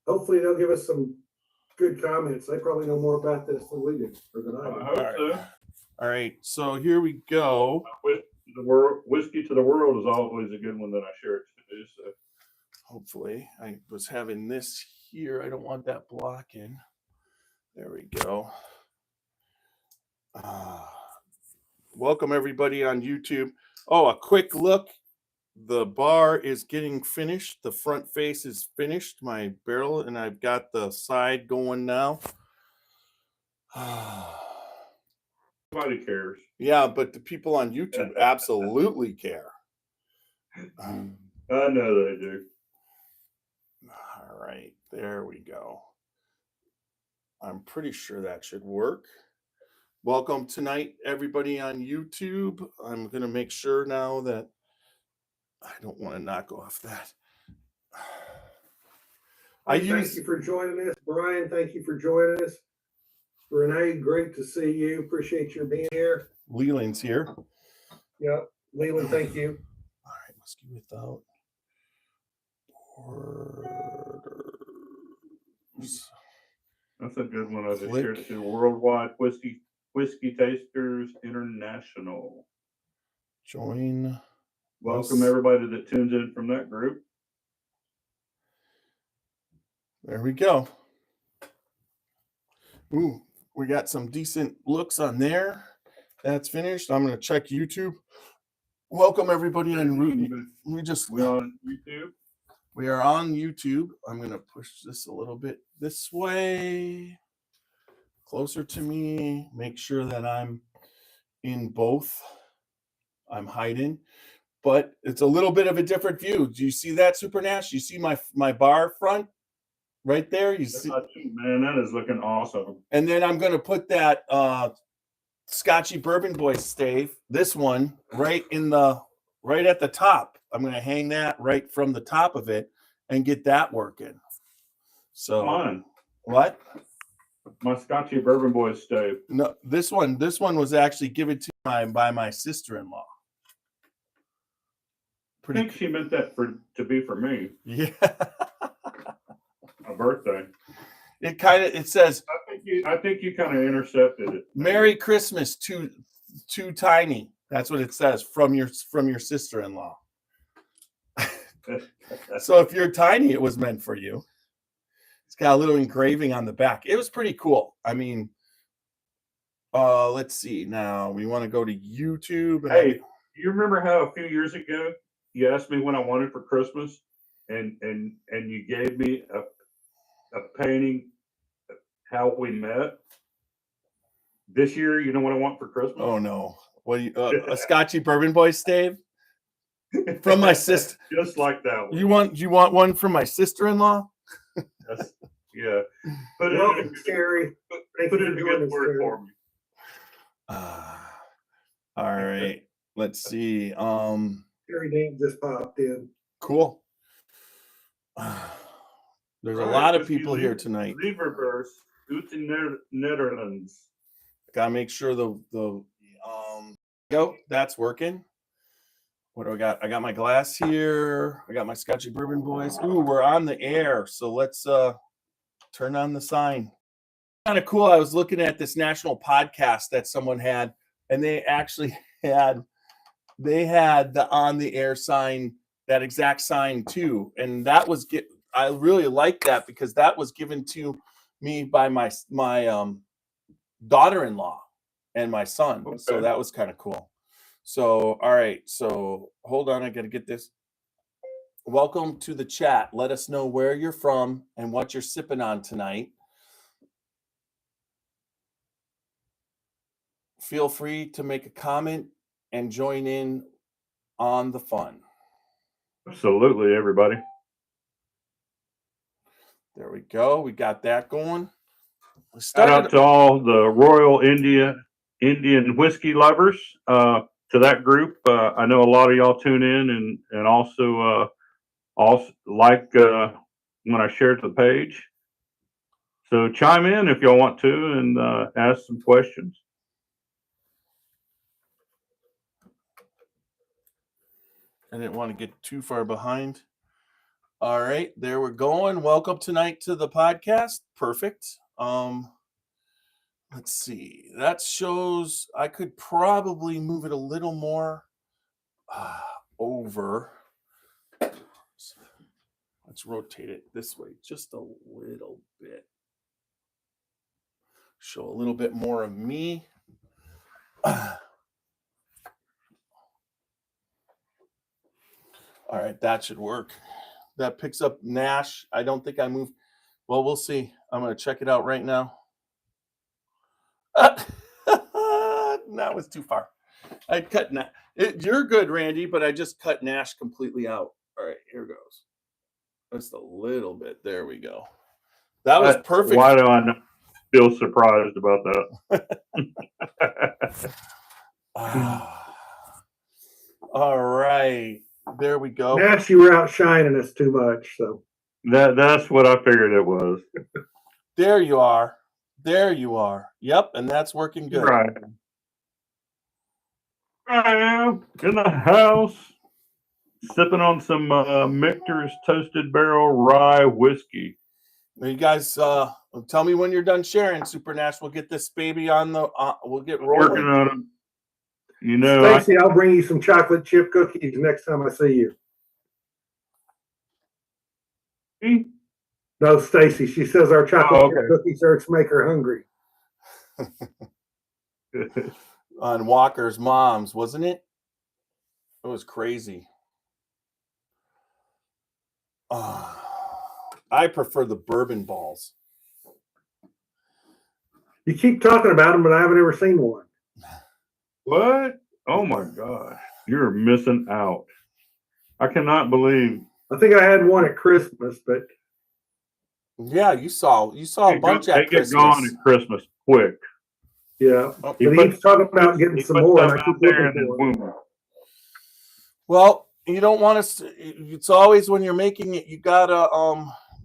hopefully they'll give us some good comments. They probably know more about this than we do, or than I do. I hope so. All right, so here we go. Whiskey to the world is always a good one that I share it to. So Hopefully, I was having this here. I don't want that blocking. There we go. Welcome everybody on YouTube. Oh, a quick look. The bar is getting finished. The front face is finished, my barrel, and I've got the side going now. nobody cares. Yeah, but the people on YouTube absolutely care. I know they do. All right, there we go. I'm pretty sure that should work. Welcome tonight, everybody on YouTube. I'm going to make sure now that I don't want to knock off that. Thank you for joining us. Brian, thank you for joining us. Renee, great to see you. Appreciate your being here. Leland's here. Yep. Leland, thank you. All right, whiskey without borders. That's a good one. I just shared it to Worldwide Whiskey Tasters International. Join. Welcome everybody that tunes in from that group. There we go. Ooh, we got some decent looks on there. That's finished. I'm going to check YouTube. Welcome everybody on We're on YouTube. We are on YouTube. I'm going to push this a little bit this way, closer to me. Make sure that I'm in both. I'm hiding, but it's a little bit of a different view. Do you see that, Super Nash? You see my bar front right there? You see, man, that is looking awesome. And then I'm going to put that Scotchy Bourbon Boy stave, this one, right at the top. I'm going to hang that right from the top of it and get that working. So, come on. What? My Scotchy Bourbon Boy stave. No, this one was actually given to me by my sister-in-law. I think she meant that to be for me. Yeah. My birthday. It says. I think you kind of intercepted it. Merry Christmas, too tiny. That's what it says from your sister-in-law. So if you're tiny, it was meant for you. It's got a little engraving on the back. It was pretty cool. I mean, let's see. Now we want to go to YouTube. Hey, you remember how a few years ago you asked me what I wanted for Christmas, and you gave me a painting of how we met? This year, you know what I want for Christmas? Oh no! What a Scotchy Bourbon Boy stave from my sister. Just like that one. You want one from my sister-in-law? Yes. Yeah. Put Welcome, Terry. Put in a good word for me. All right. Let's see. Terry Dan just popped in. Cool. There's a lot of people here tonight. Lieverburst, Guten Netherlands. Gotta make sure the that's working. What do I got? I got my glass here. I got my Scotchy Bourbon Boys. Ooh, we're on the air. So let's turn on the sign. Kind of cool. I was looking at this national podcast that someone had, and they actually had the on the air sign, that exact sign too. And that was I really like that because that was given to me by my daughter-in-law and my son. Okay. So that was kind of cool. So, all right. So hold on. I got to get this. Welcome to the chat. Let us know where you're from and what you're sipping on tonight. Feel free to make a comment and join in on the fun. Absolutely, everybody. There we go. We got that going. Shout out to all the Royal Indian whiskey lovers. To that group, I know a lot of y'all tune in and also like when I shared the page. So chime in if y'all want to and ask some questions. I didn't want to get too far behind. All right, there we're going. Welcome tonight to the podcast. Perfect. Let's see. That shows I could probably move it a little more over. Let's rotate it this way just a little bit. Show a little bit more of me. All right, that should work. That picks up Nash. I don't think I moved. Well, we'll see. I'm going to check it out right now. That was too far. I cut Nash. You're good, Randy, but I just cut Nash completely out. All right, here goes. Just a little bit. There we go. That was perfect. Why do I not feel surprised about that? All right. There we go. Nash, you were outshining us too much. So that's what I figured it was. There you are. There you are. Yep, and that's working good. Right. I am in the house, sipping on some Michter's Toasted Barrel Rye Whiskey. You guys, tell me when you're done sharing, Super Nash. We'll get this baby on the. We'll get rolling. Working on it. You know, Stacy, I'll bring you some chocolate chip cookies next time I see you. No, Stacy. She says our chocolate chip cookies make her hungry. On Walker's mom's, wasn't it? It was crazy. I prefer the bourbon balls. You keep talking about them, but I haven't ever seen one. What? Oh my God. You're missing out. I cannot believe. I think I had one at Christmas, but yeah, you saw a bunch at Christmas. They get gone at Christmas quick. Yeah, but he's talking about getting some more, and I keep looking for. Well, you don't want to. It's always when you're making it. You gotta.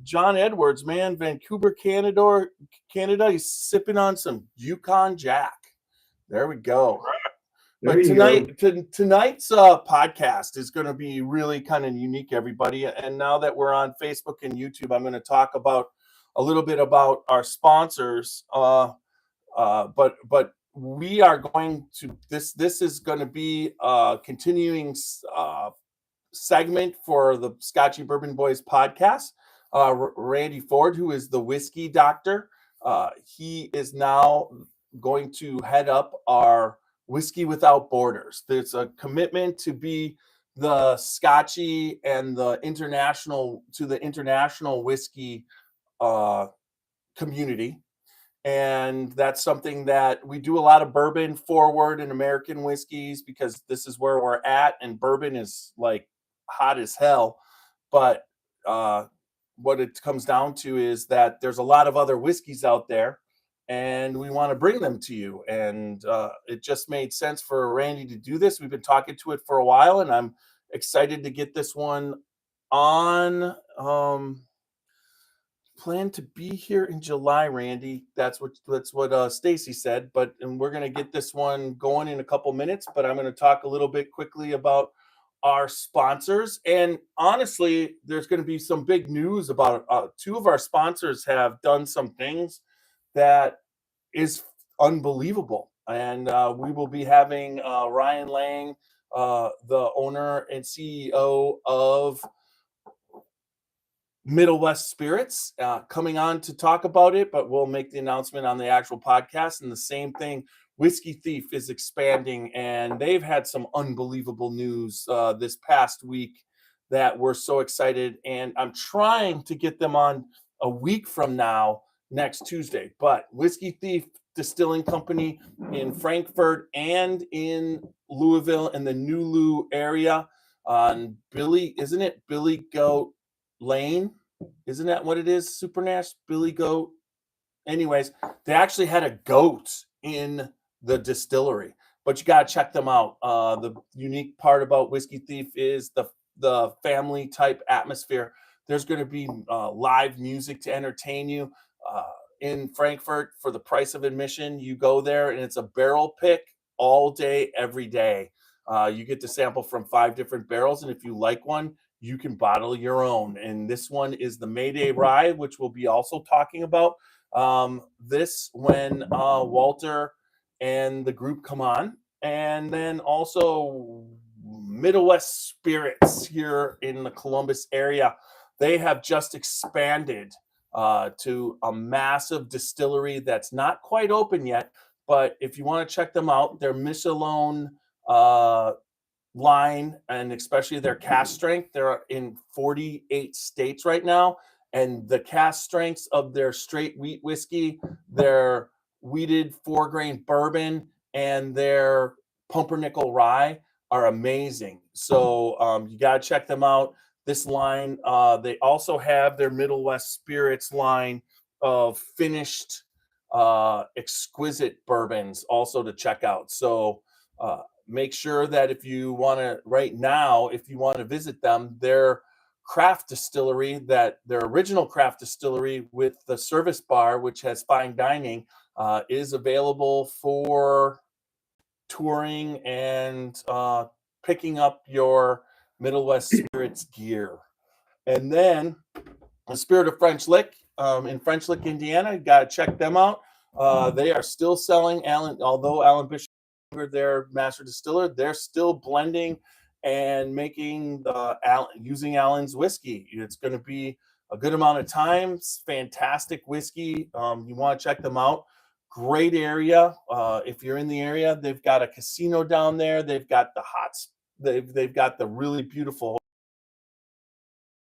John Edwards, man, Vancouver, Canada. He's sipping on some Yukon Jack. There we go. But tonight's podcast is going to be really kind of unique, everybody. And now that we're on Facebook and YouTube, I'm going to talk about a little bit about our sponsors. But we are going to this is going to be a continuing segment for the Scotchy Bourbon Boys podcast. Randy Ford, who is the whiskey doctor, he is now going to head up our Whiskey Without Borders. There's a commitment to be the Scotchy and the international whiskey community. And that's something that we do a lot of bourbon forward in American whiskeys because this is where we're at, and bourbon is like hot as hell. But what it comes down to is that there's a lot of other whiskeys out there, and we want to bring them to you. And it just made sense for Randy to do this. We've been talking to it for a while, and I'm excited to get this one on. Plan to be here in July, Randy. That's what Stacy said. And we're going to get this one going in a couple minutes. But I'm going to talk a little bit quickly about our sponsors. And honestly, there's going to be some big news about two of our sponsors have done some things that is unbelievable. And we will be having Ryan Lang, the owner and CEO of Middle West Spirits, coming on to talk about it, but we'll make the announcement on the actual podcast. And the same thing, Whiskey Thief is expanding, and they've had some unbelievable news this past week that we're so excited. And I'm trying to get them on a week from now, next Tuesday. But Whiskey Thief Distilling Company in Frankfurt and in Louisville in the New Lou area on Billy Goat Lane, isn't that what it is? Super Nash, Billy Goat. Anyways, they actually had a goat in the distillery, but you got to check them out. The unique part about Whiskey Thief is the family type atmosphere. There's going to be live music to entertain you in Frankfurt for the price of admission. You go there and it's a barrel pick all day, every day. You get to sample from 5 different barrels, and if you like one, you can bottle your own. And this one is the Mayday Rye, which we'll be also talking about this when Walter and the group come on. And then also Middle West Spirits here in the Columbus area. They have just expanded to a massive distillery that's not quite open yet. But if you want to check them out, their Michelin line, and especially their cask strength, they're in 48 states right now. And the cask strengths of their straight wheat whiskey, their wheated 4-grain bourbon, and their pumpernickel rye are amazing. So you got to check them out. This line, they also have their Middle West Spirits line of finished exquisite bourbons also to check out. So make sure that if you want to right now, if you want to visit them, their craft distillery, that their original craft distillery with the service bar, which has fine dining, is available for touring and picking up your Middle West Spirits gear. And then the Spirit of French Lick in French Lick, Indiana, you got to check them out. They are still selling although Alan Bishop, their master distiller, they're still blending and making using Alan's whiskey. It's going to be a good amount of time. It's fantastic whiskey. You want to check them out. Great area. If you're in the area, they've got a casino down there. They've got the they've got the really beautiful.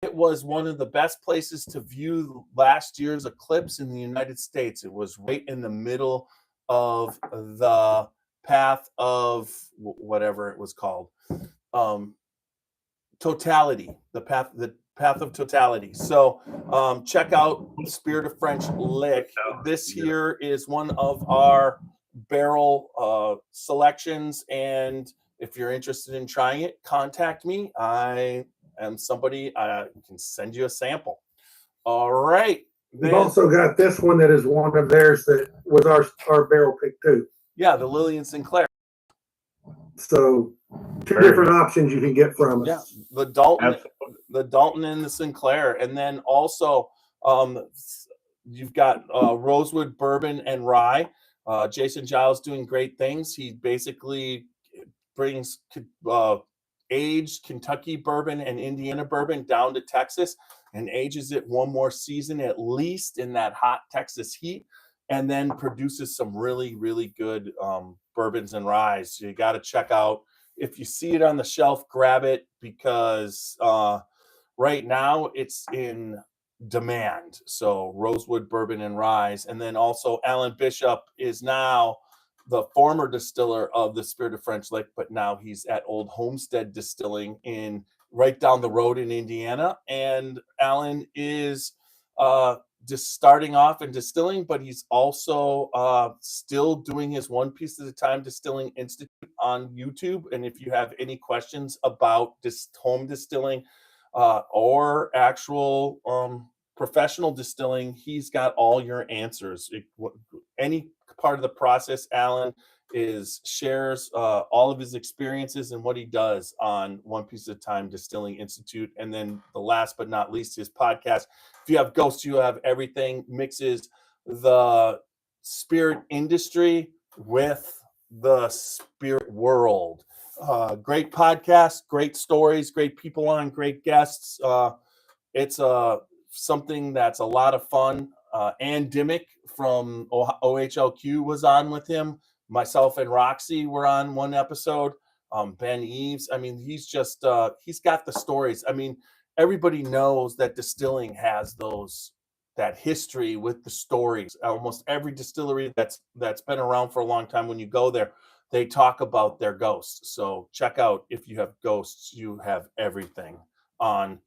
It was one of the best places to view last year's eclipse in the United States. It was right in the middle of the path of whatever it was called, totality, the path of totality. So check out Spirit of French Lick. This here is one of our barrel selections, and if you're interested in trying it, contact me. I am somebody can send you a sample. All right. We've also got this one that is one of theirs that was our barrel pick too. Yeah, the Lillian Sinclair. So two different options you can get from us. Yeah, the Dalton and the Sinclair. And then also you've got Rosewood Bourbon and Rye. Jason Giles doing great things. He basically brings aged Kentucky bourbon and Indiana bourbon down to Texas and ages it one more season at least in that hot Texas heat, and then produces some really, really good bourbons and ryes. So you got to check out. If you see it on the shelf, grab it, because right now it's in demand. So Rosewood Bourbon and Rye. And then also Alan Bishop is now the former distiller of the Spirit of French Lick, but now he's at Old Homestead Distilling in right down the road in Indiana. And Alan is just starting off in distilling, but he's also still doing his One Piece at a Time Distilling Institute on YouTube. And if you have any questions about home distilling or actual professional distilling, he's got all your answers. Any part of the process, Alan shares all of his experiences and what he does on One Piece at a Time Distilling Institute. And then the last but not least, his podcast. If you have Ghosts, you have everything. Mixes the spirit industry with the spirit world. Great podcast, great stories, great people on, great guests. It's something that's a lot of fun. Ann Dimmick from OHLQ was on with him. Myself and Roxy were on one episode. Ben Eves. I mean, he's just he's got the stories. I mean, everybody knows that distilling has that history with the stories. Almost every distillery that's been around for a long time, when you go there, they talk about their ghosts. So check out, if you have ghosts, you have everything on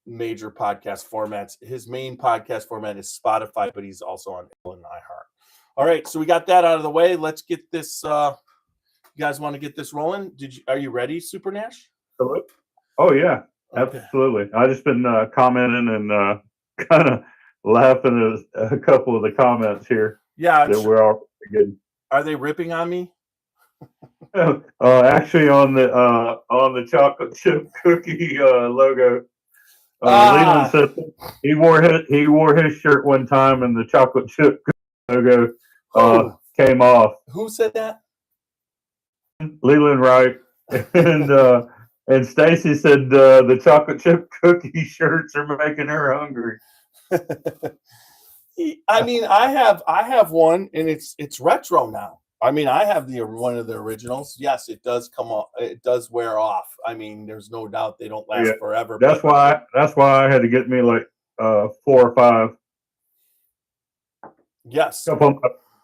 major podcast formats. His main podcast format is Spotify, but he's also on Apple and iHeart. All right, so we got that out of the way. Let's get this. You guys want to get this rolling? Are you ready, Super Nash? Oh yeah, Okay. absolutely. I just been commenting and kind of laughing at a couple of the comments here. Yeah, we're all good. Are they ripping on me? Actually, on the chocolate chip cookie logo, Leland said he wore his shirt one time, and the chocolate chip logo came off. Who said that? Leland Wright, and Stacy said the chocolate chip cookie shirts are making her hungry. I mean, I have one, and it's retro now. I mean, I have one of the originals. Yes, it does come off. It does wear off. I mean, there's no doubt they don't last forever. That's why I had to get me like 4 or 5. Yes,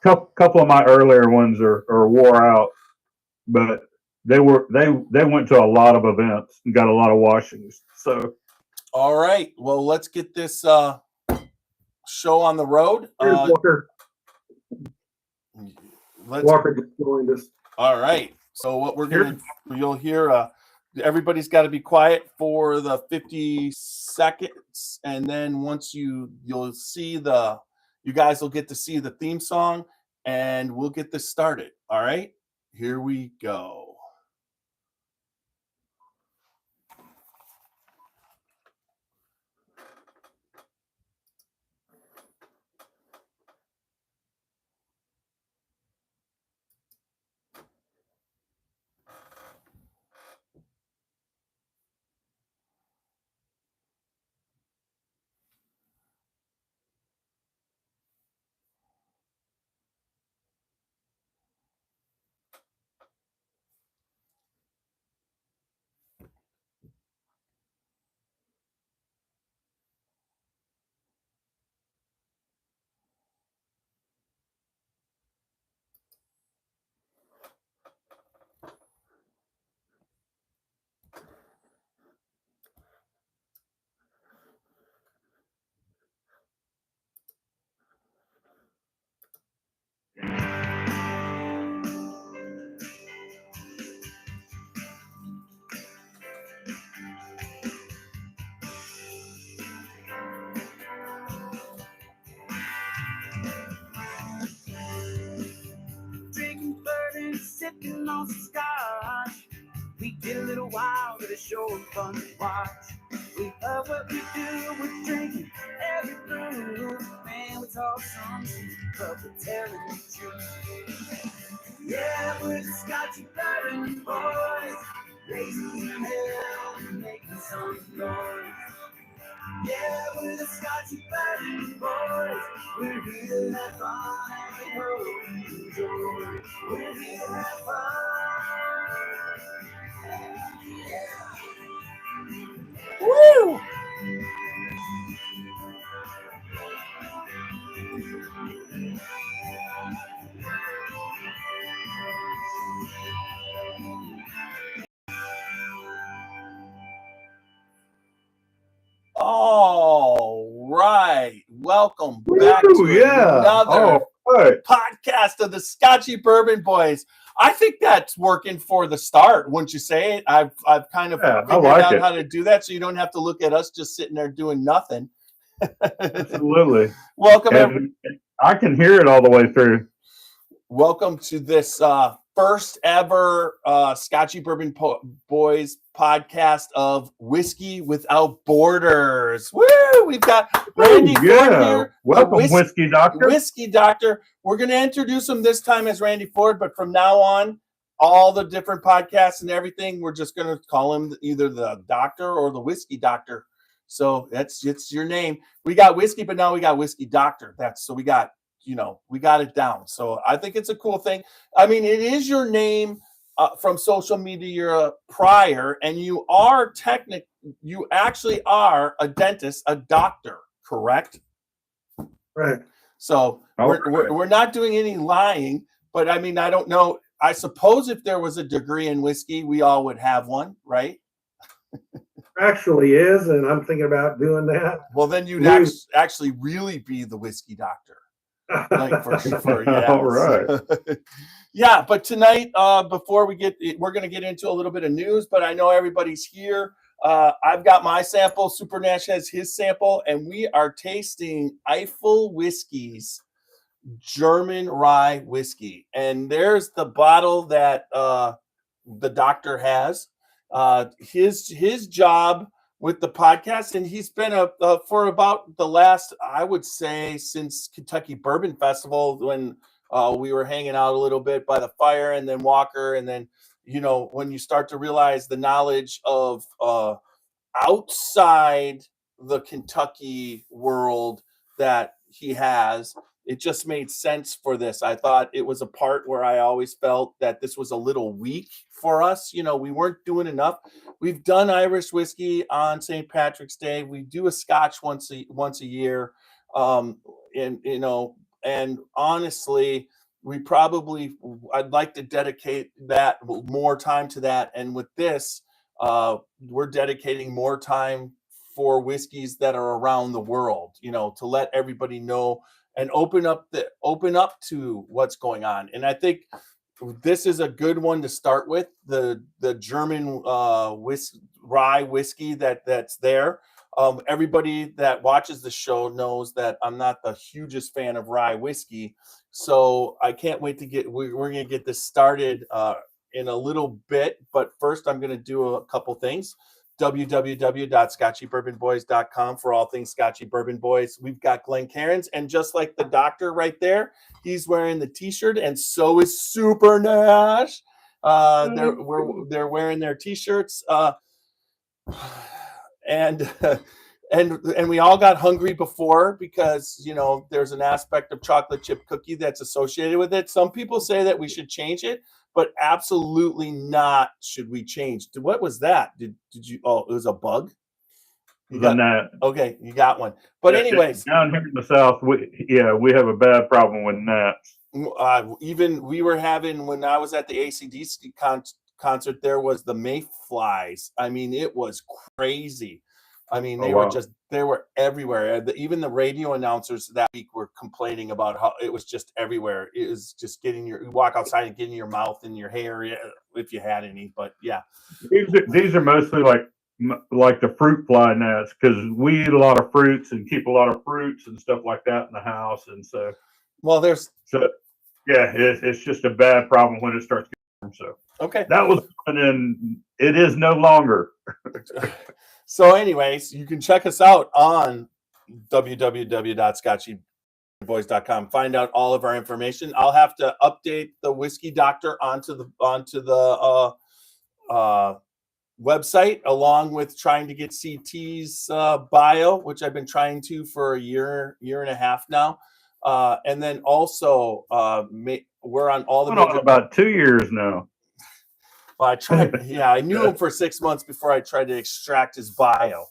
couple of my earlier ones are wore out, but they went to a lot of events and got a lot of washings. So, all right. Well, let's get this show on the road. Walker. Walker just joined us. All right. So what you'll hear, everybody's got to be quiet for the 50 seconds. And then once you'll see you guys will get to see the theme song, and we'll get this started. All right, here we go. Drinking bourbon, sipping on some scotch. We get a little wild, but it's sure fun to watch. We love what we do, we're drinking every brew. Man, we talk some shit, but we're telling the truth. Yeah, we're the Scotchy Bourbon boys, raising hell and making some noise. Yeah, we're the Scotchy Bourbon boys. We're here to have fun and we hope you enjoy. We're here to have fun. Woo! All right. Welcome back to another podcast of the Scotchy Bourbon Boys. I think that's working for the start, wouldn't you say? I've kind of figured out how to do that, so you don't have to look at us just sitting there doing nothing. Absolutely. Welcome. I can hear it all the way through. Welcome to this first ever Scotchy Bourbon Boys podcast of Whiskey Without Borders. Woo! We've got Randy Ford here. Welcome, Whiskey Doctor. Whiskey Doctor. We're going to introduce him this time as Randy Ford, but from now on, all the different podcasts and everything, we're just going to call him either the Doctor or the Whiskey Doctor. So it's your name. We got Whiskey, but now we got Whiskey Doctor. We got it down. So I think it's a cool thing. I mean, it is your name from social media prior, and you actually are a dentist, a doctor, correct? Right. So we're not doing any lying, but I mean, I don't know. I suppose if there was a degree in whiskey, we all would have one, right? Actually is, and I'm thinking about doing that. Well, then you'd actually really be the whiskey doctor. Like for yeah. All right. Yeah, but tonight, before we're going to get into a little bit of news, but I know everybody's here. I've got my sample. Super Nash has his sample, and we are tasting Eifel Whiskey's German rye whiskey. And there's the bottle that the doctor has. His job with the podcast, and he's been for about the last, I would say, since Kentucky Bourbon Festival, when we were hanging out a little bit by the fire, and then Walker, and then when you start to realize the knowledge of outside the Kentucky world that he has, it just made sense for this. I thought it was a part where I always felt that this was a little weak for us. We weren't doing enough. We've done Irish whiskey on St. Patrick's Day. We do a Scotch once a year. And honestly, I'd like to dedicate that more time to that. And with this, we're dedicating more time for whiskeys that are around the world, to let everybody know and open up to what's going on. And I think this is a good one to start with, the German rye whiskey that's there. Everybody that watches the show knows that I'm not the hugest fan of rye whiskey, so I can't wait to we're going to get this started in a little bit. But first, I'm going to do a couple things. www.scotchybourbonboys.com for all things Scotchy Bourbon Boys. We've got Glencairns, and just like the doctor right there, he's wearing the t-shirt, and so is Super Nash. They're wearing their t-shirts, and we all got hungry before, because there's an aspect of chocolate chip cookie that's associated with it. Some people say that we should change it, but absolutely not should we change. What was that? Did you? Oh, it was a bug. Okay, you got one. But anyways, down here in the South, we have a bad problem with gnats. Even we were having, when I was at the AC/DC concert, there was the mayflies. I mean, it was crazy. I mean, they were everywhere. Even the radio announcers that week were complaining about how it was just everywhere. It was just you walk outside and get in your mouth and your hair, if you had any. But yeah, these are mostly like the fruit fly gnats, because we eat a lot of fruits and keep a lot of fruits and stuff like that in the house, and so it's just a bad problem when it starts getting warm. So okay, that was, and then it is no longer. So anyways, you can check us out on www.scotchyboys.com. Find out all of our information. I'll have to update the Whiskey Doctor onto the website, along with trying to get CT's bio, which I've been trying to for a year and a half now. And then also we're on all the major, about 2 years now. Well, I tried. Yeah, I knew him for 6 months before I tried to extract his bio.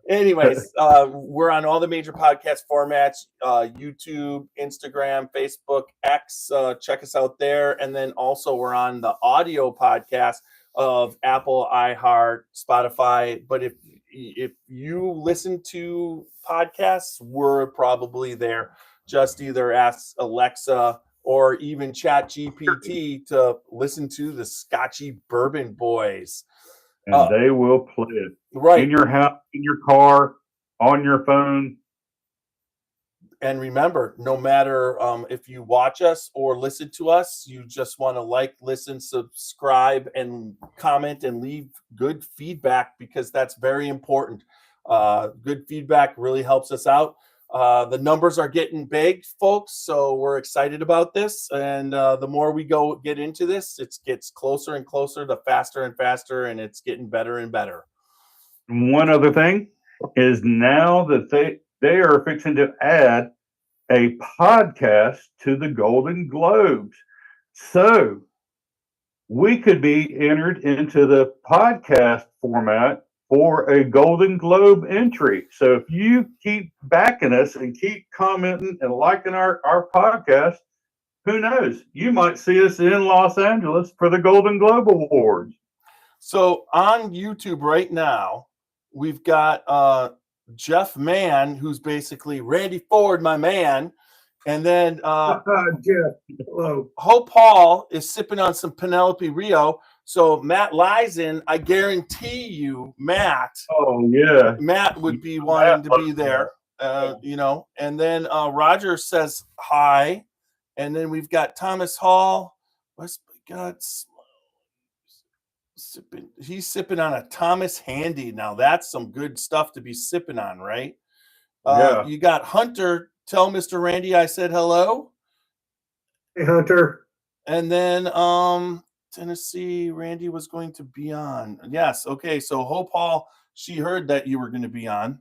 Anyways, we're on all the major podcast formats: YouTube, Instagram, Facebook, X. Check us out there, and then also we're on the audio podcast of Apple, iHeart, Spotify. But if you listen to podcasts, we're probably there. Just either ask Alexa or even Chat GPT to listen to the Scotchy Bourbon Boys. And they will play it. Right. In your house, in your car, on your phone. And remember, no matter if you watch us or listen to us, you just want to listen, subscribe, and comment, and leave good feedback, because that's very important. Good feedback really helps us out. The numbers are getting big, folks, so we're excited about this. And the more we get into this, it gets closer and closer, the faster and faster, and it's getting better and better. One other thing is, now that they are fixing to add a podcast to the Golden Globes. So we could be entered into the podcast format for a Golden Globe entry. So if you keep backing us and keep commenting and liking our podcast, who knows? You might see us in Los Angeles for the Golden Globe Awards. So on YouTube right now, we've got Jeff Mann, who's basically Randy Ford, my man. And then Jeff, hello. Hope Hall is sipping on some Penelope Rio. So Matt Leisen, I guarantee you, Matt. Oh yeah, Matt would be wanting to be there. And then Roger says hi. And then we've got Thomas Hall. What's got He's sipping on a Thomas Handy. Now that's some good stuff to be sipping on, right? Yeah. You got Hunter. Tell Mr. Randy I said hello. Hey, Hunter. And then Tennessee, Randy was going to be on. Yes. Okay. So Hope Hall, she heard that you were going to be on.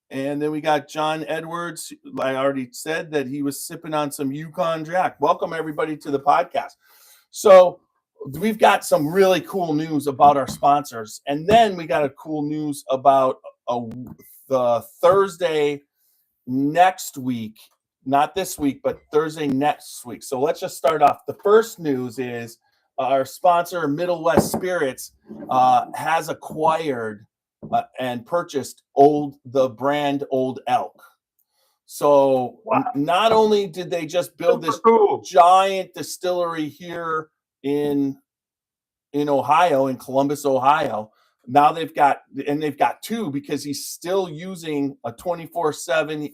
And then we got John Edwards. I already said that he was sipping on some Yukon Jack. Welcome everybody to the podcast. So we've got some really cool news about our sponsors. And then we got a cool news about the Thursday next week, not this week, but Thursday next week. So let's just start off. The first news is our sponsor, Middle West Spirits, has acquired and purchased the brand Old Elk. So not only did they just build this giant distillery here in Ohio, in Columbus, Ohio, now they've got two, because he's still using a 24/7,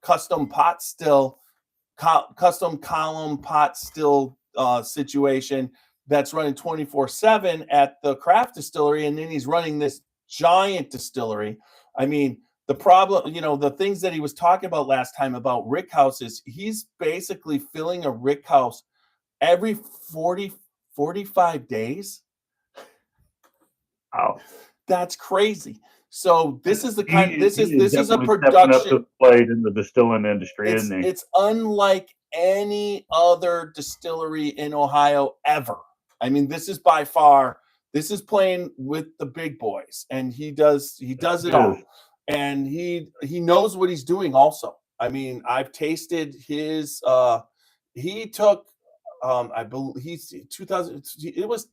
custom pot still, custom column pot still situation that's running 24/7 at the craft distillery, and then he's running this giant distillery. I mean, the problem, the things that he was talking about last time about rick houses, he's basically filling a rick house every 45 days. Wow. That's crazy. So this is the kind. This is a production. Up to the plate in the distilling industry, isn't he? It's unlike any other distillery in Ohio ever. I mean, this is by far. This is playing with the big boys, and he does it all, and he knows what he's doing. Also, I mean, I've tasted his. He took. I believe he's 2000. It was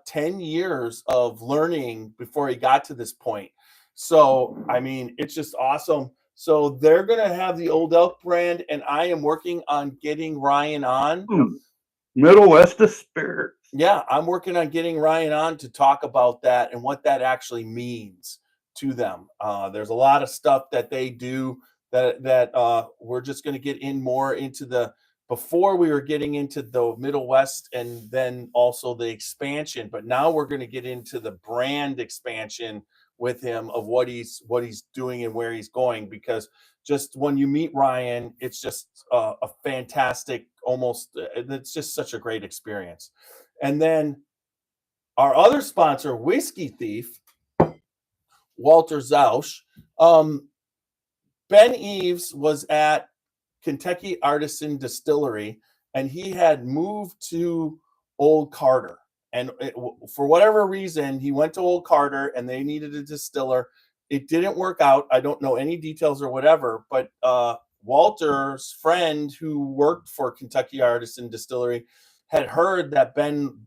10 years of learning before he got to this point. So, I mean, it's just awesome. So they're going to have the Old Elk brand, and I am working on getting Ryan on. Middle West Spirit. Yeah, I'm working on getting Ryan on to talk about that and what that actually means to them. There's a lot of stuff that they do that we're just going to get in more into the. Before we were getting into the Middle West and then also the expansion, but now we're going to get into the brand expansion with him of what he's doing and where he's going, because just when you meet Ryan, it's just a fantastic, it's just such a great experience. And then our other sponsor, Whiskey Thief, Walter Zausch. Ben Eves was at Kentucky Artisan Distillery, and he had moved to Old Carter, and for whatever reason he went to Old Carter and they needed a distiller. It didn't work out. I don't know any details or whatever, but Walter's friend who worked for Kentucky Artisan Distillery had heard that Ben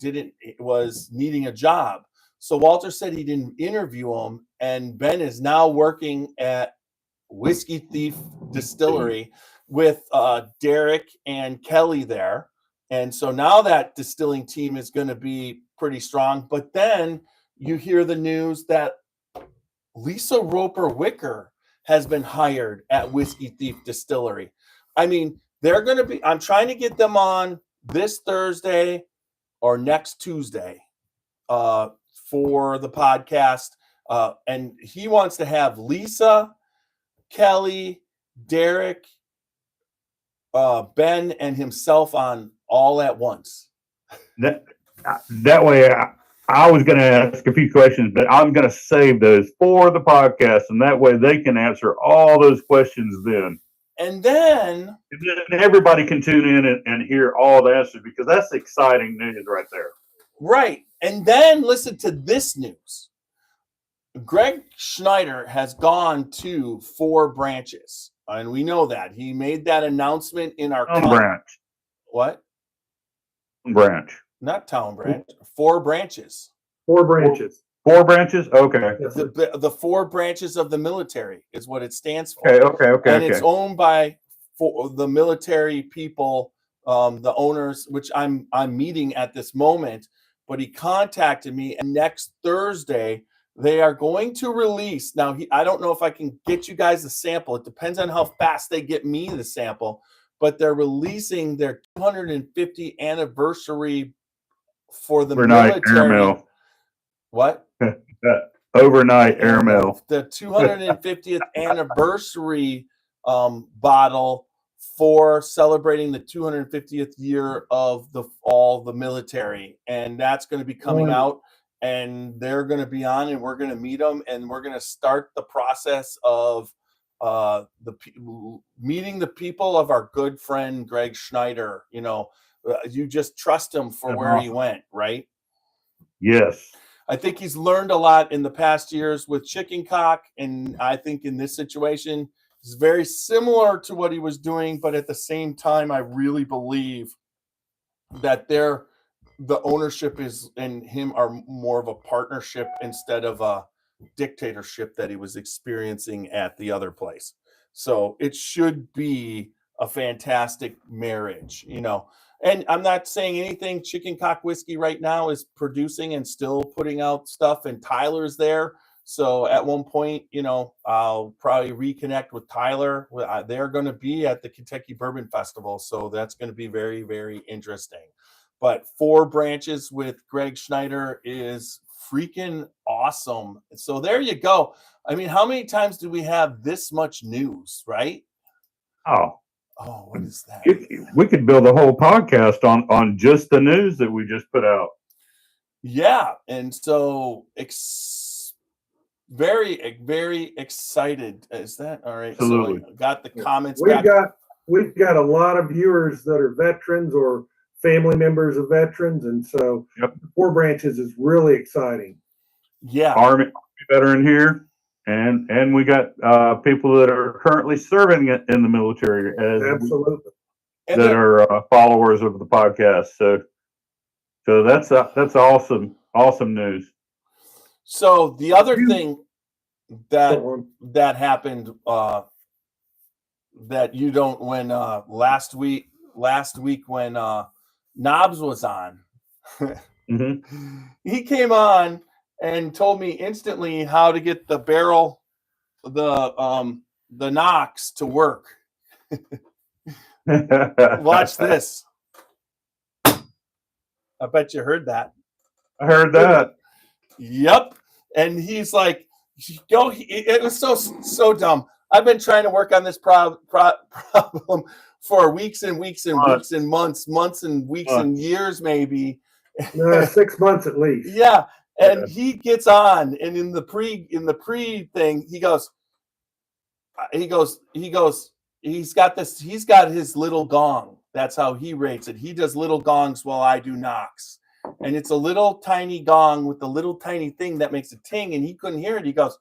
was needing a job, so Walter said he didn't interview him, and Ben is now working at Whiskey Thief Distillery with Derek and Kelly there. And so now that distilling team is going to be pretty strong. But then you hear the news that Lisa Roper Wicker has been hired at Whiskey Thief Distillery. I mean, they're going to be, I'm trying to get them on this Thursday or next Tuesday for the podcast. And he wants to have Lisa, Kelly, Derek, Ben, and himself on all at once. That way, I was going to ask a few questions, but I'm going to save those for the podcast, and that way they can answer all those questions then. And then everybody can tune in and hear all the answers, because that's exciting news right there. Right. And then listen to this news. Greg Schneider has gone to 4 branches. And we know that. He made that announcement in our branch. What? Branch. Not town branch. 4 branches. 4 branches. 4 branches? Okay. The 4 branches of the military is what it stands for. Okay. And it's owned by the military people, the owners, which I'm meeting at this moment. But he contacted me, and next Thursday they are going to release. Now, I don't know if I can get you guys the sample. It depends on how fast they get me the sample. But they're releasing their 250 anniversary for the Overnight military. airmail. What? Overnight airmail. The 250th anniversary bottle for celebrating the 250th year of all the military, and that's going to be coming out, and they're going to be on, and we're going to meet them, and we're going to start the process of meeting the people of our good friend Greg Schneider. You know, you just trust him for where he went, right? Yes. I think he's learned a lot in the past years with chicken cock, and I think in this situation it's very similar to what he was doing, but at the same time, I really believe that the ownership is and him are more of a partnership instead of a dictatorship that he was experiencing at the other place. So it should be a fantastic marriage, you know. And I'm not saying anything. Chicken Cock Whiskey right now is producing and still putting out stuff, and Tyler's there. So at one point, you know, I'll probably reconnect with Tyler. They're going to be at the Kentucky Bourbon Festival, so that's going to be very, very interesting. But 4 branches with Greg Schneider is freaking awesome. So there you go. I mean, how many times do we have this much news, right? Oh, what is that? We could build a whole podcast on just the news that we just put out. Yeah, and so very, very excited. Is that all right? Absolutely. So I got the comments We've back. got a lot of viewers that are veterans or family members of veterans, and so 4 branches is really exciting. Yeah, Army veteran here, and we got people that are currently serving in the military Absolutely. that are followers of the podcast. So that's awesome news. So the other thing that happened that you don't when last week when Knobs was on, he came on and told me instantly how to get the barrel, the knocks to work. Watch this. I bet you heard that. I heard that. Yep. And he's like, yo, it was so dumb. I've been trying to work on this problem for weeks and weeks and weeks and months and weeks and years, maybe. 6 months at least. Yeah. And he gets on, and in the pre thing, he goes, he's got his little gong. That's how he rates it. He does little gongs while I do knocks. And it's a little tiny gong with a little tiny thing that makes a ting, and he couldn't hear it. He goes,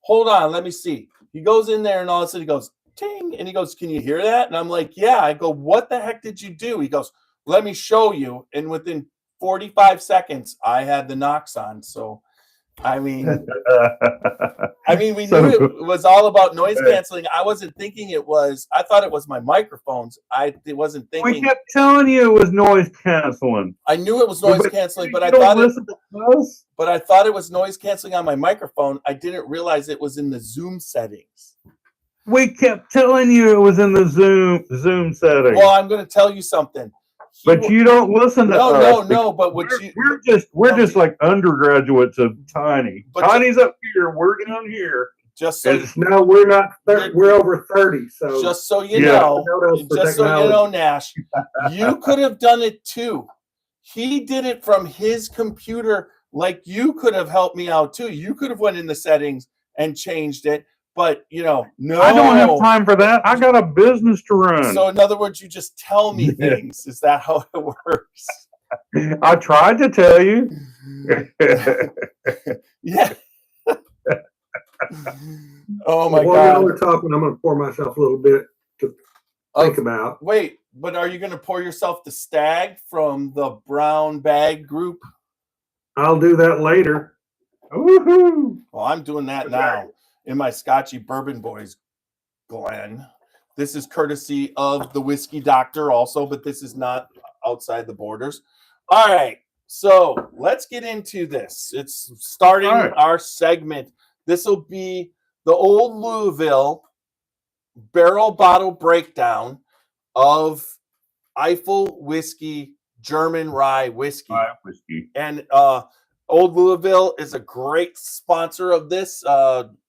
hold on, let me see. He goes in there, and all of a sudden he goes, ting, and he goes, can you hear that? And I'm like, yeah. I go, what the heck did you do? He goes, let me show you. And within 45 seconds, I had the knocks on. So, I mean, we knew it was all about noise canceling. I wasn't thinking it was. I thought it was my microphones. I wasn't thinking. We kept telling you it was noise canceling. I knew it was noise canceling, but I thought it was noise canceling on my microphone. I didn't realize it was in the Zoom settings. We kept telling you it was in the Zoom settings. Well, I'm going to tell you something. But you don't listen to us. No. But we're just like undergraduates of Tiny. Tiny's up here. We're down here. Just so no, we're not. We're over 30. So just so you know, Nash, you could have done it too. He did it from his computer. Like you could have helped me out too. You could have went in the settings and changed it. But, no. I don't have time for that. I got a business to run. So, in other words, you just tell me things. Is that how it works? I tried to tell you. Yeah. Oh, my God. While y'all are talking, I'm going to pour myself a little bit to think about. Wait, but are you going to pour yourself the Stag from the Brown Bag Group? I'll do that later. Woohoo! Well, I'm doing that now. In my Scotchy Bourbon Boys, Glenn. This is courtesy of the Whiskey Doctor also, but this is not outside the borders. All right, so let's get into this. It's starting our segment. This will be the old Louisville barrel bottle breakdown of Eifel whiskey German rye whiskey. Whiskey. And Old Louisville is a great sponsor of this.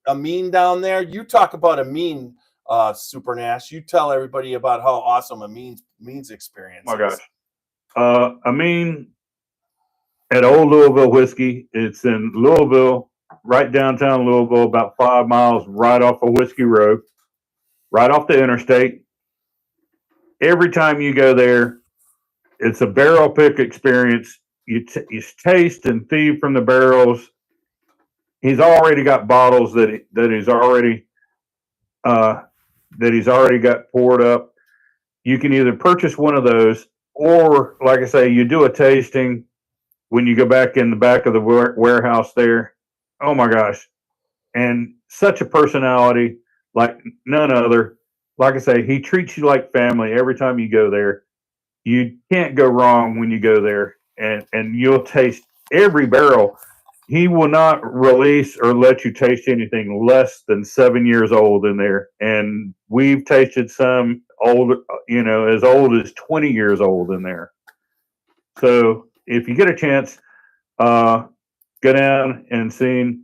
Amin down there. You talk about Amin, Super Nash. You tell everybody about how awesome Amin's experience Oh my is. gosh. I mean, at Old Louisville Whiskey, it's in Louisville, right downtown Louisville, about 5 miles right off of Whiskey Road, right off the interstate. Every time you go there, it's a barrel pick experience. You taste and thieve from the barrels. He's already got bottles that he's already got poured up. You can either purchase one of those, or like I say, you do a tasting when you go back in the back of the warehouse there. Oh my gosh. And such a personality like none other. Like I say, he treats you like family every time you go there. You can't go wrong when you go there, and you'll taste every barrel. He will not release or let you taste anything less than 7 years old in there. And we've tasted some old, as old as 20 years old in there. So if you get a chance, go down and see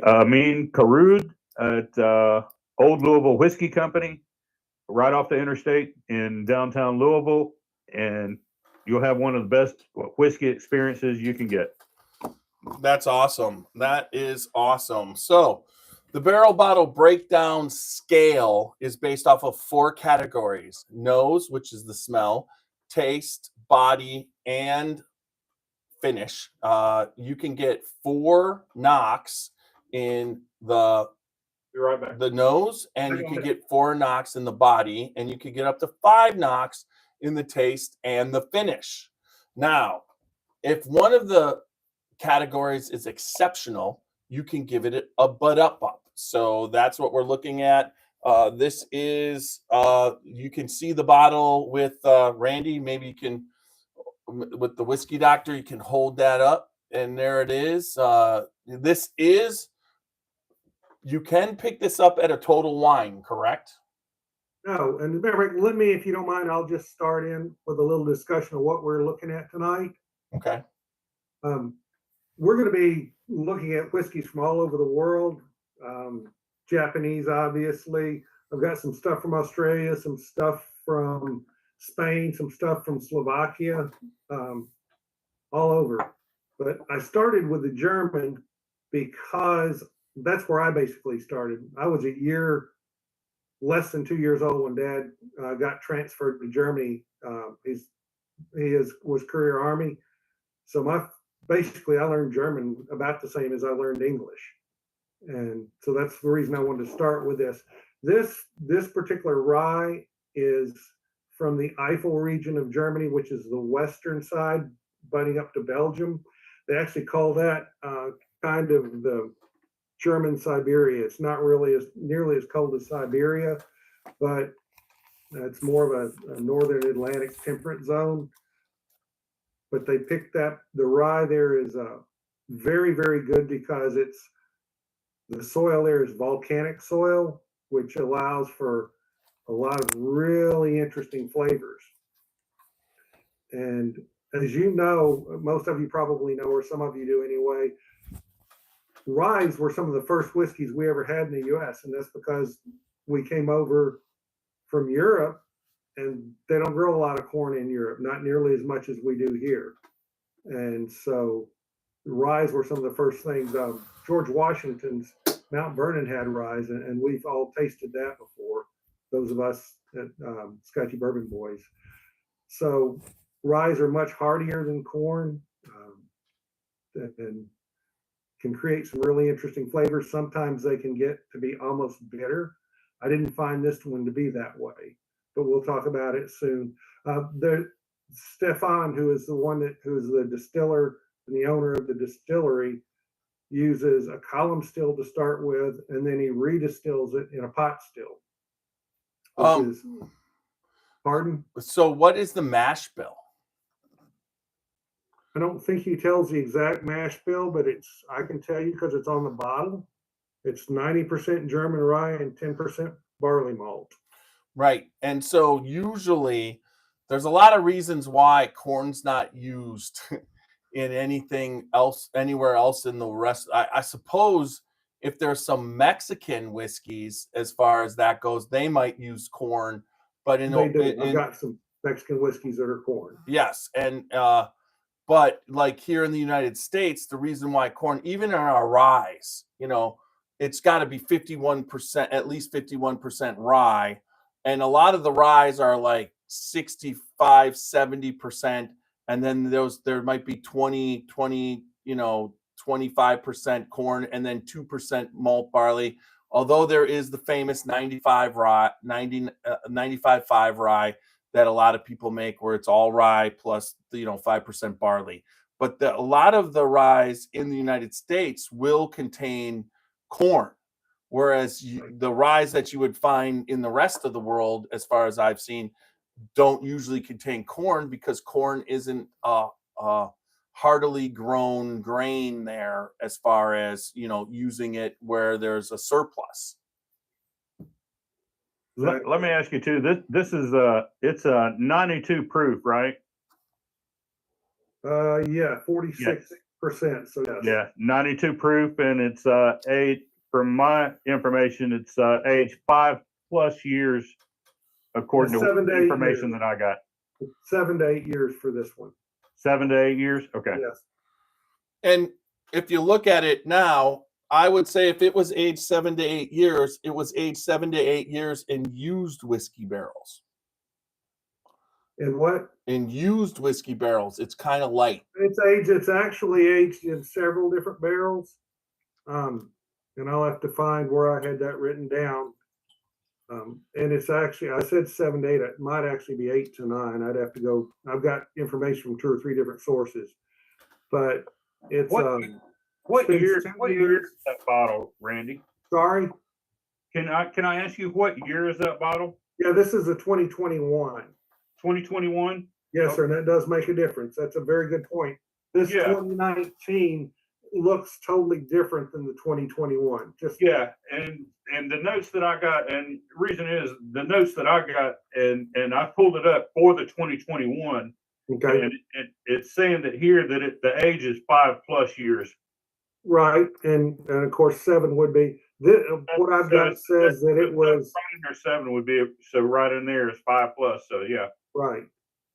Amin Karud at Old Louisville Whiskey Company, right off the interstate in downtown Louisville, and you'll have one of the best whiskey experiences you can get. That's awesome. That is awesome. So the barrel bottle breakdown scale is based off of 4 categories: nose, which is the smell, taste, body, and finish. You can get 4 knocks in the You're right back. the nose, and you can get 4 knocks in the body, and you can get up to 5 knocks in the taste and the finish. Now, if one of the categories is exceptional, you can give it a butt up. So that's what we're looking at. This is, you can see the bottle with Randy. Maybe you can, with the whiskey doctor, you can hold that up, and there it is. This is, you can pick this up at a Total Wine, correct? No, and remember, let me, if you don't mind, I'll just start in with a little discussion of what we're looking at tonight. Okay. We're going to be looking at whiskeys from all over the world. Japanese, obviously. I've got some stuff from Australia, some stuff from Spain, some stuff from Slovakia, all over. But I started with the German because that's where I basically started. I was less than 2 years old when Dad got transferred to Germany. Was career Army. So basically I learned German about the same as I learned English. And so that's the reason I wanted to start with this. This particular rye is from the Eifel region of Germany, which is the western side, butting up to Belgium. They actually call that kind of the German Siberia. It's not really nearly as cold as Siberia, but it's more of a northern Atlantic temperate zone. But they picked that the rye there is very, very good because the soil there is volcanic soil, which allows for a lot of really interesting flavors. And as you know, most of you probably know, or some of you do anyway, ryes were some of the first whiskeys we ever had in the U.S. And that's because we came over from Europe, and they don't grow a lot of corn in Europe, not nearly as much as we do here. And so ryes were some of the first things. George Washington's Mount Vernon had ryes, and we've all tasted that before, those of us at Scotchy Bourbon Boys. So ryes are much hardier than corn, and can create some really interesting flavors. Sometimes they can get to be almost bitter. I didn't find this one to be that way, but we'll talk about it soon. Stefan, who is the distiller and the owner of the distillery, uses a column still to start with, and then he redistills it in a pot still. Pardon? So what is the mash bill? I don't think he tells the exact mash bill, but I can tell you because it's on the bottle. It's 90% German rye and 10% barley malt. Right. And so usually There's a lot of reasons why corn's not used in anything else, anywhere else in the rest. I suppose if there's some Mexican whiskeys, as far as that goes, they might use corn, but They do. I've got some Mexican whiskeys that are corn. yes, and but like here in the United States, the reason why corn, even in our ryes, it's got to be 51%, at least 51% rye, and a lot of the ryes are like 65, 70%, and then there might be 25% corn, and then 2% malt barley. Although there is the famous 95.5 rye that a lot of people make, where it's all rye plus 5% barley. But a lot of the ryes in the United States will contain corn, whereas the ryes that you would find in the rest of the world, as far as I've seen, don't usually contain corn, because corn isn't a heartily grown grain there, as far as using it where there's a surplus. Let me ask you too. This is it's a 92 proof, right? Yeah, 46%. So yes. Yeah, 92 proof, and it's aged. From my information, it's aged 5+ years, according to the information that I got. 7 to 8 years for this one. 7 to 8 years. Okay. Yes. And if you look at it now, I would say if it was aged 7 to 8 years, it was aged 7 to 8 years in used whiskey barrels. In what? In used whiskey barrels, it's kind of light. It's actually aged in several different barrels. And I'll have to find where I had that written down. And it's actually, I said 7 to 8. It might actually be 8 to 9. I'd have to go. I've got information from 2 or 3 different sources, but it's what year is that bottle, Randy? Sorry. Can I ask you what year is that bottle? Yeah, this is a 2021. 2021. Yes, sir. And that does make a difference. That's a very good point. This 2019 looks totally different than the 2021. And the notes that I got, and the reason is the notes that I got, and I pulled it up for the 2021. Okay. And it's saying that here that the age is 5+ years. Right, and of course 7 would be. What I've got says that it was 7 would be, so right in there is 5+. So yeah. Right.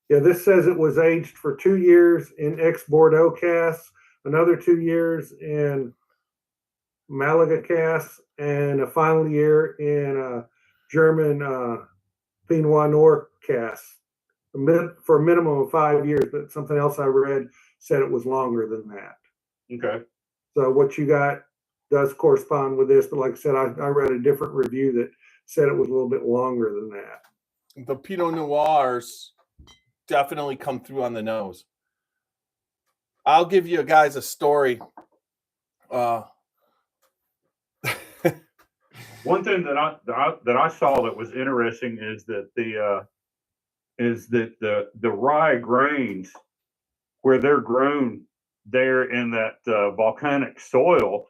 Yeah, this says it was aged for 2 years in ex-Bordeaux casks, another 2 years in Malaga casks, and a final year in German Pinot Noir casks for a minimum of 5 years. But something else I read said it was longer than that. Okay. So what you got does correspond with this. But like I said, I read a different review that said it was a little bit longer than that. The Pinot Noirs definitely come through on the nose. I'll give you guys a story. One thing that I saw that was interesting is that the rye grains, where they're grown there in that volcanic soil,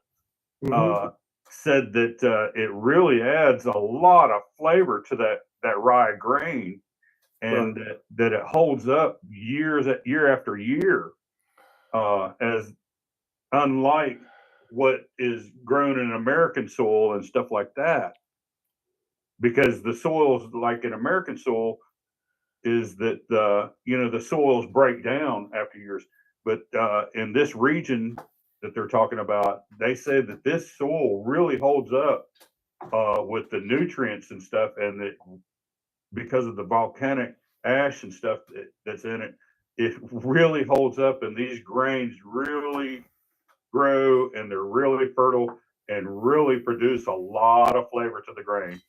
said that it really adds a lot of flavor to that rye grain, and that it holds up year after year, as unlike what is grown in American soil and stuff like that. Because the soils, like in American soil, is that the soils break down after years. But in this region that they're talking about, they say that this soil really holds up with the nutrients and stuff, and that because of the volcanic ash and stuff that's in it, it really holds up, and these grains really grow, and they're really fertile and really produce a lot of flavor to the grain.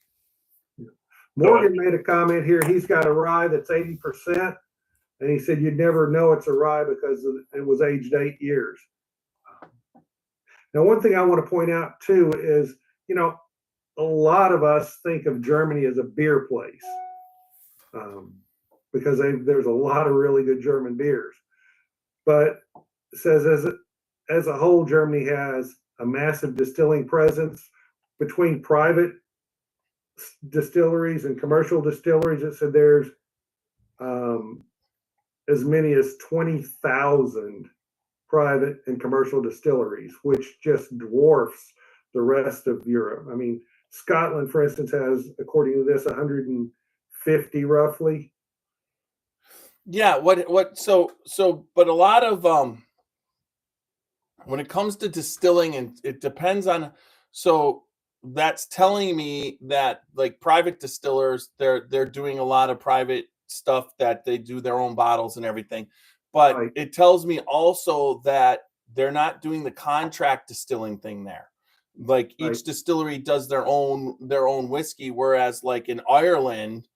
Morgan made a comment here. He's got a rye that's 80%, and he said you'd never know it's a rye because it was aged 8 years. Now, one thing I want to point out too is, a lot of us think of Germany as a beer place, because there's a lot of really good German beers. But it says as a whole, Germany has a massive distilling presence between private distilleries and commercial distilleries. It said there's as many as 20,000 private and commercial distilleries, which just dwarfs the rest of Europe. I mean, Scotland, for instance, has, according to this, 150 roughly. Yeah, but a lot of when it comes to distilling, and it depends on, so that's telling me that like private distillers, they're doing a lot of private stuff, that they do their own bottles and everything. But Right. it tells me also that they're not doing the contract distilling thing there. Like each Right. distillery does their own whiskey, whereas like in Ireland,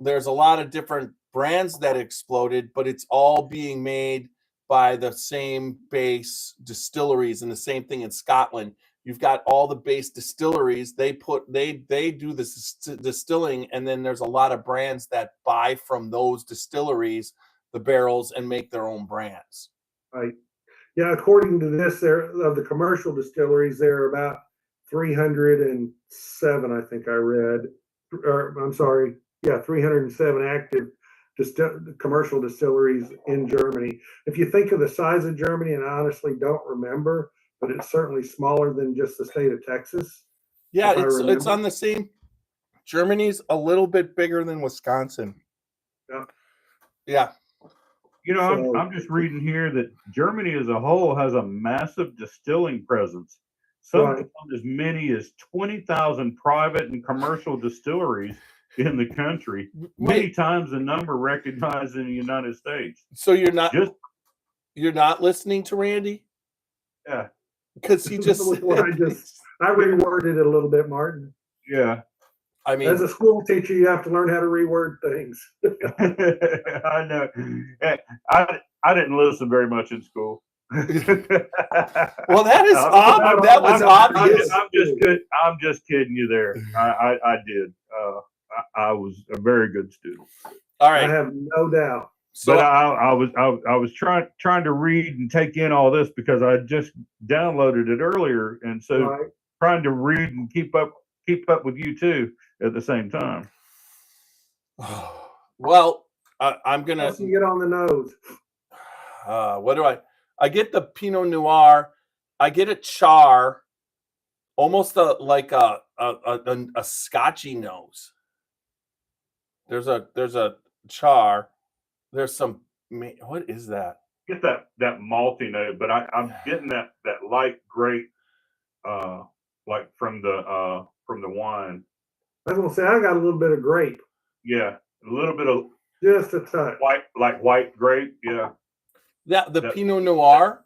there's a lot of different brands that exploded, but it's all being made by the same base distilleries. And the same thing in Scotland. You've got all the base distilleries. They do this distilling, and then there's a lot of brands that buy from those distilleries the barrels and make their own brands. Right. Yeah, according to this, there of the commercial distilleries, there are about 307, I think I read. Or I'm sorry, yeah, 307 active commercial distilleries in Germany. If you think of the size of Germany, and I honestly don't remember, but it's certainly smaller than just the state of Texas. Yeah, if I it's remember. on the same. Germany's a little bit bigger than Wisconsin. Yeah. Yeah. You know, So- I'm just reading here that Germany as a whole has a massive distilling presence. Some Right. as many as 20,000 private and commercial distilleries in the country, many Wait, times the number recognized in the United States. so you're not Just listening to Randy? Yeah. Because he just With what I reworded it a little bit, Martin. yeah. I mean, As a school teacher, you have to learn how to reword things. I know. I didn't listen very much in school. well, that is that was obvious. I'm just kidding you there. I did. I was a very good student. All I right. have no doubt. So But I was trying to read and take in all this because I just downloaded it earlier, and so Right. trying to read and keep up with you too at the same time. well, I'm gonna. Else you get on the nose. What do I get? The Pinot Noir. I get a char, almost like a Scotchy nose. There's a char. There's some. What is that? Get that malty note, but I'm getting that light grape, like from the wine. I was gonna say I got a little bit of grape, Yeah, a little bit of just a touch. white grape. Yeah, The Pinot Noir,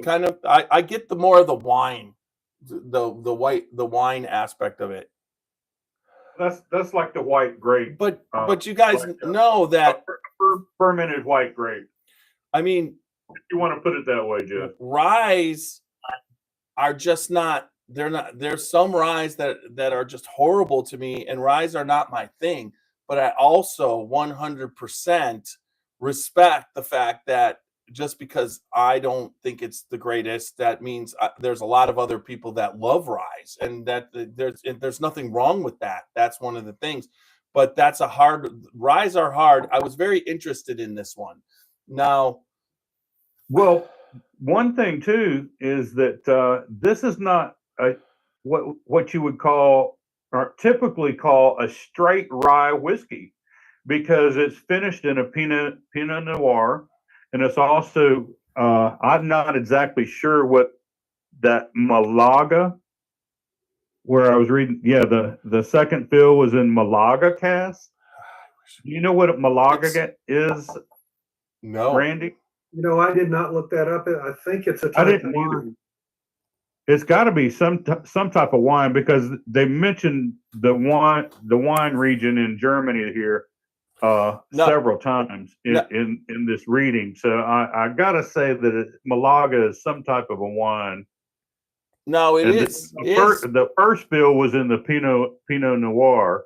kind of. I get the more of the wine, the wine aspect of it. that's like the white grape, But you guys know that. fermented white grape. I mean, If you want to put it that way, Jeff. ryes are just not. They're not. There's some ryes that are just horrible to me, and ryes are not my thing. But I also 100% respect the fact that just because I don't think it's the greatest, that means there's a lot of other people that love ryes, and that there's nothing wrong with that. That's one of the things. But ryes are hard. I was very interested in this one. Now, Well, one thing too is that this is not what you would call or typically call a straight rye whiskey, because it's finished in a Pinot Noir, and it's also I'm not exactly sure what that Malaga, where I was reading. Yeah, the second fill was in Malaga cask. Do you know what a Malaga is, no. Randy? You know, I did not look that up. I think it's a I type didn't of either. wine. It's got to be some type of wine, because they mentioned the wine region in Germany here several times in this reading. So I got to say that Malaga is some type of a wine. No, it And is. The first fill was in the Pinot Noir.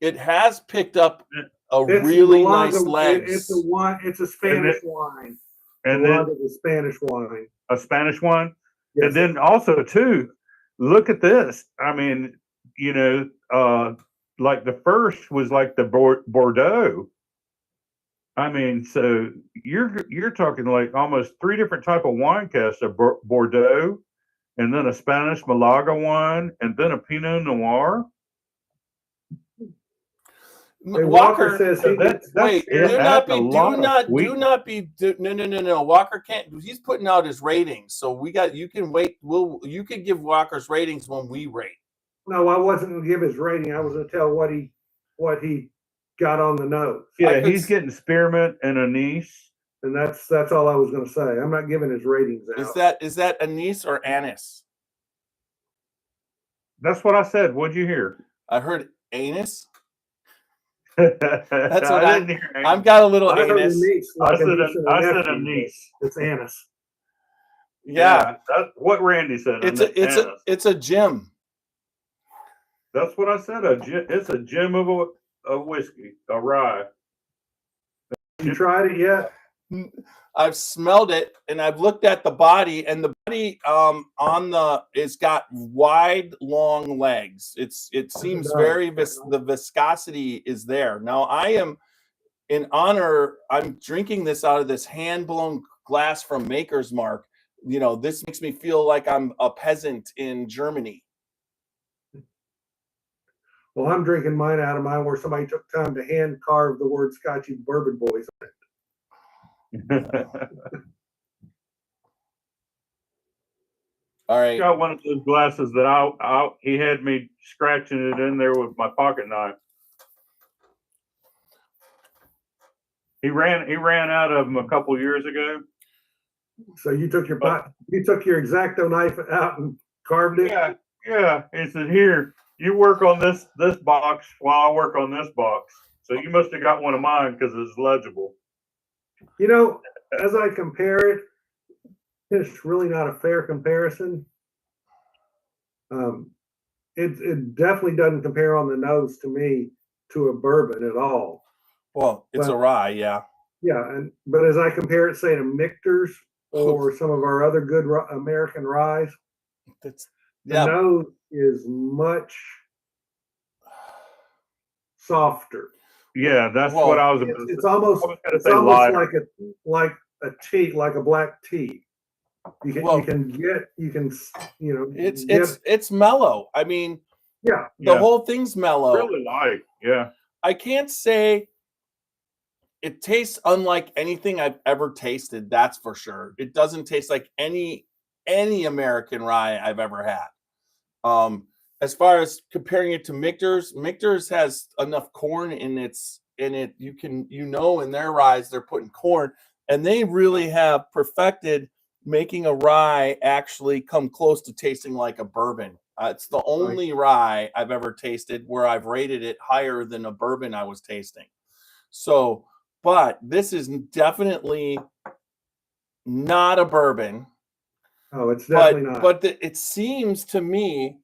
It has picked up a It's really Malaga, nice legs. It's a wine. It's a Spanish wine. And Malaga then is a Spanish wine. a Spanish wine. Yes. And then also too, look at this. I mean, like the first was like the Bordeaux, I mean, so you're talking like almost three different type of wine casks: a Bordeaux, and then a Spanish Malaga wine, and then a Pinot Noir. Hey, Walker says he wait, it. do That's not be, a lot do of not, do sweetness. not be, no. Walker can't. He's putting out his ratings, so we got. You can wait. You could give Walker's ratings when we rate. No, I wasn't going to give his rating. I was going to tell what he got on the nose, Yeah, he's getting spearmint and anise. and that's all I was going to say. I'm not giving his ratings out. Is that anise or anise? That's what I said. What'd you hear? I heard anise. That's what I didn't hear. I've got a little I heard anise. anise. I Like said a niece and a I said nephew, anise. but it's anise. Yeah, that's what Randy said. it's a gem. That's what I said. It's a gem of a whiskey, a rye. You tried it yet? I've smelled it and I've looked at the body, and the body it's got wide, long legs. It seems very the viscosity is there. Now I am I'm drinking this out of this hand blown glass from Maker's Mark. You know, this makes me feel like I'm a peasant in Germany. Well, I'm drinking mine out of mine where somebody took time to hand carve the word Scotchy Bourbon Boys. All right. Got one of those glasses that he had me scratching it in there with my pocket knife. He ran out of them a couple years ago. So you took your X-Acto knife out and carved it? Yeah. He said, "Here, you work on this box while I work on this box." So you must have got one of mine because it's legible. You know, as I compare it, it's really not a fair comparison. It definitely doesn't compare on the nose to me to a bourbon at all. Well, it's a rye, yeah. Yeah, but as I compare it, say, to Michter's or some of our other good American ryes, the nose is much softer. Yeah, that's what I was. It's almost like a tea, like a black tea. It's mellow. I mean, the whole thing's mellow. Really light. Yeah. I can't say it tastes unlike anything I've ever tasted. That's for sure. It doesn't taste like any American rye I've ever had. As far as comparing it to Michter's has enough corn in it. In their ryes they're putting corn, and they really have perfected making a rye actually come close to tasting like a bourbon. It's the only rye I've ever tasted where I've rated it higher than a bourbon I was tasting. So, but this is definitely not a bourbon. Oh, it's definitely not. But it seems to me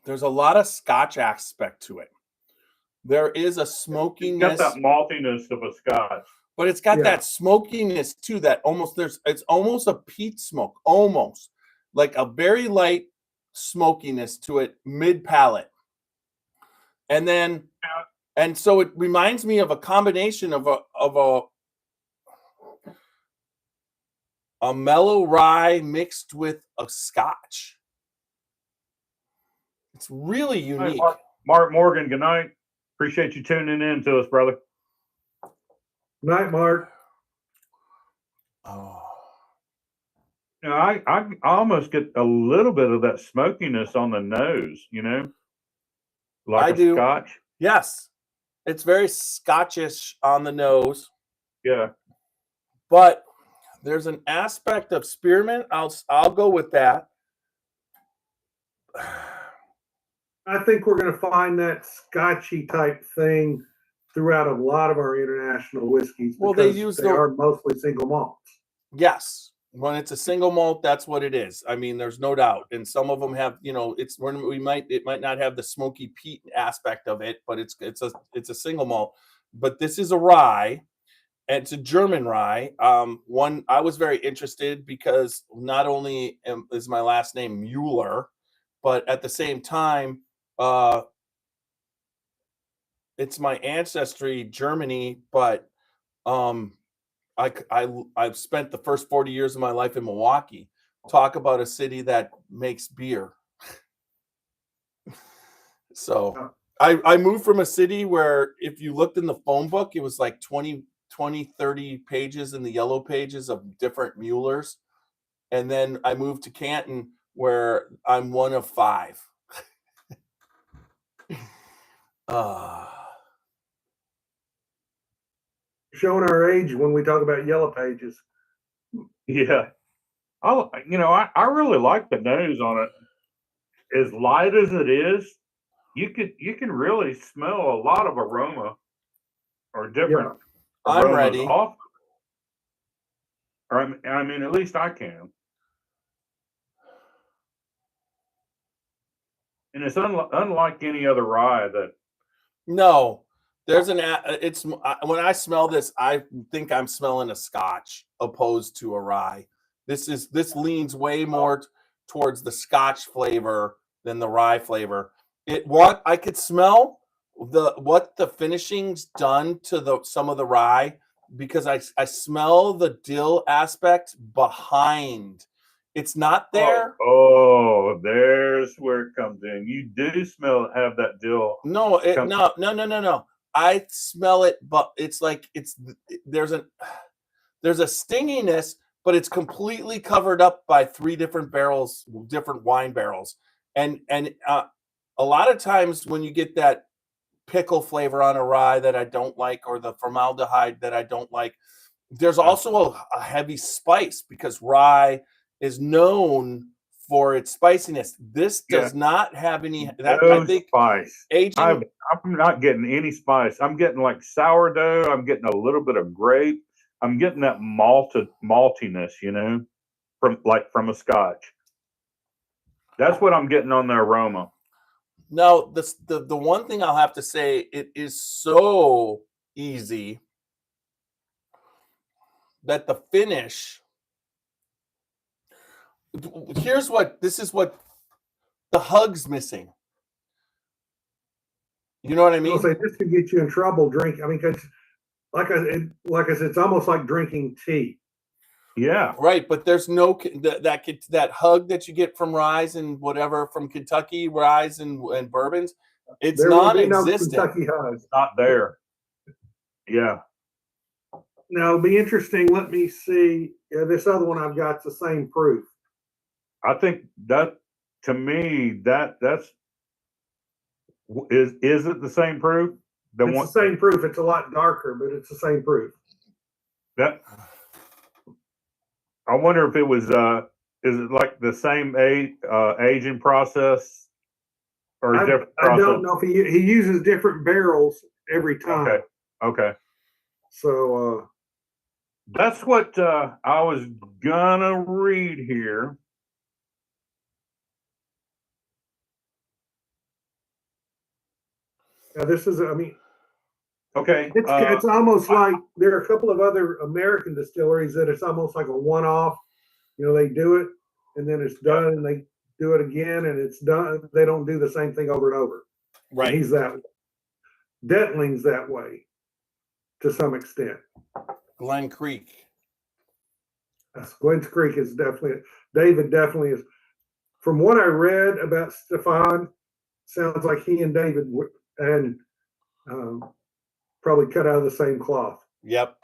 there's a lot of Scotch aspect to it. There is a smokiness. It's got that maltiness of a Scotch. But it's got that smokiness too, that it's almost a peat smoke, almost like a very light smokiness to it, mid palate. And then, and so it reminds me of a combination of a mellow rye mixed with a Scotch. It's really unique. Hi, Mark Morgan, good night. Appreciate you tuning in to us, brother. Night, Mark. Oh, you know, I almost get a little bit of that smokiness on the nose, like I do. Scotch. Yes, it's very Scotchish on the nose. Yeah, but there's an aspect of spearmint. I'll go with that. I think we're going to find that Scotchy type thing throughout a lot of our international whiskeys. Well, they are mostly single malts. Yes, when it's a single malt, that's what it is. I mean, there's no doubt. And some of them have, it might not have the smoky peat aspect of it, but it's a single malt. But this is a rye, and it's a German rye. I was very interested because not only is my last name Mueller, but at the same time, it's my ancestry, Germany, but I've spent the first 40 years of my life in Milwaukee. Talk about a city that makes beer. So I moved from a city where if you looked in the phone book, it was like 20, 30 pages in the yellow pages of different Muellers. And then I moved to Canton where I'm one of 5. Showing our age when we talk about yellow pages. Yeah. I really like the nose on it. As light as it is, you can really smell a lot of aroma or different I'm aromas ready. off. Or I mean, at least I can. And it's unlike any other rye that. No, there's it's when I smell this, I think I'm smelling a Scotch opposed to a rye. This leans way more towards the Scotch flavor than the rye flavor. I could smell what the finishing's done to some of the rye because I smell the dill aspect behind. It's not there. Oh, there's where it comes in. You do have that dill. No. I smell it, but it's like there's a stinginess, but it's completely covered up by 3 different barrels, different wine barrels, and a lot of times when you get that pickle flavor on a rye that I don't like, or the formaldehyde that I don't like, there's also a heavy spice because rye is known for its spiciness. This does not have any. I think spice. Aging. I'm not getting any spice. I'm getting like sourdough. I'm getting a little bit of grape. I'm getting that maltiness, from a Scotch. That's what I'm getting on the aroma. Now, the one thing I'll have to say, it is so easy that the finish. This is what the hug's missing. You know what I mean? I'll say this could get you in trouble drinking. I mean, because like I said, it's almost like drinking tea. Yeah. Right, but there's no that hug that you get from ryes and whatever from Kentucky ryes and bourbons. It's non-existent. No Kentucky hug. It's not there. Yeah. Now it'll be interesting. Let me see. Yeah, this other one I've got's the same proof. I think that, to me, that's is it the same proof? It's the same proof. It's a lot darker, but it's the same proof. That I wonder if it was is it like the same aging process or a different process? I don't know if he uses different barrels every time. Okay. So that's what I was gonna read here. now this is, I mean, okay, it's almost like there are a couple of other American distilleries that it's almost like a one-off. They do it and then it's done, and they do it again and it's done. They don't do the same thing over and over. Right. And he's that way. Detling's that way to some extent. Glen Creek. Glens Creek is David definitely is. From what I read about Stefan, sounds like he and David and probably cut out of the same cloth. Yep.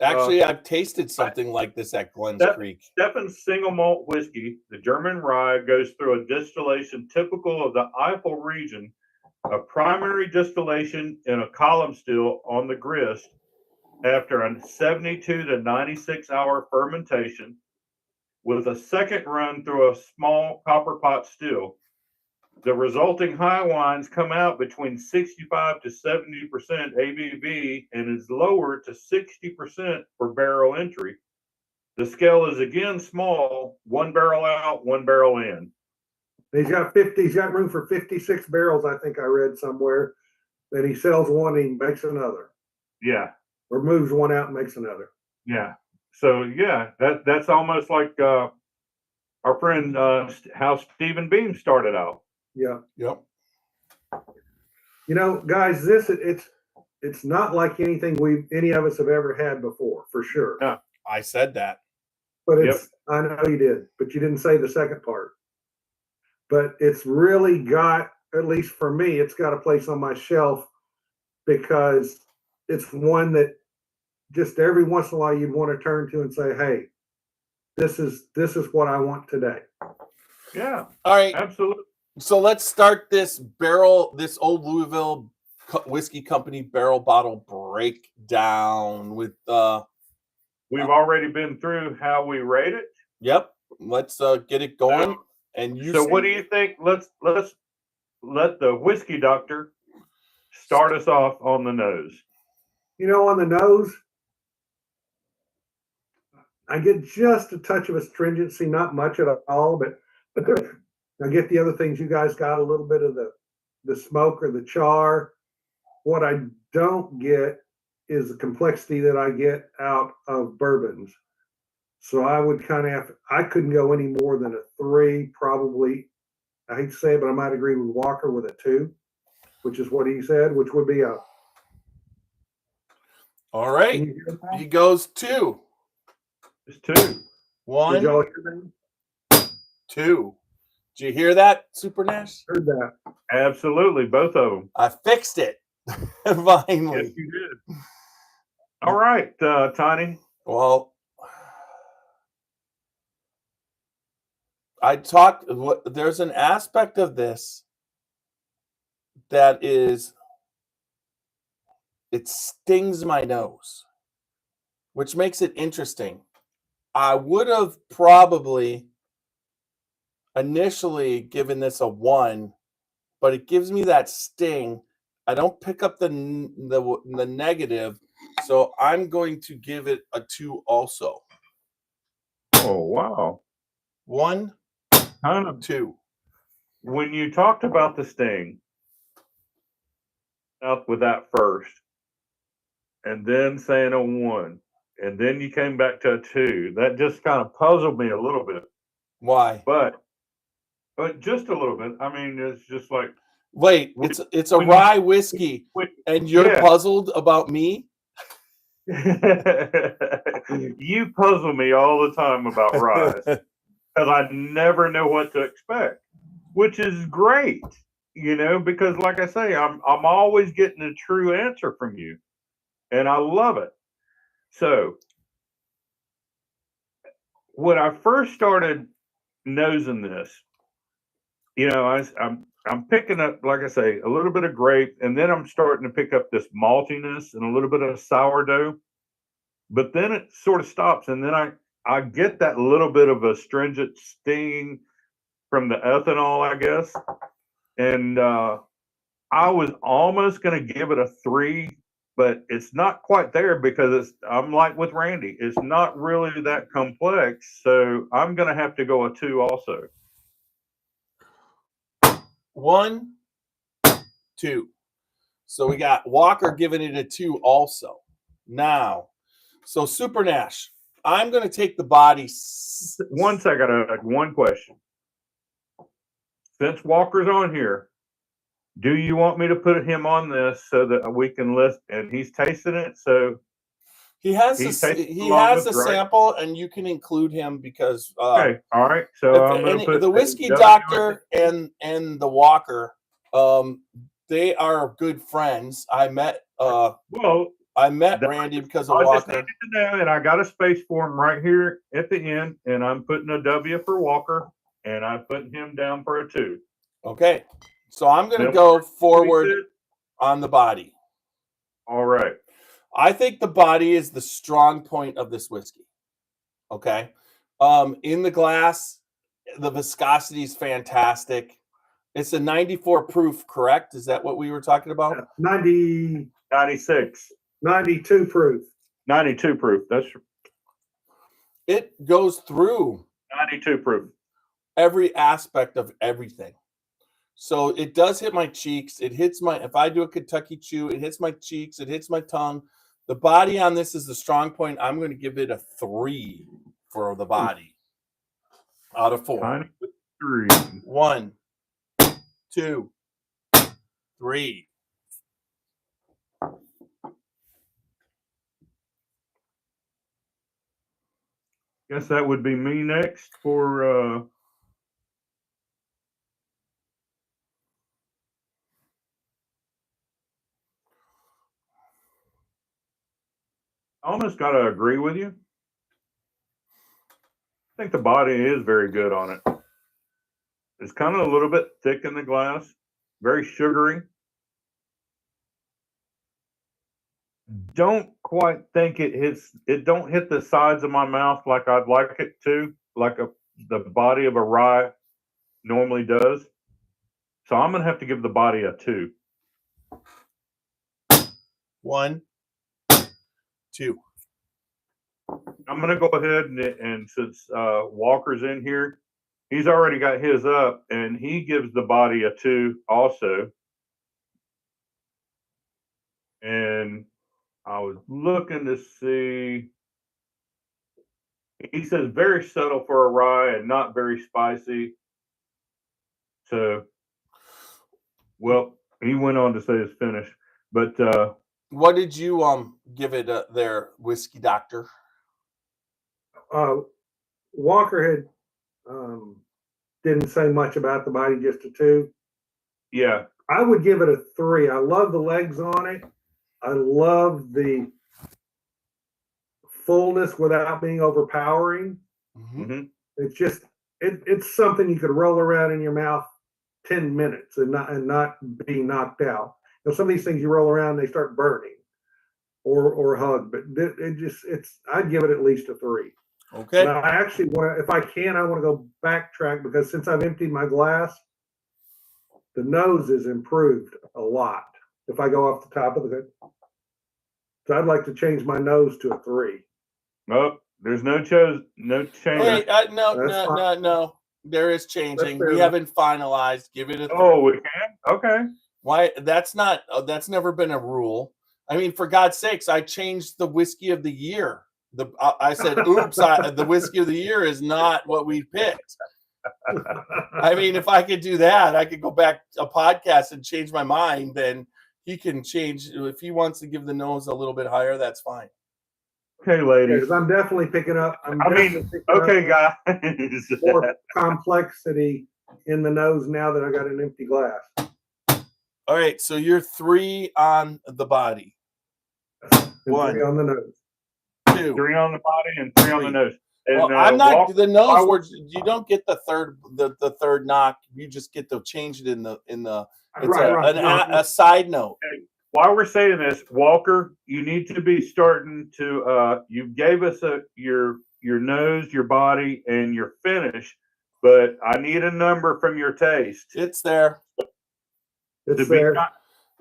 Actually, I've tasted something like this at Glens Creek. Stefan's single malt whiskey, the German rye, goes through a distillation typical of the Eifel region, a primary distillation in a column still on the grist after a 72 to 96 hour fermentation, with a second run through a small copper pot still. The resulting high wines come out between 65 to 70% ABV and is lowered to 60% for barrel entry. The scale is again small, 1 barrel out, 1 barrel in. He's got room for 56 barrels, I think I read somewhere. Then he sells one and he makes another. Yeah. Or moves one out and makes another. Yeah. So yeah, that's almost like our friend how Stephen Beam started out. Yeah. Yep. You know, guys, it's not like anything any of us have ever had before, for sure. No. I said that. But I know you did, but you didn't say the second part. But it's really got, at least for me, it's got a place on my shelf because it's one that just every once in a while you'd want to turn to and say, hey, this is what I want today. Yeah. All right. Absolutely. So let's start this old Louisville whiskey company barrel bottle breakdown with We've already been through how we rate it. Yep. Let's get it going. So what do you think? Let's let the whiskey doctor start us off on the nose. You know, on the nose, I get just a touch of astringency, not much at all, but I get the other things you guys got, a little bit of the smoke or the char. What I don't get is the complexity that I get out of bourbons. So I would I couldn't go any more than a 3, probably. I hate to say it, but I might agree with Walker with a 2, which is what he said, which would be a. All right. He goes 2. It's 2. 1. Did y'all hear that? 2. Did you hear that, Super Nash? Heard that. Absolutely, both of them. I fixed it. Finally. Yes, you did. All right, Tiny. Well, there's an aspect of this that it stings my nose, which makes it interesting. I would have probably initially given this a 1, but it gives me that sting. I don't pick up the negative, so I'm going to give it a 2 also. Oh, wow. 1, Kind of 2. When you talked about the sting, up with that first, and then saying a 1, and then you came back to a 2, that just kind of puzzled me a little bit. Why? But just a little bit. I mean, it's just like, wait, it's a rye whiskey, and you're puzzled about me? You puzzle me all the time about rye because I never know what to expect, which is great, you know, because like I say, I'm always getting a true answer from you, and I love it. So when I first started nosing this, you know, I'm picking up, like I say, a little bit of grape, and then I'm starting to pick up this maltiness and a little bit of sourdough. But then it sort of stops, and then I get that little bit of astringent sting from the ethanol, I guess. And I was almost going to give it a 3, but it's not quite there because I'm like with Randy, it's not really that complex. So I'm going to have to go a 2 also. 1, 2. So we got Walker giving it a 2 also. Now, so Super Nash, I'm going to take the body. 1 second, one question. Since Walker's on here, do you want me to put him on this so that we can list? And he's tasting it, so he has a sample, and you can include him because okay, all right. So I'm going to put the whiskey doctor and the Walker. They are good friends. I met Randy because of Walker. I just needed to know, and I got a space for him right here at the end, and I'm putting a W for Walker, and I'm putting him down for a 2. Okay, so I'm going to go forward on the body. All right. I think the body is the strong point of this whiskey. Okay. In the glass, the viscosity is fantastic. It's a 94 proof, correct? Is that what we were talking about? 96. 92 proof. 92 proof. That's it goes through 92 proof. Every aspect of everything. So it does hit my cheeks. It hits if I do a Kentucky chew, it hits my cheeks, it hits my tongue. The body on this is the strong point. I'm going to give it a 3 for the body out of 4. 3. 1, 2, 3. Guess that would be me next for I almost gotta agree with you. I think the body is very good on it. It's kind of a little bit thick in the glass, very sugary. Don't quite think it don't hit the sides of my mouth like I'd like it to, like the body of a rye normally does. So I'm gonna have to give the body a 2. 1, 2. I'm gonna go ahead and since Walker's in here, he's already got his up, and he gives the body a 2 also. And I was looking to see. He says very subtle for a rye and not very spicy. So, well, he went on to say his finish, but What did you give it there, whiskey doctor? Walker had didn't say much about the body, just a 2. yeah, I would give it a 3. I love the legs on it. I love the fullness without being overpowering. Mm-hmm. It's just it's something you could roll around in your mouth 10 minutes and not be knocked out. You know, some of these things you roll around, they start burning or hug, but I'd give it at least a 3. Okay. And I actually want to, if I can, I want to go backtrack because since I've emptied my glass, the nose is improved a lot. If I go off the top of the, so I'd like to change my nose to a 3. oh, there's no change. Hey, no. There is changing. We haven't finalized. Give it a 3. Oh, we can? Okay. Why? That's never been a rule. I mean, for God's sakes, I changed the whiskey of the year. I said, oops, the whiskey of the year is not what we picked. I mean, if I could do that, I could go back a podcast and change my mind. Then he can change. If he wants to give the nose a little bit higher, that's fine. Okay, ladies. I'm definitely picking up. Okay, guys. More complexity in the nose now that I got an empty glass. All right, so you're 3 on the body. And 1, 3 on the nose. 2. 3 on the body and 3 on the nose. And, well, I'm not the nose. Where you don't get the third knock. You just get to change it in the. It's a side note. While we're saying this, Walker, you need to be starting to. You gave us your nose, your body, and your finish, but I need a number from your taste. It's there. It's there.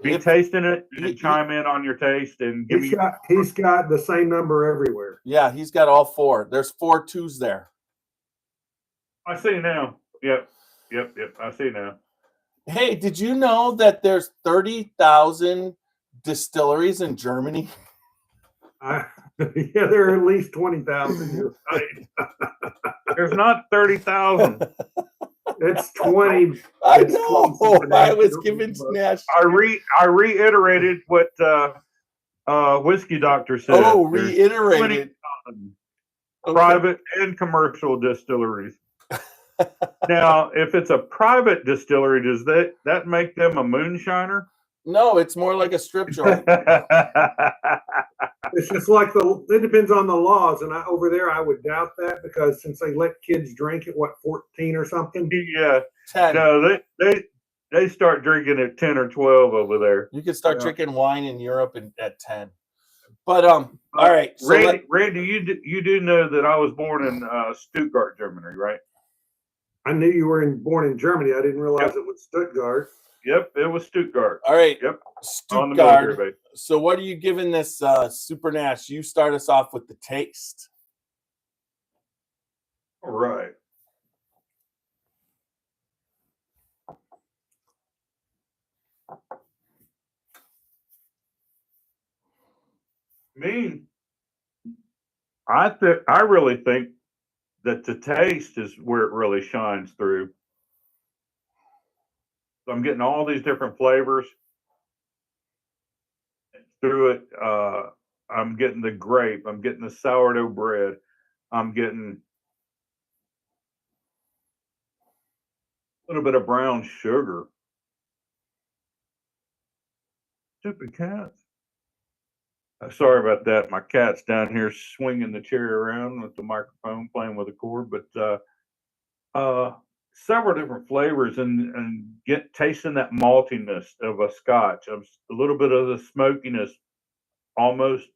Be tasting it and chime in on your taste and give me. He's got the same number everywhere. Yeah, he's got all 4. There's 4 2s there. I see now. Yep. I see now. Hey, did you know that there's 30,000 distilleries in Germany? Yeah, there are at least 20,000. You're right. There's not 30,000. It's 20. I know. I was giving Nash. I reiterated what Whiskey Doctor said. Oh, reiterated. Private and commercial distilleries. Now, if it's a private distillery, does that make them a moonshiner? No, it's more like a strip joint. It's just like it depends on the laws, and over there I would doubt that because since they let kids drink at 14 or something. Yeah, 10. No, they start drinking at 10 or 12 over there. You can start drinking wine in Europe at 10. But all right, so Randy, you do know that I was born in Stuttgart, Germany, right? I knew you were born in Germany. I didn't realize it was Stuttgart. Yep, it was Stuttgart. All right. Yep. Stuttgart. So what are you giving this Super Nash? You start us off with the taste. All right. I really think that the taste is where it really shines through. So I'm getting all these different flavors through it. I'm getting the grape. I'm getting the sourdough bread. I'm getting a little bit of brown sugar. Stupid cats. Sorry about that. My cat's down here swinging the chair around with the microphone, playing with the cord. But several different flavors, and tasting that maltiness of a Scotch, a little bit of the smokiness, almost,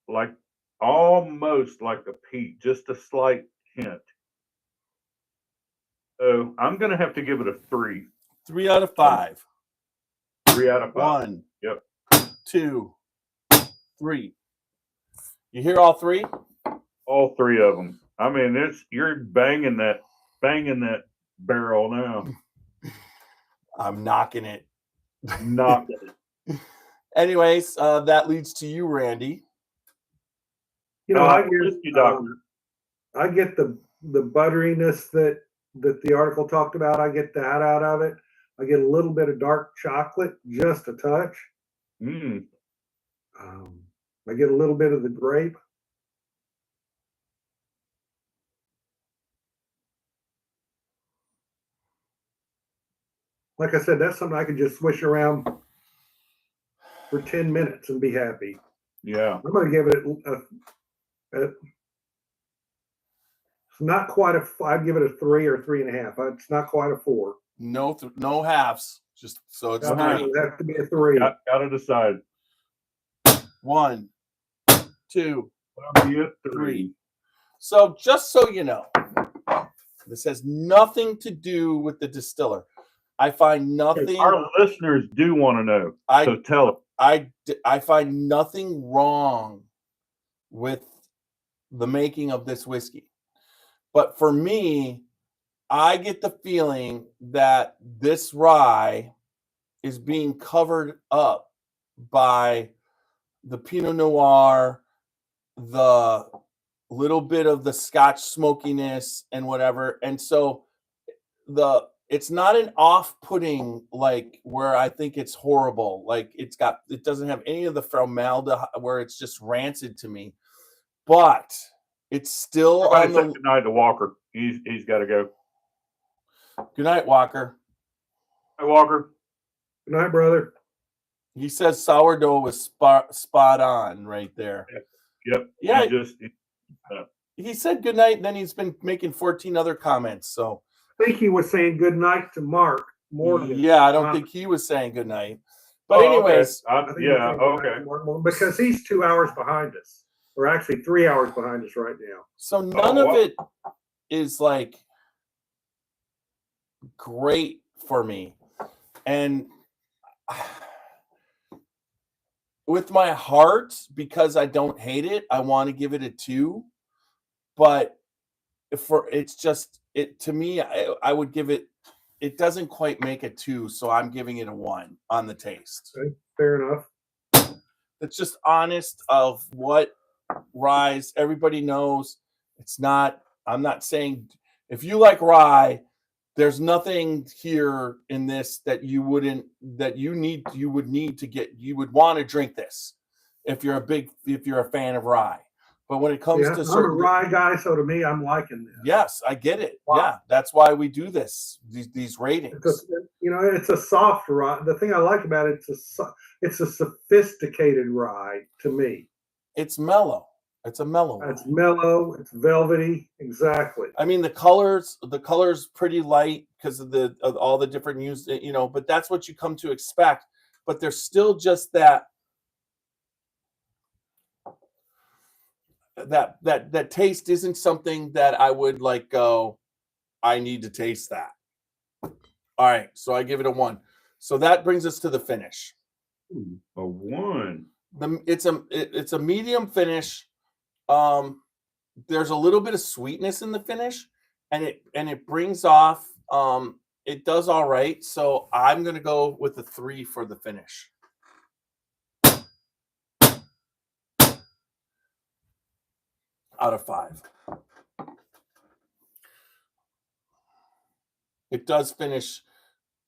like almost like a peat, just a slight hint. So I'm gonna have to give it a 3. 3 out of 5. 3 out of 5. 1. Yep. 2, 3. You hear all 3? All 3 of them. I mean, you're banging that barrel now. I'm knocking it. Knocking it. Anyways, that leads to you, Randy. I Whiskey get Doctor. I get the butteriness that the article talked about. I get that out of it. I get a little bit of dark chocolate, just a touch. Mm. I get a little bit of the grape. Like I said, that's something I could just swish around for 10 minutes and be happy. Yeah. I'm going to give it it's not quite I'd give it a 3 or 3.5. It's not quite a 4. No halves. Just so it's No halves. 3. It has to be a 3. Got to decide. 1, 2, I'll be a 3. 3. So just so you know, this has nothing to do with the distiller. I find nothing. Our listeners do want to know. So tell them. I find nothing wrong with the making of this whiskey. But for me, I get the feeling that this rye is being covered up by the Pinot Noir, the little bit of the Scotch smokiness and whatever. And so it's not an off-putting, like, where I think it's horrible. Like, it doesn't have any of the formaldehyde where it's just rancid to me. But it's still on the. Good night to Walker. He's got to go. Good night, Walker. Hi, Walker. Good night, brother. He says sourdough was spot on right there. Yep. Yeah. He said good night, and then he's been making 14 other comments. So I think he was saying good night to Mark Morgan. Yeah, I don't think he was saying good night. But anyways, okay. Because he's 2 hours behind us. We're actually 3 hours behind us right now. So none of it is like great for me. And with my heart, because I don't hate it, I want to give it a 2. But to me, I would give it. It doesn't quite make a 2, so I'm giving it a 1 on the taste. Okay, fair enough. It's just honest of what rye. Everybody knows it's not. I'm not saying if you like rye, there's nothing here in this that you would want to drink this if you're a fan of rye. But when it comes to I'm a rye guy, so to me, I'm liking this. Yes, I get it. Wow. Yeah, that's why we do these ratings. It's a soft rye. The thing I like about it, it's a sophisticated rye to me. It's mellow. It's a mellow. It's mellow. It's velvety. Exactly. I mean, the colors pretty light because of all the different use. But that's what you come to expect. But there's still just that taste isn't something that I would like go, I need to taste that. All right, so I give it a 1. So that brings us to the finish. Ooh, a 1. It's a medium finish. There's a little bit of sweetness in the finish, and it brings off. It does all right. So I'm gonna go with a 3 for the finish. Out of 5. It does finish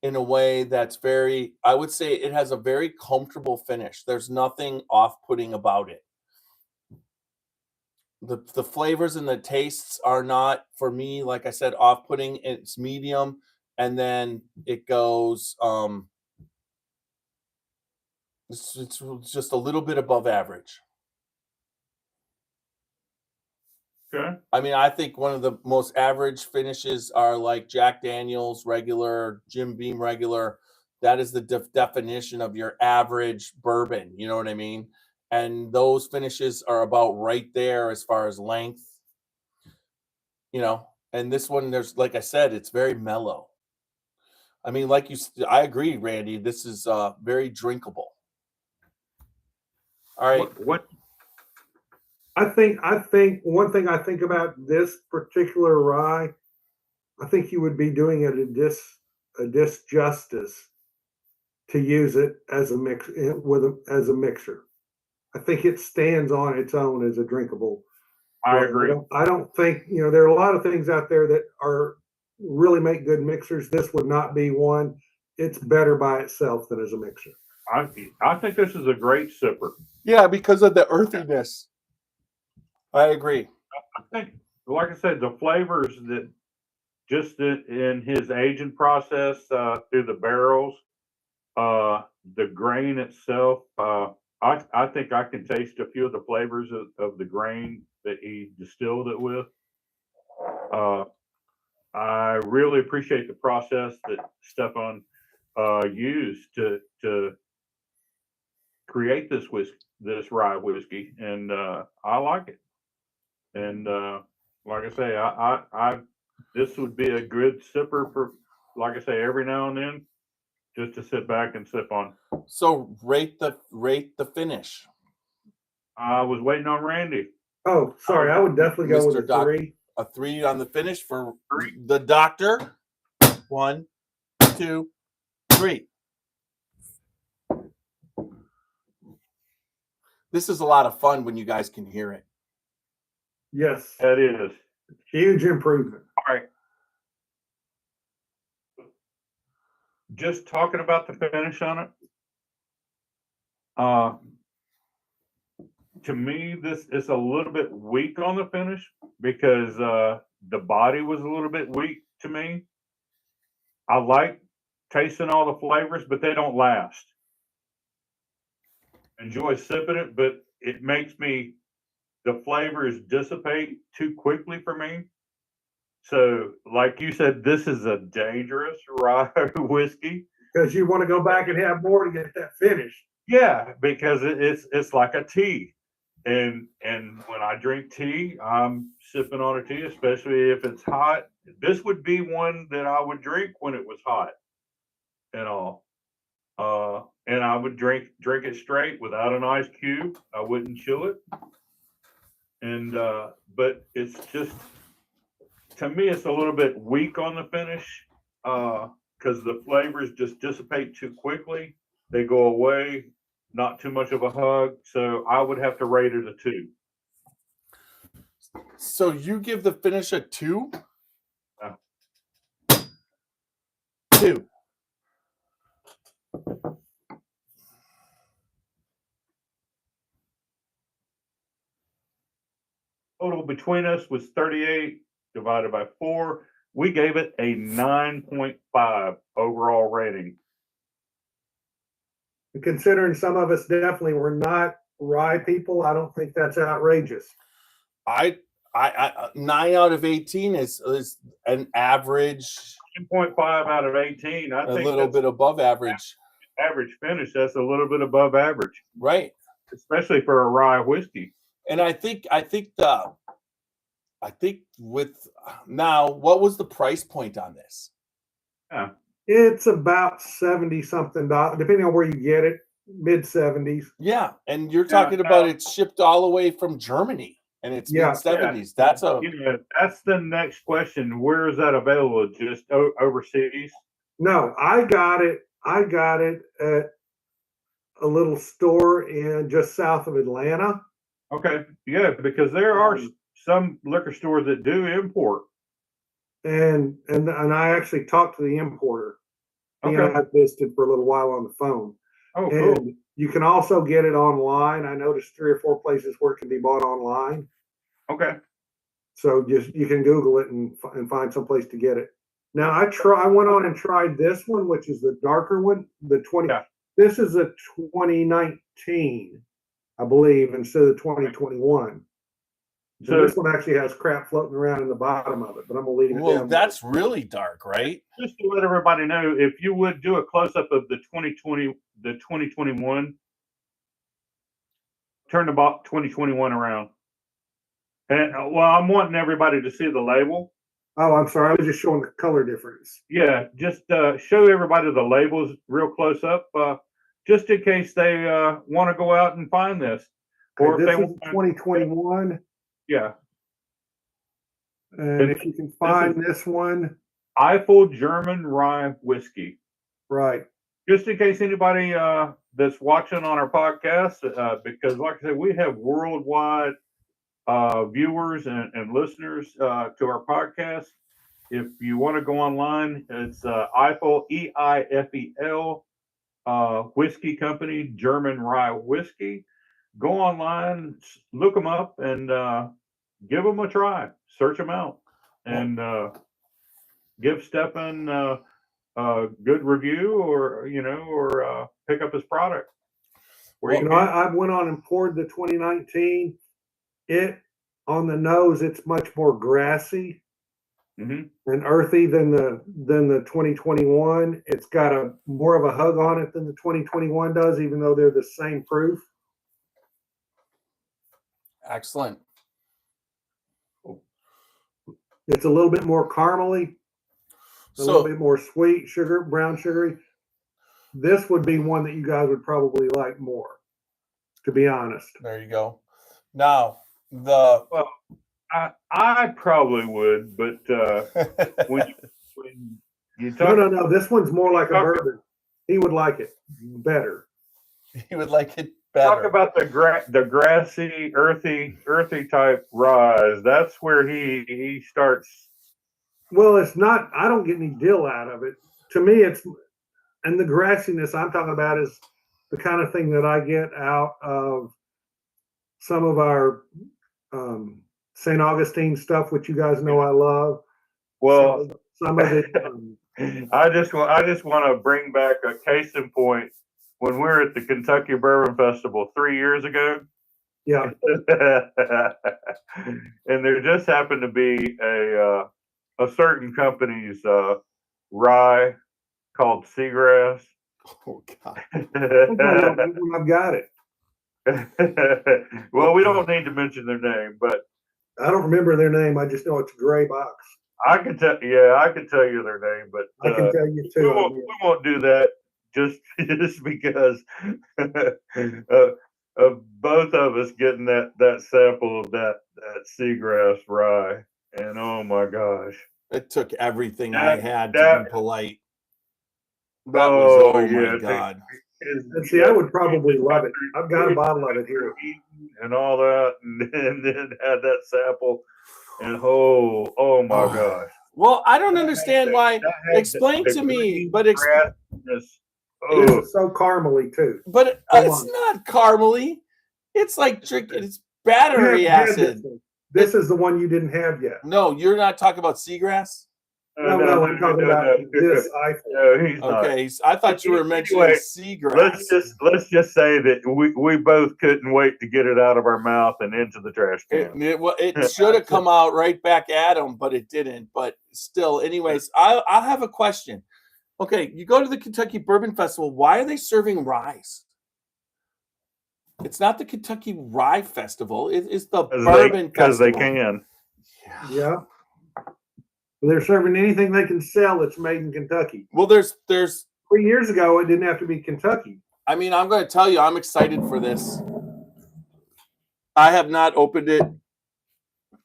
in a way that's I would say it has a very comfortable finish. There's nothing off-putting about it. the flavors and the tastes are not for me, like I said, off-putting. It's medium, and then it goes it's just a little bit above average. Okay. I mean, I think one of the most average finishes are like Jack Daniel's regular, Jim Beam regular. That is the definition of your average bourbon. You know what I mean? And those finishes are about right there as far as length. You know, and this one, there's, like I said, it's very mellow. I mean, I agree, Randy. This is very drinkable. All right. What I think one thing I think about this particular rye, I think you would be doing it a disjustice to use it as a mixer. I think it stands on its own as a drinkable. I agree. I don't think, there are a lot of things out there that are really make good mixers. This would not be one. It's better by itself than as a mixer. I think this is a great sipper. Yeah, because of the earthiness. I agree. I think, like I said, the flavors that just in his aging process through the barrels, the grain itself, I think I can taste a few of the flavors of the grain that he distilled it with. I really appreciate the process that Stefan used to create this rye whiskey, and I like it. And like I say, I this would be a good sipper for, like I say, every now and then, just to sit back and sip on. So rate the finish. I was waiting on Randy. Oh, sorry. I would definitely go Mr. with a Doc- 3. A 3 on the finish for the doctor. 1, 2, 3. This is a lot of fun when you guys can hear it. Yes, That is. huge improvement. All right. Just talking about the finish on it. To me, this is a little bit weak on the finish because the body was a little bit weak to me. I like tasting all the flavors, but they don't last. Enjoy sipping it, but it makes the flavors dissipate too quickly for me. So, like you said, this is a dangerous rye whiskey. Because you want to go back and have more to get that finish. Yeah, because it's like a tea. And when I drink tea, I'm sipping on a tea, especially if it's hot. This would be one that I would drink when it was hot and all. And I would drink it straight without an ice cube. I wouldn't chill it. And but it's just, to me, it's a little bit weak on the finish because the flavors just dissipate too quickly. They go away, not too much of a hug. So I would have to rate it a 2. So you give the finish a 2? 2. Total between us was 38 divided by 4. We gave it a 9.5 overall rating. And considering some of us definitely were not rye people, I don't think that's outrageous. I 9 out of 18 is an average. 10.5 out of 18. I A think little bit above average. Average finish. That's a little bit above average, Right. especially for a rye whiskey. And I think with now, what was the price point on this? Yeah. It's about 70 something dollars, depending on where you get it, mid 70s. Yeah, and you're talking about it's shipped all the way from Germany, and it's mid 70s. That's that's the next question. Where is that available? Just overseas? No, I got it at a little store in just south of Atlanta. Okay, yeah, because there are some liquor stores that do import. And I actually talked to the importer. He and Okay. I visited for a little while on the phone. Oh, And cool. you can also get it online. I noticed 3 or 4 places where it can be bought online. Okay. So just you can Google it and find some place to get it. Now I went on and tried this one, which is the darker one, the 20. Yeah. This is a 2019, I believe, instead of 2021. So So this one actually has crap floating around in the bottom of it, but I'm gonna leave it Well, down. that's really dark, right? just to let everybody know, if you would do a close up of the 2020, the 2021, turn the 2021 around. And well, I'm wanting everybody to see the label. Oh, I'm sorry. I was just showing the color difference. Yeah, just show everybody the labels real close up, just in case they want to go out and find this. Or Okay, if this they is 2021, yeah, and if you can find this one, Eifel German Rye Whiskey. right? Just in case anybody that's watching on our podcast, because like I said, we have worldwide viewers and listeners to our podcast. If you want to go online, it's Eifel, Eifel Whiskey Company, German Rye Whiskey. Go online, look them up, and give them a try. Search them out, and give Stefan a good review, or pick up his product. I went on and poured the 2019. It on the nose, it's much more grassy and earthy than the 2021. It's got a more of a hug on it than the 2021 does, even though they're the same proof. Excellent. It's a little bit more caramely, a little bit more sweet, brown sugary. This would be one that you guys would probably like more, to be honest. There you go. Now, I probably would, but when you talk, no, this one's more like a bourbon. He would like it better. He would like it better. Talk about the grassy, earthy type rise. That's where he starts. Well, it's not. I don't get any dill out of it. To me, and the grassiness I'm talking about is the kind of thing that I get out of some of our St. Augustine stuff, which you guys know I love. Well, some of it. I just want to bring back a case in point when we were at the Kentucky Bourbon Festival 3 years ago. Yeah. And there just happened to be a certain company's rye called Seagrass. Oh God! I've got it. Well, we don't need to mention their name, but I don't remember their name. I just know it's a gray box. I can tell. Yeah, I can tell you their name, but I can tell you too. We won't do that just because of both of us getting that sample of that seagrass rye, and oh my gosh, it took everything I had to be polite. That was oh my God. And see, I would probably love it. I've got a bottle of it here. And all that, and then had that sample, and oh my gosh. Well, I don't understand why. Explain to me, but this is so caramely too. But it's not caramely. It's like drinking. It's battery acid. This is the one you didn't have yet. No, you're not talking about seagrass. No, I'm talking about this Eifel. No, he's not. Okay, I thought you were mentioning seagrass. Let's just say that we both couldn't wait to get it out of our mouth and into the trash can. It should have come out right back at him, but it didn't. But still, anyways, I have a question. Okay, you go to the Kentucky Bourbon Festival. Why are they serving rye? It's not the Kentucky Rye Festival. It is the Bourbon Festival. Because they can. Yeah. They're serving anything they can sell that's made in Kentucky. Well, there's 3 years ago, it didn't have to be Kentucky. I mean, I'm going to tell you, I'm excited for this. I have not opened it.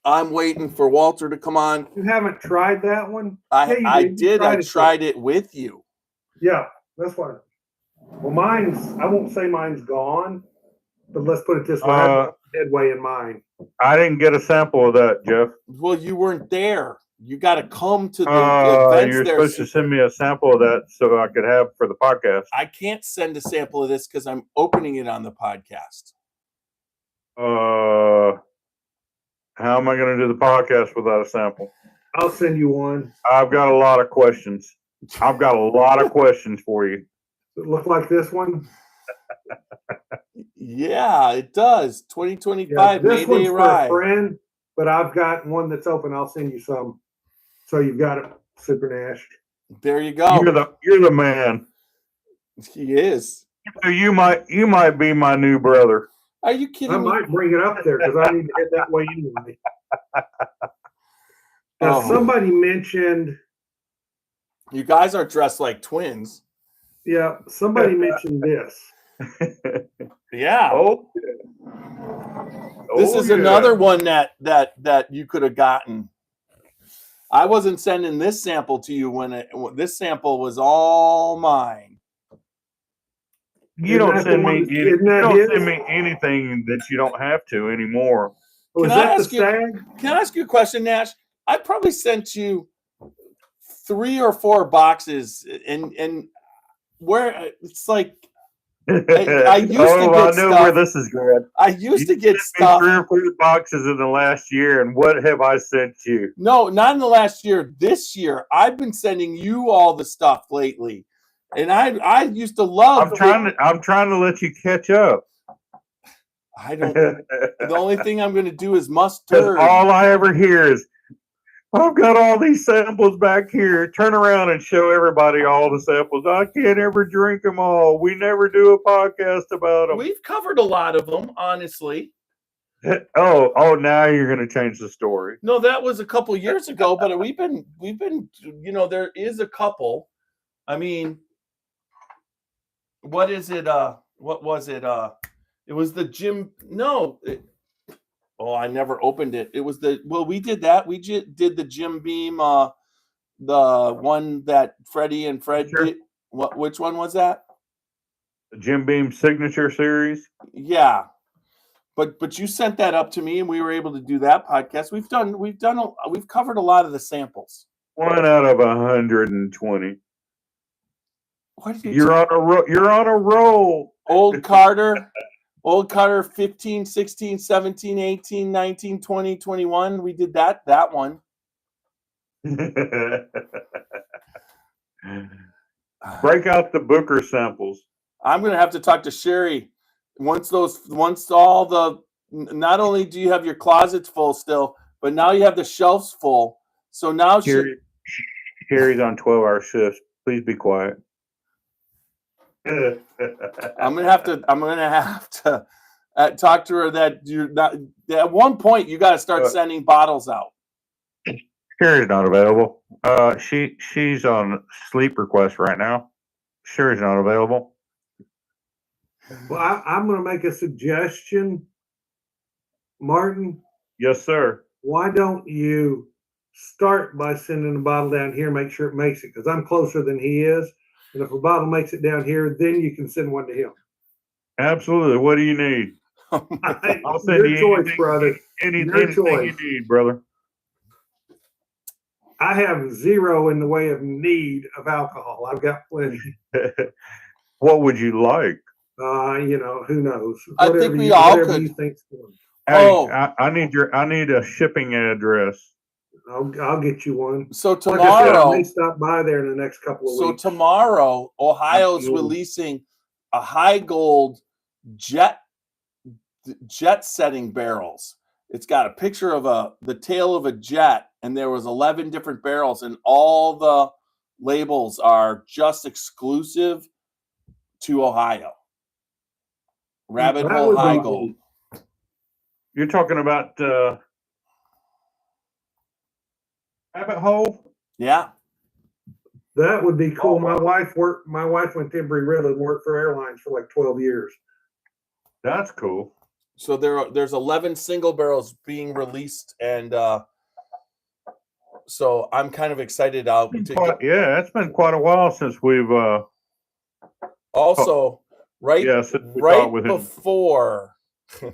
I'm waiting for Walter to come on. You haven't tried that one? I did. I tried it with you. Yeah, that's why. Well, I won't say mine's gone, but let's put it this way. I have headway in mine. I didn't get a sample of that, Jeff. Well, you weren't there. You got to come to the events. You're there. supposed to send me a sample of that so I could have for the podcast. I can't send a sample of this because I'm opening it on the podcast. How am I going to do the podcast without a sample? I'll send you one. I've got a lot of questions. I've got a lot of questions for you. Does it look like this one? Yeah, it does. Yeah, 2025 this one's Mayday for a Rye. friend, but I've got one that's open. I'll send you some. So you've got it, Super Nash. There you go. You're the man. He is. You might be my new brother. Are you I kidding me? might bring it up there because I need to head that way anyway. Now, Oh. somebody mentioned, You guys are dressed like twins. yeah, somebody mentioned this. Yeah. Oh, This is another one that you could have gotten. I wasn't sending this sample to you when this sample was all mine. You don't Isn't that send the me. one- You isn't that don't his? send me anything that you don't have to anymore. Was Can I that the ask you- stag? Can I ask you a question, Nash? I probably sent you 3 or 4 boxes, and where it's like I used to I get know stuff. where this is going. I used to get Sent me stuff. 3 or 4 boxes in the last year, and what have I sent you? No, not in the last year. This year, I've been sending you all the stuff lately, and I used to love. I'm trying to let you catch up. I don't. The only thing I'm going to do is Because mustard. all I ever hear is, I've got all these samples back here. Turn around and show everybody all the samples. I can't ever drink them all. We never do a podcast about them. We've covered a lot of them, honestly. Oh, now you're going to change the story. No, that was a couple years ago, but we've been, there is a couple. I mean, what is it? What was it? It was the Jim. No. I never opened it. It was we did that. We did the Jim Beam, the one that Freddie and Fred Sure. did. Which one was that? The Jim Beam Signature Series. Yeah. But you sent that up to me, and we were able to do that podcast. We've covered a lot of the samples. 1 out of 120. What did You're on a roll. Old Carter 15, 16, 17, 18, 19, 20, 21. We did that one. Break out the Booker samples. I'm going to have to talk to Sherry not only do you have your closets full still, but now you have the shelves full. So now Sherry's on 12-hour shifts. Please be quiet. I'm gonna have to talk to her that you're not. At one point, you got to start sending bottles out. Sherry's not available. She's on sleep request right now. Sherry's not available. Well, I'm going to make a suggestion. Martin, Yes, sir. why don't you start by sending a bottle down here, make sure it makes it, because I'm closer than he is. And if a bottle makes it down here, then you can send one to him. Absolutely. What do you need? I'll send Your you choice, anything, brother. anything Your you choice. need, brother. I have zero in the way of need of alcohol. I've got plenty. What would you like? Who knows? I think we all whatever could. you think's good. Hey, Oh. I need a shipping address. I'll get you one. So Like I said, I tomorrow, may stop by there in the next couple of weeks. Ohio's Absolutely. releasing a high gold jet setting barrels. It's got a picture of the tail of a jet, and there was 11 different barrels, and all the labels are just exclusive to Ohio. Rabbit That Hole would be High cool. Gold. You're talking about Rabbit Hole? Yeah. That would be cool. Oh, My wife went to Embry-Riddle and worked for airlines for like 12 years. That's cool. So there's 11 single barrels being released, and so I'm kind of excited out to get. Yeah, it's been quite a while since we've Also, since we talked with him.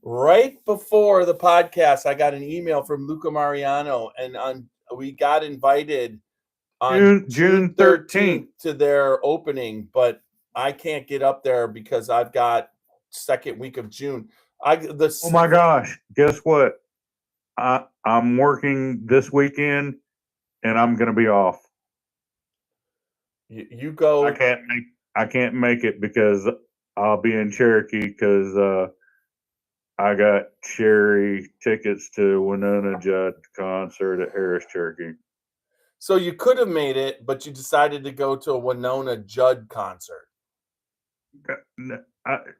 Right before the podcast, I got an email from Luca Mariano, and we got invited on June 13th. to their opening, but I can't get up there because I've got second week of June. Oh my gosh! Guess what? I'm working this weekend, and I'm gonna be off. You go. I can't make it because I'll be in Cherokee because I got Sherry tickets to Winona Judd concert at Harris, Cherokee. So you could have made it, but you decided to go to a Winona Judd concert.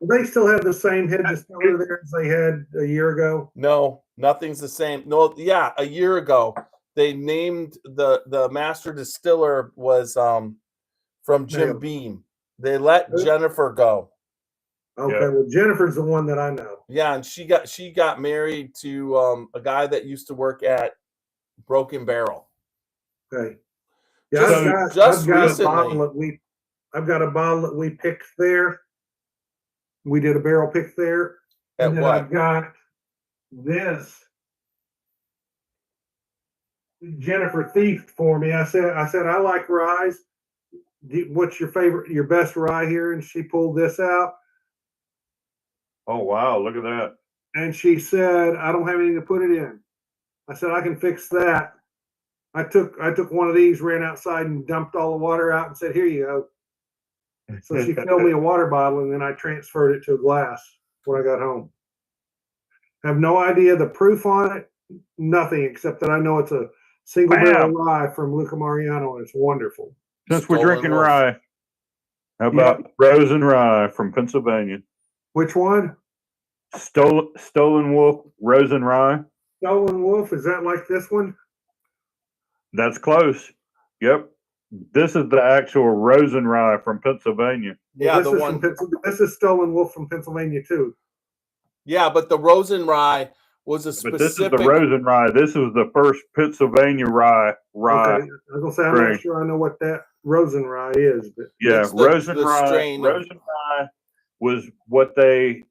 They still have the same head distiller there as they had a year ago. No, nothing's the same. No, yeah, a year ago they named the master distiller was from Jim Yeah. Beam. They let Jennifer go. Okay, Yeah. well Jennifer's the one that I know. Yeah, and she got married to a guy that used to work at Broken Barrel. Okay. Yeah, Just I've got recently. I've got a bottle that we picked there. We did a barrel pick there. At And then what? I've got this. Jennifer thieved for me. I said I like rye. What's your best rye here? And she pulled this out. Oh wow! Look at that. And she said, I don't have anything to put it in. I said, I can fix that. I took one of these, ran outside and dumped all the water out and said, here you go. So she filled me a water bottle and then I transferred it to a glass when I got home. I have no idea the proof on it, nothing except that I know it's a single barrel rye from Luca Mariano and it's wonderful. Since we're drinking rye, how about Rose and Rye from Pennsylvania? Which one? Stolen Wolf, Rose and Rye. Stolen Wolf, is that like this one? That's close. Yep. This is the actual Rose and Rye from Pennsylvania. Yeah, this is Stolen Wolf from Pennsylvania too. Yeah, but the Rosen Rye was a specific. But this is the Rose and Rye. This was the first Pennsylvania rye. Okay. I was gonna say I'm not sure I know what that Rosen Rye is, but yeah, Rosen Rye was what they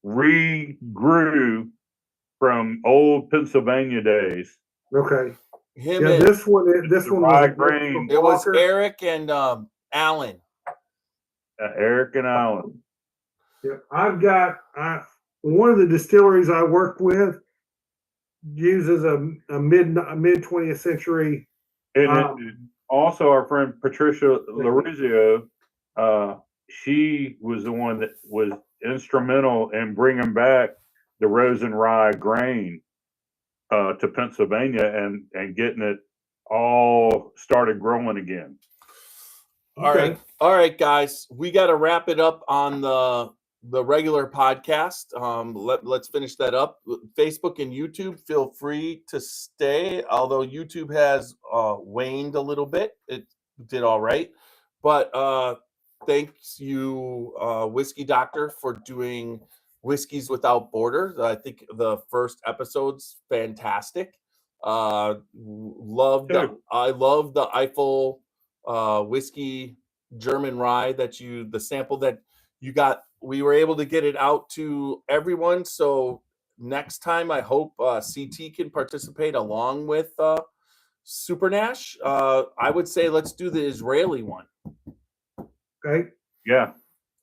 regrew from old Pennsylvania days. Okay. This one was grain. It was Eric and Alan. Eric and Alan. Yeah, I've got one of the distilleries I work with uses a mid 20th century. And also our friend Patricia Larizio, she was the one that was instrumental in bringing back the Rose and Rye grain to Pennsylvania and getting it all started growing again. All right, guys, we got to wrap it up on the regular podcast. Let's finish that up. Facebook and YouTube, feel free to stay. Although YouTube has waned a little bit, it did all right. But thanks you, Whiskey Doctor, for doing Whiskeys Without Borders. I think the first episode's fantastic. I love the Eifel whiskey German rye the sample that you got. We were able to get it out to everyone. So next time, I hope CT can participate along with Super Nash. I would say let's do the Israeli one. Okay. Yeah.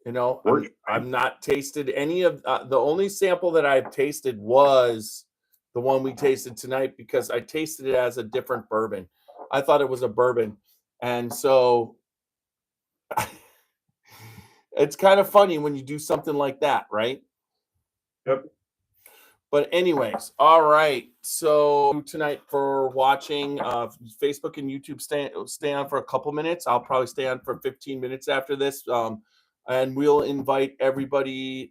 You know, I've not tasted any of the only sample that I've tasted was the one we tasted tonight because I tasted it as a different bourbon. I thought it was a bourbon. And so it's kind of funny when you do something like that, right? Yep. But anyways, all right. So tonight for watching Facebook and YouTube, stay on for a couple minutes. I'll probably stay on for 15 minutes after this. And we'll invite everybody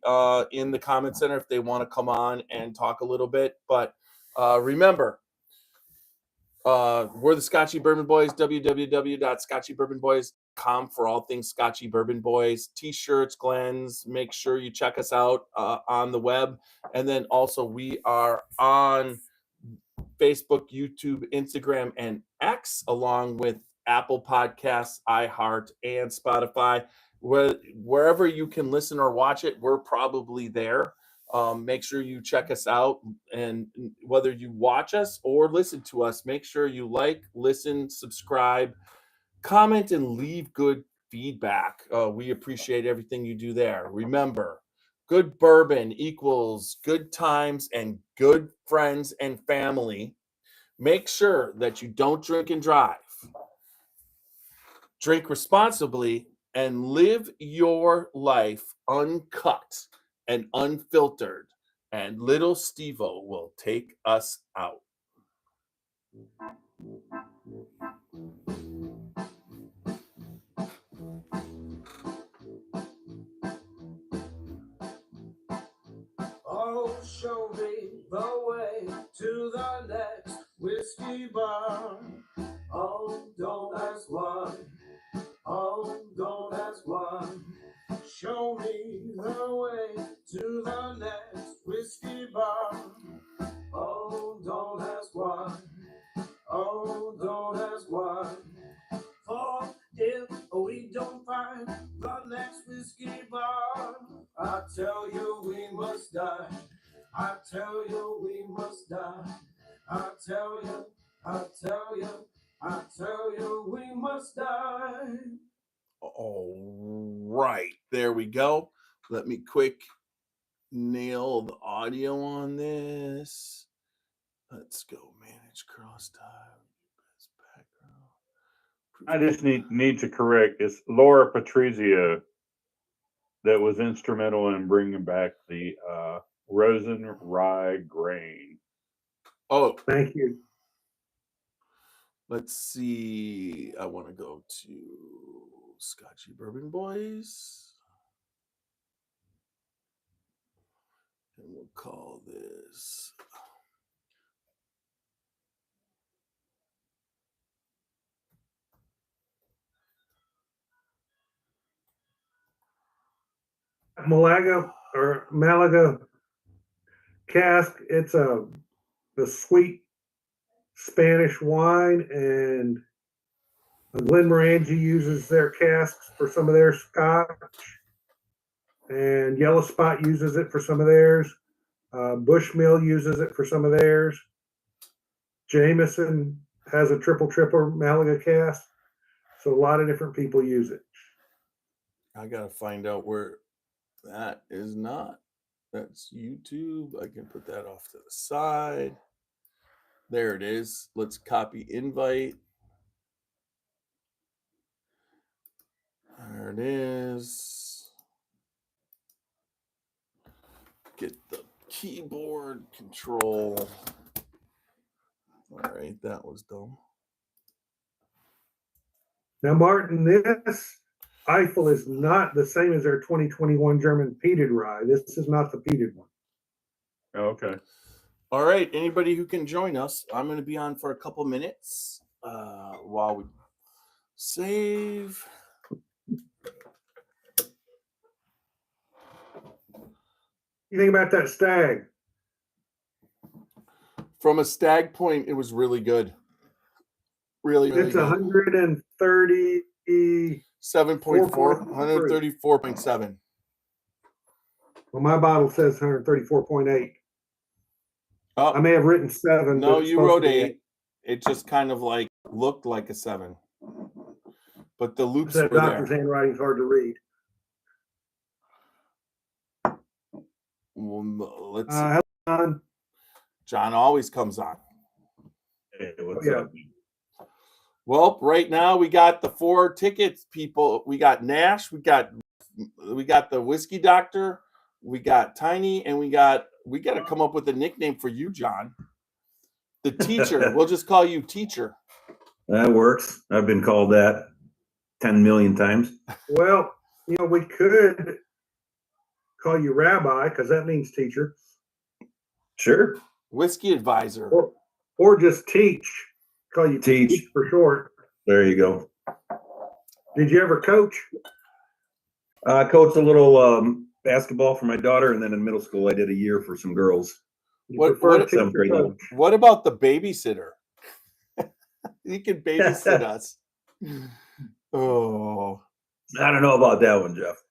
in the comment center if they want to come on and talk a little bit. But remember, we're the Scotchy Bourbon Boys, www.scotchybourbonboys.com for all things Scotchy Bourbon Boys, t-shirts, Glens. Make sure you check us out on the web. And then also we are on Facebook, YouTube, Instagram, and X, along with Apple Podcasts, iHeart, and Spotify. Wherever you can listen or watch it, we're probably there. Make sure you check us out, and whether you watch us or listen to us, make sure you like, listen, subscribe, comment, and leave good feedback. We appreciate everything you do there. Remember, good bourbon equals good times and good friends and family. Make sure that you don't drink and drive. Drink responsibly and live your life uncut and unfiltered. And little Steve-O will take us out. Oh, show me the way to the next whiskey bar. Oh, don't ask why. Oh, don't ask why. Show me the way to the next whiskey bar. Oh, don't ask why. Oh, don't ask why. For if we don't find the next whiskey bar, I tell you we must die. I tell you we must die. I tell you, I tell you, I tell you we must die. All right, there we go. Let me quick nail the audio on this. Let's go manage crosstalk. Best background. I just need to correct. It's Laura Patrizia that was instrumental in bringing back the rosin rye grain. Oh, Thank you. let's see. I want to go to Scotchy Bourbon Boys. And we'll call this. Malaga cask. It's the sweet Spanish wine, and Glenmorangie uses their casks for some of their scotch, and Yellow Spot uses it for some of theirs. Bushmill uses it for some of theirs. Jameson has a triple Malaga cask, so a lot of different people use it. I gotta find out where that is not. That's YouTube. I can put that off to the side. There it is. Let's copy invite. There it is. Get the keyboard control. All right, that was dumb. Now, Martin, this Eifel is not the same as their 2021 German peated rye. This is not the peated one. Okay. All right, anybody who can join us, I'm going to be on for a couple minutes while we save. You think about that stag? From a stag point, it was really good. Really It's good. 130. 7.4, 134.7. Well, my bottle says 134.8. Oh, I may have written 7. no, but it's you supposed wrote to be 8. It just kind of like looked like a 7. But the loops That were doctor's there. handwriting's hard to read. Well, let's see. Hello, John. John always comes on. Hey, what's Yeah. up? Well, right now we got the 4 tickets, people. We got Nash, we got the Whiskey Doctor, we got Tiny, and we got to come up with a nickname for you, John. The teacher. We'll just call you Teacher. That works. I've been called that 10 million times. Well, we could call you Rabbi because that means teacher, Sure. Whiskey Advisor. or just teach. Call you Teach. teach for short. There you go. Did you ever coach? I coached a little basketball for my daughter, and then in middle school I did a year for some girls. You What- prefer what- teach or Seventh grade level. coach? What about the babysitter? You can babysit us. Oh. I don't know about that one, Jeff.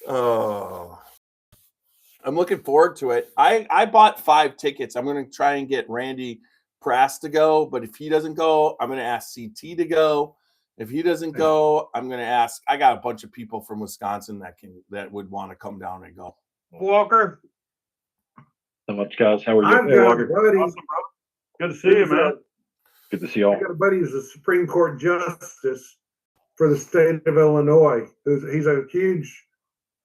Oh. I'm looking forward to it. I bought 5 tickets. I'm going to try and get Randy Prass to go, but if he doesn't go, I'm going to ask CT to go, If he doesn't go, I'm gonna ask. I got a bunch of people from Wisconsin that would want to come down and go. Walker. So much, guys. How are you? I've Hey, got a Walker. buddy. Awesome, bro. Good to see you, man. Good to see y'all. I got a buddy who's a Supreme Court justice for the state of Illinois. He's a huge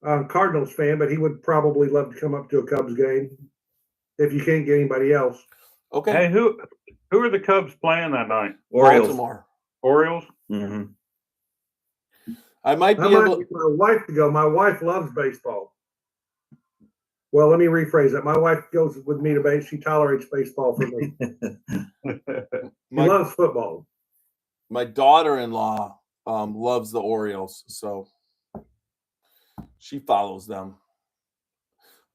Cardinals fan, but he would probably love to come up to a Cubs game if you can't get anybody else. Okay. Hey, who are the Cubs playing that night? Orioles. Baltimore. Orioles? Mm-hmm. I might be I might able. get my wife to go. My wife loves baseball. Well, let me rephrase that. My wife goes with me to base. She tolerates baseball for me. She loves football. My daughter-in-law loves the Orioles, so she follows them.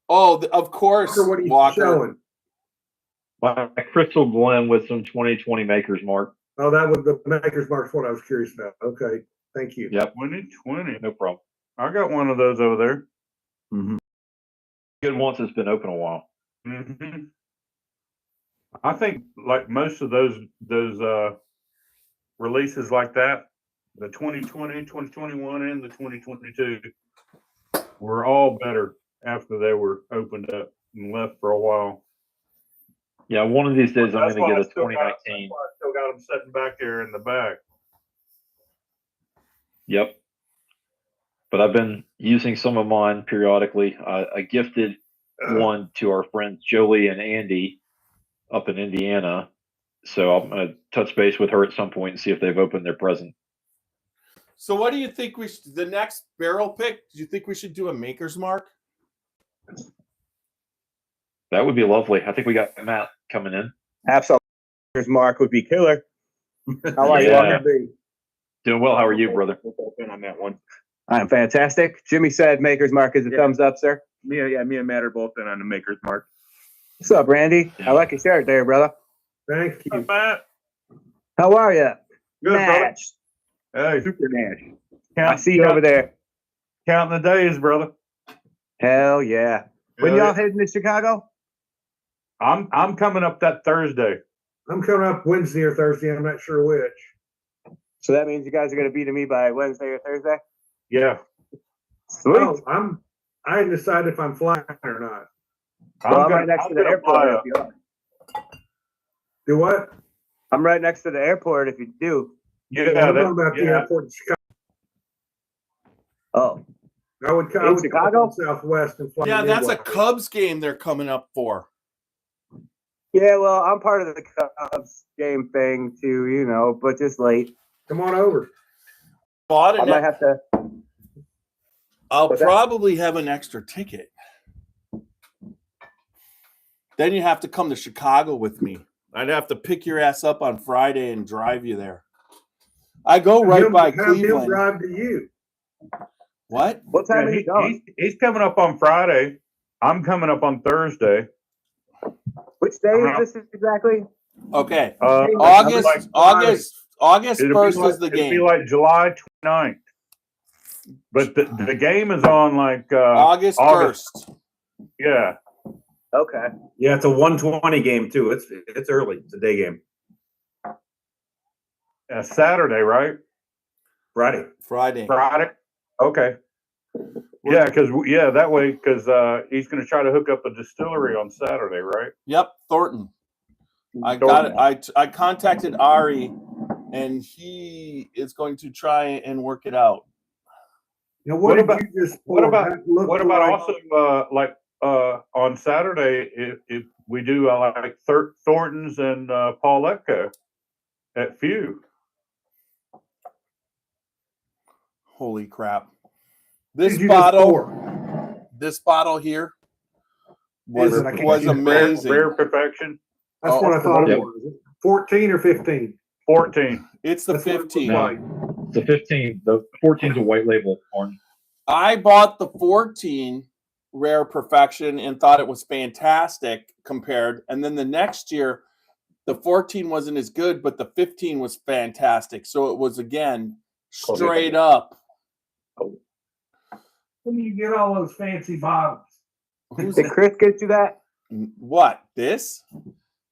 Oh, of course, Walker, what are you Walker. showing? My crystal blend with some 2020 Maker's Mark. Oh, that was the Maker's Mark's what I was curious about. Okay, thank you. Yep. 2020. No problem. I got one of those over there. Mm-hmm. Good once it's been open a while. Mm-hmm. I think like most of those releases like that, the 2020, 2021, and the 2022 were all better after they were opened up and left for a while. Yeah, one of these days I'm That's going to why get a I still got- 2019. that's why I still got them sitting back there in the back. Yep. But I've been using some of mine periodically. I gifted one to our friends Jolie and Andy up in Indiana. So I'm going to touch base with her at some point and see if they've opened their present. So, what do you think the next barrel pick? Do you think we should do a Maker's Mark? That would be lovely. I think we got Matt coming in. Absolutely. Mark would be killer. How are you, Yeah. Walker? Doing well. How are you, brother? On that one. I'm fantastic. Jimmy said Maker's Mark is a thumbs up, sir. Me and Matt are both in on the Maker's Mark. What's up, Randy? I like your shirt there, brother. Thank you. Matt, How are you? good brother. Nash. Hey, Super Nash. I count, see you over there. counting the days, brother. Hell yeah. When Yeah, y'all heading to Chicago? I'm coming up that Thursday. I'm coming up Wednesday or Thursday. I'm not sure which. So that means you guys are going to be to me by Wednesday or Thursday? Yeah, Sweet. Oh, I hadn't decided if I'm flying or not. Well, I'm right next to the gonna fly airport. up. If you are. Do what? I'm right next to the airport if you do. Yeah, I'm talking about the yeah. airport in Chicago. Oh, I would In come Chicago? Southwest and fly. Yeah, that's a Midwest. Cubs game they're coming up for. yeah, well, I'm part of the Cubs game thing too, you know, but just late. Come on over. Bought I an. might have to. I'll What's that? probably have an extra ticket. Then you have to come to Chicago with me. I'd have to pick your ass up on Friday and drive you there. I go right by Have him Cleveland. drive to you. What? What time Yeah, are you going? he's coming up on Friday. I'm coming up on Thursday. Which day is this exactly? Okay. Like August it'll be 1st like- is the It'll be game. like July 29th. But the game is on like August August. 1st. Yeah. Okay. Yeah, it's a 120 game too. It's early. It's a day game. Saturday, right? Friday. Friday. Friday. Okay. Yeah, that way because he's going to try to hook up a distillery on Saturday, right? Yep, Thornton. I Thornton. got it. I contacted Ari, and he is going to try and work it out. Now, What did about- you just What pour? about That looked what about like- also on Saturday if we do like Thornton's and Pauletco at Few? Holy crap! This Did you just bottle, pour? this bottle here, was Is it? I can't was see it. amazing. Rare perfection. That's Oh, what I thought yep. it was. 14 or 15? 14. It's the That's what it looked 15. like. The 15, the 14 is a white label corn. I bought the 14 Rare Perfection and thought it was fantastic compared. And then the next year, the 14 wasn't as good, but the 15 was fantastic. So it was, again, straight up. When you get all those fancy bottles. Who's Did Chris get you that? what? This?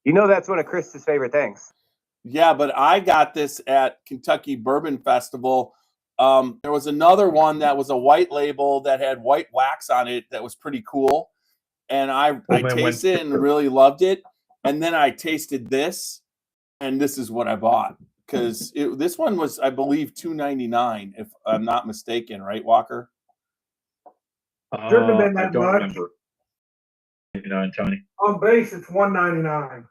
You know that's one of Chris's favorite things. Yeah, but I got this at Kentucky Bourbon Festival. There was another one that was a white label that had white wax on it that was pretty cool. And I tasted it and really loved it. And then I tasted this, and this is what I bought. Because this one was, I believe, $2.99, if I'm not mistaken, right, Walker? Shouldn't have been I that don't much. remember. 99, Tony. On base, it's $1.99.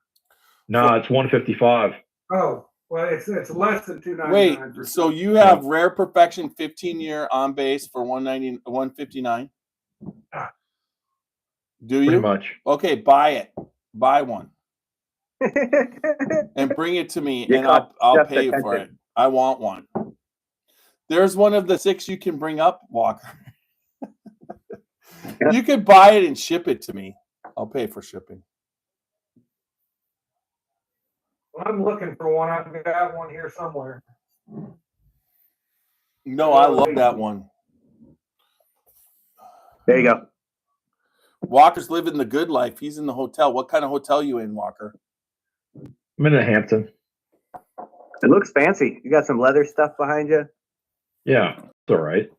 No, it's 155. Oh, well, it's less than $2.99. Wait, so you have Rare Perfection 15-year on base for $159? Ah. Do you? Pretty much. Okay, buy it. Buy one. And bring it to me, and I'll pay you for it. I want one. There's one of the 6 you can bring up, Walker. You could buy it and ship it to me. I'll pay for shipping. I'm looking for one. I've got one here somewhere. No, I love that one. There you go. Walker's living the good life. He's in the hotel. What kind of hotel you in, Walker? I'm in the Hampton. It looks fancy. You got some leather stuff behind you. Yeah, it's all right.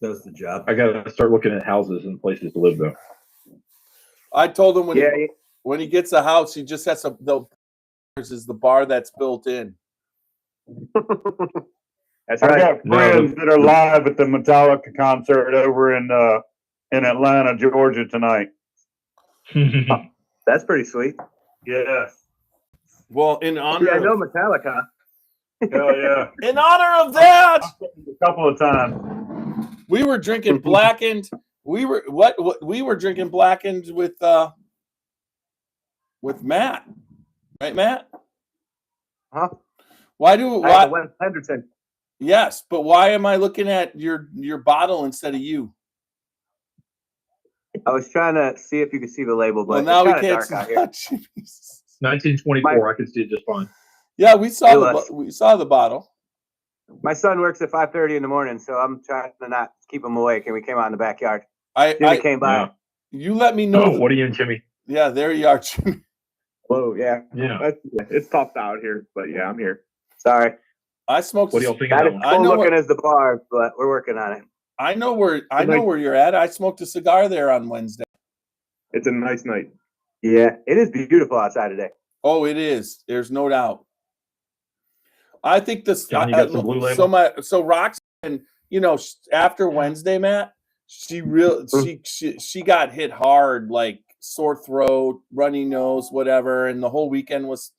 Does the job. I got to start looking at houses and places to live, though. I told him when he gets a house, he just has is the bar that's built in. That's I right. got friends that are live at the Metallica concert over in Atlanta, Georgia tonight. That's pretty sweet. Yes. Well, in honor Yeah, I know Metallica. Hell yeah. in honor of that, A couple of times. we were drinking blackened. We were we were drinking blackened with Matt. Right, Matt? Huh? Why do I have a Wes Henderson. Yes, but why am I looking at your bottle instead of you? I was trying to see if you could see the label, but Well, now we it's can't kinda dark out here. 1924. I can see it just fine. Yeah, we saw It we saw the bottle. My son works at 5:30 in the morning, so I'm trying to not keep him awake. And we came out in the backyard. Jimmy I came by. Yeah. you let me know. Oh, what are you and Jimmy? Yeah, there you are, Jimmy. Whoa, yeah. Yeah. It's tough out here, but yeah, I'm here. Sorry. I smoked. What do y'all think Not of as that one? cool know looking where- as the bar, but we're working on it. I know where you're at. I smoked a cigar there on Wednesday. It's a nice night. Yeah, it is beautiful outside today. Oh, it is. There's no doubt. I think this. John, you got some blue so label? so Roxanne, after Wednesday, Matt, she got hit hard, like sore throat, runny nose, whatever, and the whole weekend was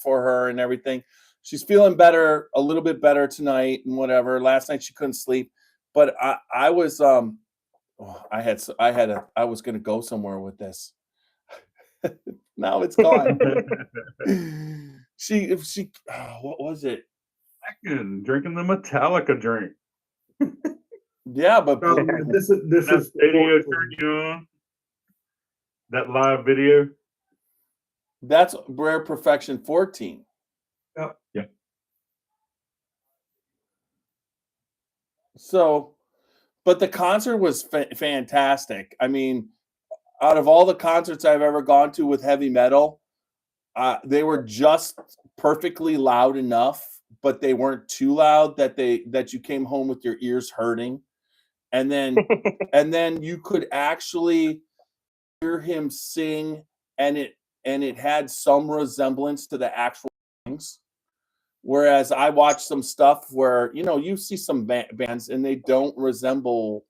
for her and everything. She's feeling better, a little bit better tonight and whatever. Last night she couldn't sleep, but I was I was gonna go somewhere with this. Now it's gone. She what was it? Drinking the Metallica drink. Yeah, but This is That video turned you on? That live video? that's Rare Perfection 14. Yep. Yeah. So, but the concert was fantastic. I mean, out of all the concerts I've ever gone to with heavy metal, they were just perfectly loud enough, but they weren't too loud that you came home with your ears hurting. And then you could actually hear him sing, and it had some resemblance to the actual things. Whereas I watched some stuff where you see some bands and they don't resemble.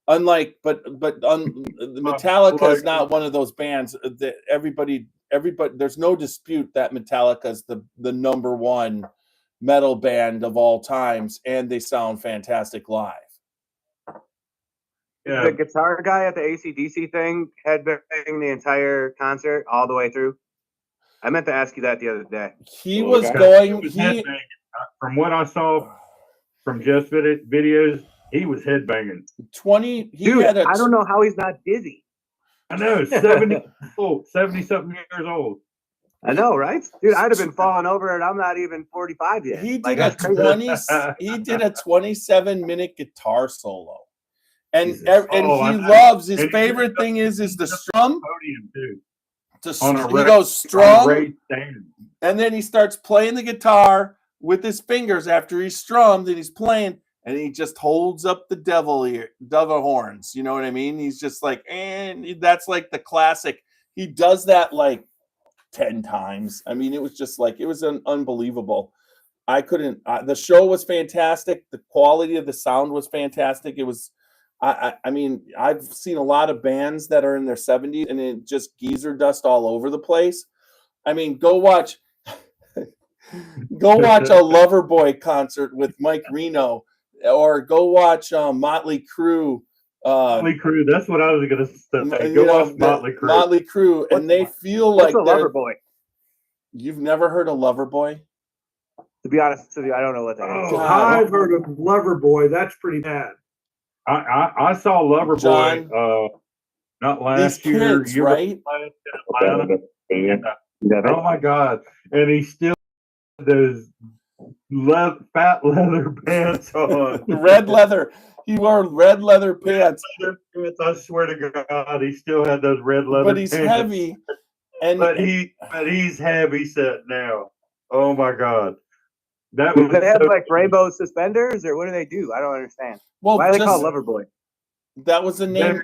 Unlike, but Metallica is not one of those bands that everybody. There's no dispute that Metallica is the number one metal band of all times, and they sound fantastic live. Yeah. The guitar guy at the AC/DC thing headbanging the entire concert all the way through. I meant to ask you that the other day. He Well, was the guy- going. was headbanging. From what I saw from Just videos, he was headbanging. 20. He Dude, had I don't know how he's not dizzy. I know, 70 something years old. I know, right? Dude, I'd have been falling over and I'm not even 45 yet. He Like, did that's crazy. he did a 27-minute guitar solo. And Jesus. and Oh, I he know. loves his And favorite thing is the strum. Podium too. He On a goes On a strum. raised stand. And then he starts playing the guitar with his fingers after he's strummed and he's playing, and he just holds up the devil horns. You know what I mean? He's just like, and that's like the classic. He does that like 10 times. I mean, it was just like, it was unbelievable. I couldn't, the show was fantastic. The quality of the sound was fantastic. It was, I mean, I've seen a lot of bands that are in their 70s and it just geezer dust all over the place. I mean, go watch a Loverboy concert with Mike Reno, or go watch Motley Crue. Motley Crue, that's what I was going to say. Go watch Motley Crue. Motley Crue, and they feel What's like a Loverboy? You've never heard of Loverboy? To be honest with you, I don't know what that is. Oh, I've heard of Loverboy. That's pretty bad. I saw Loverboy not last year. Kids, right? Oh my God! And he still had those fat leather pants on. Red leather. He wore red leather pants. I swear to God, he still had those red leather. But he's pants. heavy, and but he's heavy set now. Oh my God! That Do was they have like rainbow suspenders, or what do they do? I don't understand. well, Why are they just- called Loverboy? That was the name.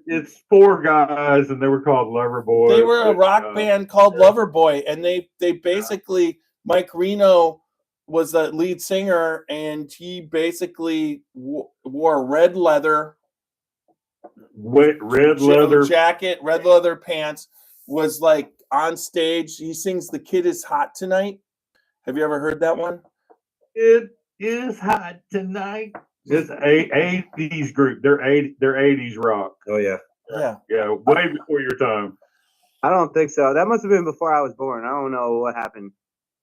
It's 4 guys, and they were called Loverboy. They were a rock band called Loverboy, and they basically, Mike Reno was the lead singer, and he basically wore red leather jacket, red leather pants, was like on stage. He sings "The Kid Is Hot Tonight." Have you ever heard that one? It is hot tonight. It's a 80s group. They're 80s rock. Oh yeah. Yeah, way before your time. I don't think so. That must have been before I was born. I don't know what happened.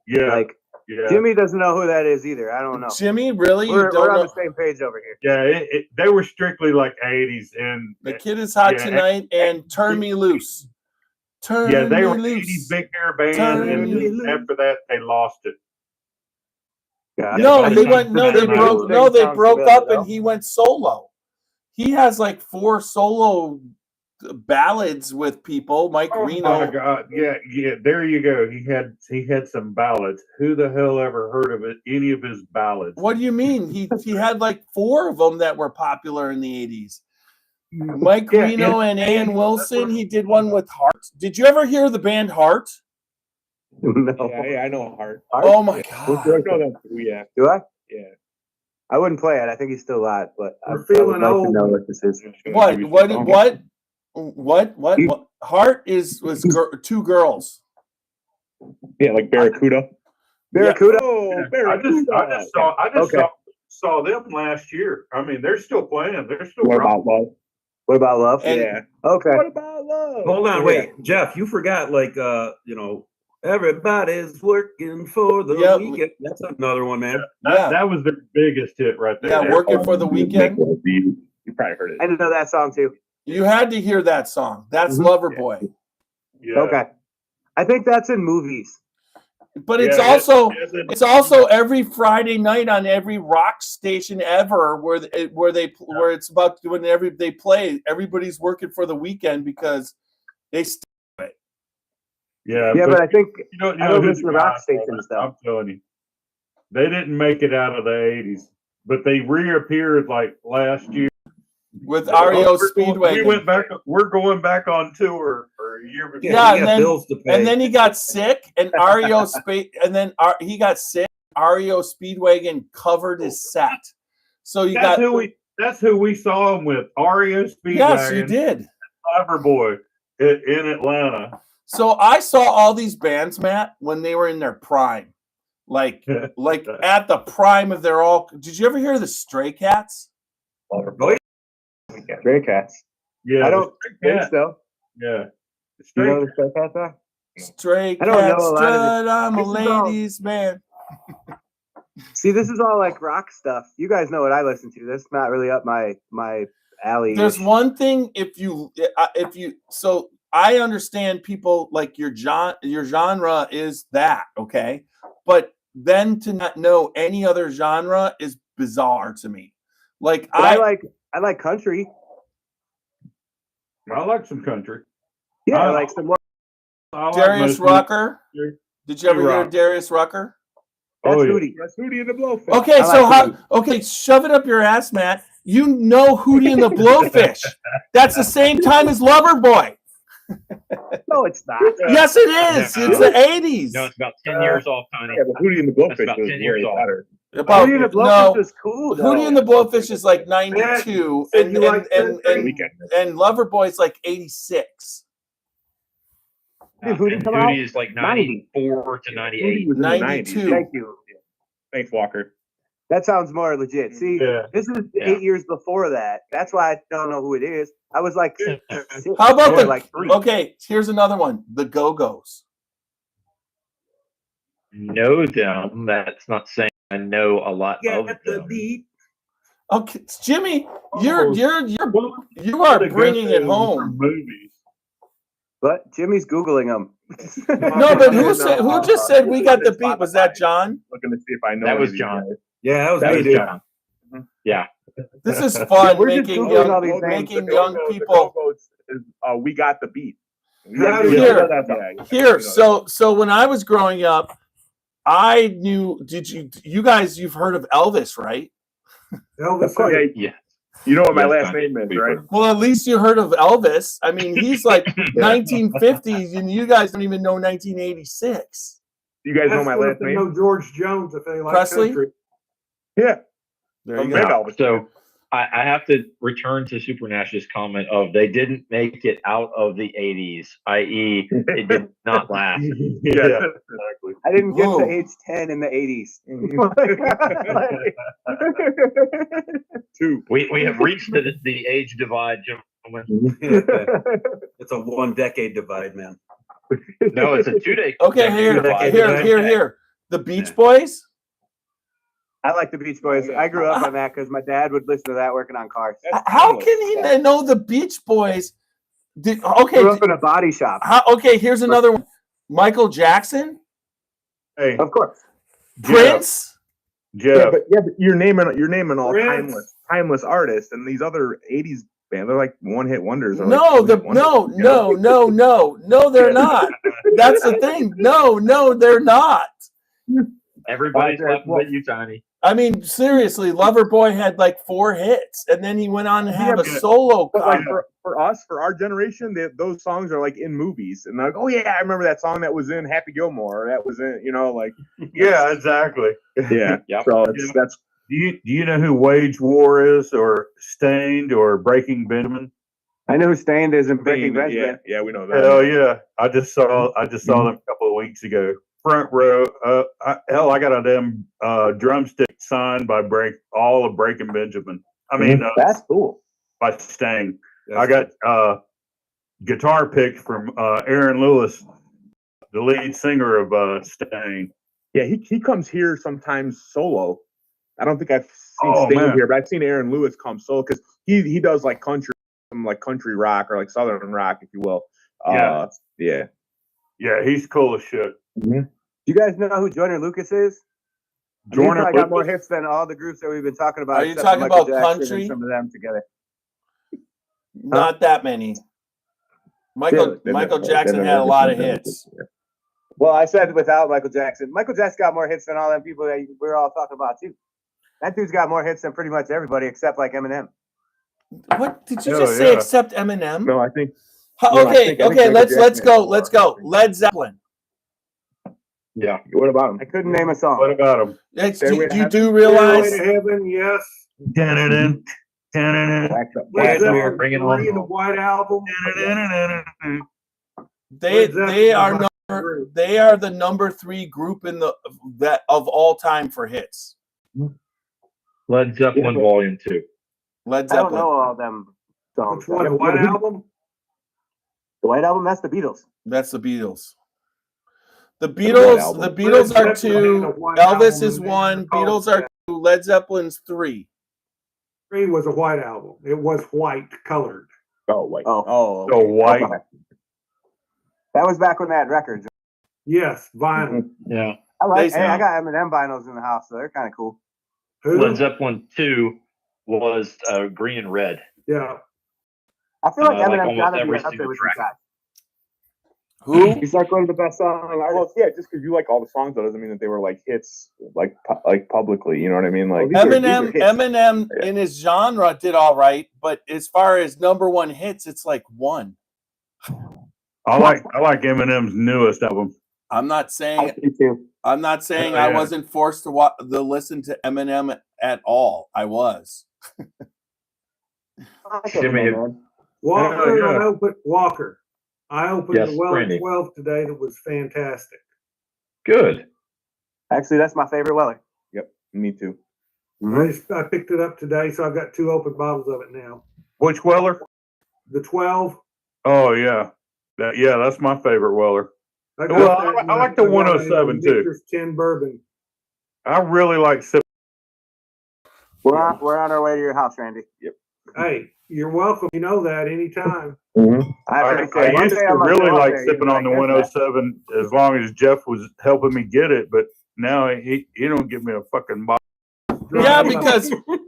Yeah. Like Yeah. Jimmy doesn't know who that is either. I don't know. Jimmy, really? You We're don't on know? the same page over here. Yeah, they were strictly like 80s, and The Kid Is Hot yeah, Tonight and Turn Me Loose. Turn yeah, they Me were Loose. 80s big hair band, Turn and me then after that they lost it. Yeah, No, I he think- went. No, they Turn Me broke. Loose No, they sounds broke familiar, up, and though. he went solo. He has like 4 solo ballads with people. Mike Oh Reno. my God! Yeah. There you go. He had some ballads. Who the hell ever heard of it? Any of his ballads? What do you mean? He had like 4 of them that were popular in the 80s. Mike Yeah, Reno and Ann Wilson. He did one with Heart. Did you ever hear the band Heart? No. Yeah, I know Heart. Oh my I God! know that too, yeah. Do I? Yeah. I wouldn't play it. I think he's still alive, but I We're would feeling like to old. know what this is. What? Heart was 2 girls. Yeah, like Barracuda. Barracuda. Oh, I Barracuda. just Okay. saw them last year. I mean, they're still playing. They're still What rocking. about love? What about love? And- Yeah. Okay. What about love? Hold on, Yeah. wait, Jeff. You forgot everybody's working for the Yeah, weekend. That's another one, man. Yeah. That was their biggest hit right there. Yeah, working for the weekend. You probably heard it. I didn't know that song too. You had to hear that song. That's Mhm. Loverboy. Yeah. Okay. I think that's in movies. But it's Yeah, also yes, it- it's also every Friday night on every rock station ever where it's about when they play. Everybody's working for the weekend because they. Yeah, Yeah, but I think you know, I don't who listen to the rock guys stations, are. though. I'm telling you, they didn't make it out of the '80s, but they reappeared like last year with REO We Speedway. went back. We're going back on tour for a year before. Yeah, we and got then- bills to pay. And then he got sick, and he got sick. REO Speedwagon covered his set, so you That's got. That's who we saw him with. REO Speedwagon. Yes, you did. Loverboy in Atlanta. So I saw all these bands, Matt, when they were in their prime, like at the prime of their all. Did you ever hear the Stray Cats? Stray Cats. Yeah, I don't the think Cat. so. Yeah, You know who the Stray Cats are? Stray I don't know Cats, a lot of strut, I'm a this is all- ladies' man. See, this is all like rock stuff. You guys know what I listen to. That's not really up my alley. There's one thing if you so I understand people like your genre is that, okay? But then to not know any other genre is bizarre to me. Like But I like country. I like some country. Yeah, I I- like some more. I like Darius most Rucker. country. Did you ever hear Rock. Darius Rucker? That's Oh, yeah. Hootie. That's Hootie and the Blowfish. Okay, I so like how? Hootie. Okay, shove it up your ass, Matt. You know Hootie and the Blowfish. That's the same time as Loverboy. No, it's not. Yes, it is. No. It's the 80s. No, it's about 10 years off, Tiny. Yeah, but Hootie and the That's Blowfish about was 10 way years off. better. About, Hootie and the no, Blowfish is cool. Though. Hootie and the Blowfish is like 92, Yeah, and you like The Weekend. and Loverboy's like 86. Did Hootie And come out? Hootie is like 94 to Hootie 98. was in the 92. 90s. Thank you. Thanks, Walker. That sounds more legit. See, Yeah. this is Yeah. 8 years before that. That's why I don't know who it is. I was like, six. How about Or the like 3? Okay, here's another one. The Go-Go's. Know them. That's not saying I know a lot of Get the them. beat. Okay, Jimmy, you Oh. are bringing it home. Movies. But Jimmy's Googling them. No, but who just said we got the beat? Was that John? Looking to see if I know. That any was of these John. guys. Yeah, that was That me, was dude. John. Yeah. This is fun We're just making Googling all young, these names. making The young Go-Go's- the people. Go-Go's is, we got the beat. Yeah, Here. Yeah. Here, so when I was growing up, I knew. You guys? You've heard of Elvis, right? Elvis. Yeah, Yeah. you know what my Yes, last I name did. is, right? Well, at least you heard of Elvis. I mean, he's like 1950s, and you guys don't even know 1986. You guys know my last They name? know George Jones if they like Presley? country. Yeah. There I'm you big go. Elvis. So I have to return to Super Nash's comment of they didn't make it out of the 80s, i.e., it did not last. Yeah, exactly. I didn't get Whoa. to age 10 in the 80s. 2. We have reached the age divide, gentlemen. It's a 1 decade divide, man. No, it's a 2-day. Okay, here. The Beach Boys. I like the Beach Boys. I grew up on that because my dad would listen to that working on cars. How can he know the Beach Boys? Okay, Grew up in a body shop. okay. Here's another one. Michael Jackson, Hey, Of course. Prince. Jeff. But you're naming all Prince. timeless artists, and these other 80s bands, they're like one-hit wonders. or No, like two-hit wonders, you know? no, they're not. That's the thing. No, they're not. Everybody's Okay, laughing well- at you, Tiny. I mean, seriously, Loverboy had like 4 hits, and then he went on to have a Yeah, solo. But like cover. for us, for our generation, those songs are like in movies, and like, oh yeah, I remember that song that was in Happy Gilmore, or that was in, like, Yeah, exactly. yeah. Yep. So that's Do you know who Wage War is, or Stained, or Breaking Benjamin? I know who Stained is in Breaking yeah, Benjamin. yeah, we know that. Hell yeah! I just saw them a couple of weeks ago. Front row. I got a damn drumstick signed by all of Breaking Benjamin. I mean, That's cool. by Sting. I got guitar pick from Aaron Lewis, the lead singer of Sting. Yeah, he comes here sometimes solo. I don't think I've seen Oh, Sting man. here, but I've seen Aaron Lewis come solo because he does like country, some like country rock or like southern rock, if you will. Yeah. Yeah. Yeah, he's cool as shit. Do you guys know who Joyner Lucas is? He's Joyner probably got more Lucas? hits than all the groups that we've been talking about. Are you except for talking Michael about Jackson country? and some of them together. Not that many. Michael Jackson had a lot of hits. Well, I said without Michael Jackson. Michael Jackson got more hits than all them people that we're all talking about too. That dude's got more hits than pretty much everybody except like Eminem. What did you Oh, just say? yeah. Except Eminem? No, I think Okay, I think Michael let's Jackson go. has Let's more. go. Led Zeppelin. Yeah. what about him? I couldn't name a song. What about him? Stairway to You Heaven? do Stairway realize to Heaven, yes. Dun-dun-dun, dun-dun-dun, Wax Up. Led Wax Up, Zeppelin bring it 3, on. the White Album. dun-dun-dun-dun-dun. they Led Zeppelin they was are my number group. they are the number 3 group in that of all time for hits. Led Zeppelin Volume 2. Led I don't Zeppelin. know all them songs. Which one? The White Album? The White Album, that's the Beatles. That's the Beatles. The White Beatles. Album. The Beatles Led are Zeppelin 2. had a White Elvis Album is and they 1. called Beatles it are 2. Led Zeppelin's 3. 3 was a White Album. It was white colored. Oh, wait. Oh, So white. okay. That was back when they had records. Yes, vinyl. Yeah. I like. They Hey, I sound- got Eminem vinyls in the house, so they're kind of cool. Who? Led Zeppelin 2 was green and red. Yeah. I feel like Like Eminem's almost got to be every up there single with track. these guys. Who? He's like one of the best song Well, artists. yeah, just because you like all the songs, that doesn't mean that they were like hits, like publicly. You know what I mean? Like These are Eminem, hits. Eminem in his genre did all right, but as far as #1 hits, it's like one. I like Eminem's newest album. I'm not I saying do too. I'm not saying Oh, I yeah. wasn't forced to listen to Eminem at all. I was. I like Jimmy, Eminem, man. Walker, yeah. Walker. I opened Yes, the Weller Randy. 12 today that was fantastic. Good. Actually, that's my favorite Weller. me too. I picked it up today, so I've got 2 open bottles of it now. Which Weller? The 12. Oh yeah, that's my favorite Weller. I got Well, that I like the got a 107 too. Victor's 10 bourbon. I really like sipping. We're on our way to your house, Randy. Hey, you're welcome. You know that anytime. I appreciate it. One used day to I'm gonna really go up like there, sipping you're on the like, "There's 107 as long as Jeff was helping me get it, but now he don't give me a fucking bottle. Yeah,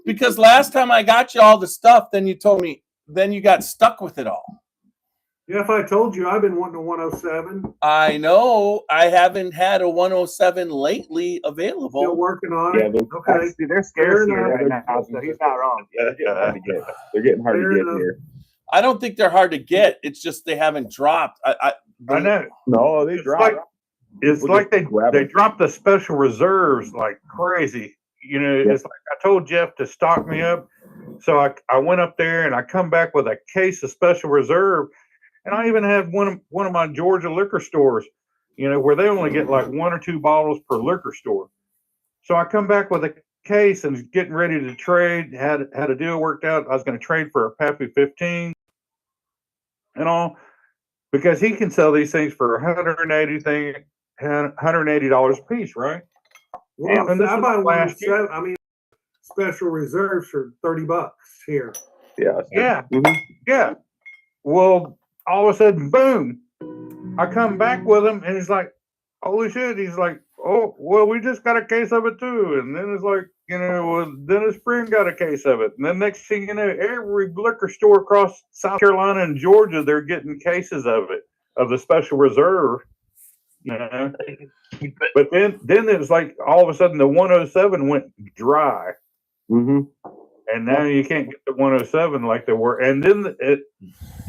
because last time I got you all the stuff, then you told me, then you got stuck with it all. Yeah, if I told you I've been wanting a 107, I know I haven't had a 107 lately still available. working on Yeah, it. they're, Okay. See, they're Fair scarce here enough. right now, so he's not wrong. they're getting hard to get. They're getting hard Fair to get enough. here. I don't think they're hard to get. It's just they haven't dropped. I know. No, they It's drop. like it's People like just grab they them. drop the special reserves like crazy. You know, Yeah. it's like I told Jeff to stock me up. So I went up there and I come back with a case of special reserve. And I even have one of my Georgia liquor stores, you know, where they only get like 1 or 2 bottles per liquor store. So I come back with a case and getting ready to trade, had a deal worked out. I was going to trade for a Pappy 15 and all, because he can sell these things for $180 a piece, right? Well, And this I was buy last year. 107. I mean, special reserves for $30 here. Yeah. Yeah. Yeah. Well, all of a sudden, boom, I come back with him and he's like, holy shit. He's like, oh, well, we just got a case of it too. And then it's like, you know, well, then his friend got a case of it. And then next thing you know, every liquor store across South Carolina and Georgia, they're getting cases of it, of the special reserve, you know. But then it was like all of a sudden the 107 went dry. And now you can't get the 107 like they were. And then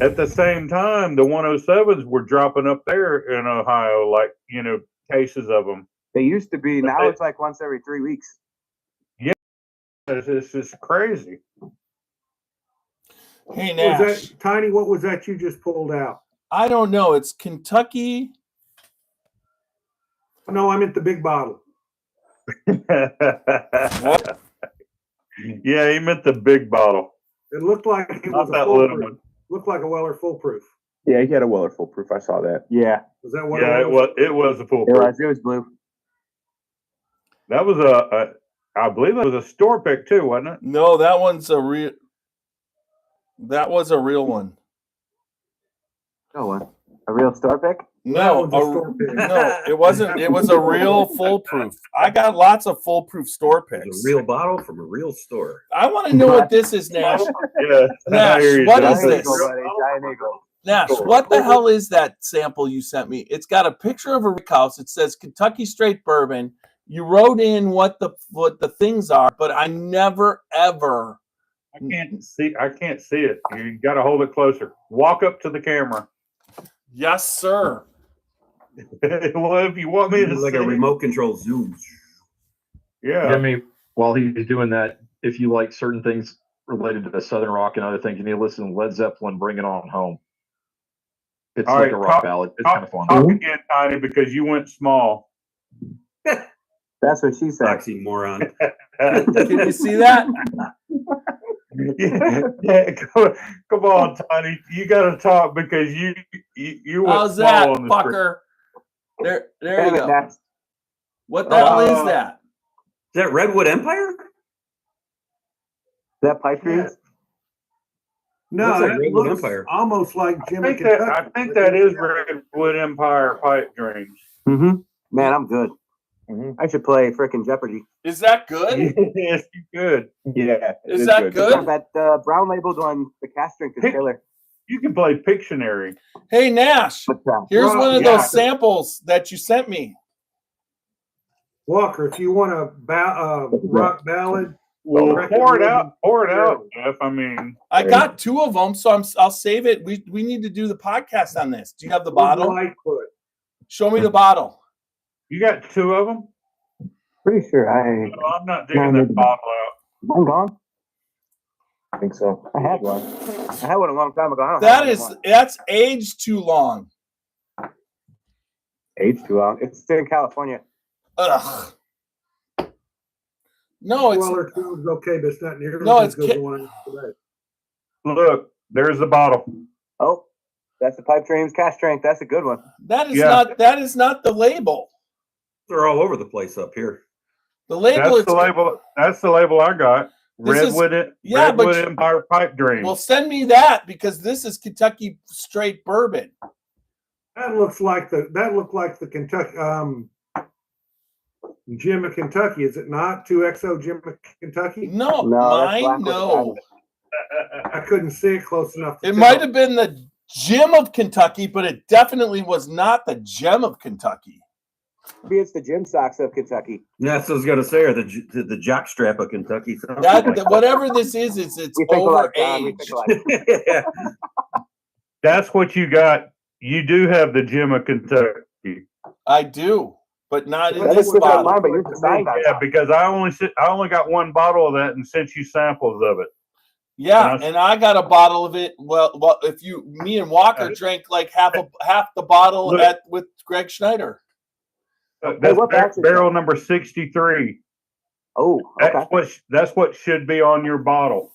at the same time, the 107s were dropping up there in Ohio, like, you know, cases of them. They used to be. But Now they- it's like once every 3 weeks. It's just crazy. Hey, Was Nash. that Tiny? What was that you just pulled out? I don't know. It's Kentucky. No, I meant the big bottle. Yeah, he meant the big bottle, It looked like it not was a that little foolproof. one. Looked like a Weller foolproof. Yeah, he had a Weller foolproof. I saw that. Yeah, Was that what Yeah, it was? it was a it foolproof. was. It was blue. That was I believe it was a store pick too, wasn't it? No, that one's a real. That was a real one. No one. A real store pick? No, one's a store pick. no, it wasn't. It was a real foolproof. I got lots of foolproof store picks. It's a real bottle from a real store. I want to know what this is, Nash. Yeah. Nash, I hear you, what Jeff. is this? Giant Eagle, buddy. Giant Eagle. Nash, what the hell is that sample you sent me? It's got a picture of a rick house. It says Kentucky Straight Bourbon. You wrote in what the things are, but I never ever. I can't see it. You got to hold it closer. Walk up to the camera. Yes, sir. Well, if you want me to It's like see a it. remote control zoom. Yeah. Jimmy, while he's doing that, if you like certain things related to the Southern rock and other things, you need to listen to Led Zeppelin, Bring It On Home. It's All like right, a rock ballad. It's kind of fun. Talk again, Tiny, because you went small. That's what she said. Oxymoron. Can you see that? Yeah, come on, Tiny. You got to talk because you went How's small that, on the screen. fucker? There Damn you it, go. Nash. What the hell is that? Is that Redwood Empire? Is that pipe Yeah. dreams? No, Looks like that Redwood looks Empire. almost like I Jimmy think that Kentucky. is Redwood Empire pipe dreams. Mm-hmm. Man, I'm good. I should play frickin' Jeopardy. Is that good? Yes, you could. Yeah. Is it that good. good? Yeah, that brown labeled one, the cask drink is Hey. killer. You can play Pictionary. Hey Nash, here's Rock, one of yeah. those samples that you sent me. Walker, if you want a rock ballad, Well, reckon pour it we'll out. Pour it out, Jeff. I mean, I got 2 of them, so I'll save it. We need to do the podcast on this. Do you have the bottle? Lightfoot. Show me the bottle. you got 2 of them. Pretty sure No, I'm not digging that bottle out. I'm gone. I think so. I had one. I had one a long time ago. I don't That have is one anymore. that's aged too long. Aged too long. It's still in California. Ugh. No, it's Well, it's okay, but it's not nearly No, as it's good ki- as the one I had today. Look, there's the bottle. Oh, that's the Pipe Dreams Cash Strength. That's a good one. that is Yeah. not the label. They're all over the place up here. The label That's is the label. That's the label I got. This is- Redwood, yeah, but Redwood you- Empire Pipe Dream. Well, send me that because this is Kentucky straight bourbon. That looked like the Kentucky Jim of Kentucky, is it not? 2XO Jim of Kentucky? No, No, that's mine, Blackwood no. I couldn't see it close enough. To It tell. might have been the Jim of Kentucky, but it definitely was not the Gem of Kentucky. Maybe it's the Gym Socks of Kentucky. That's what I was gonna say, or the jock strap of Kentucky. Whatever this is, it's We think alike, John. We think overaged. alike. Yeah. That's what you got. You do have the Gem of Kentucky. I do, but not in That this is what I bottle. Mine, but yours is signed on Yeah, top. because I only got 1 bottle of that and sent you samples of it. Yeah, and I got a bottle of it. Well, if me and Walker drank like half the bottle Look. with Greg Schneider. That's what batch is barrel number 63. Oh, okay. That's what should be on your bottle.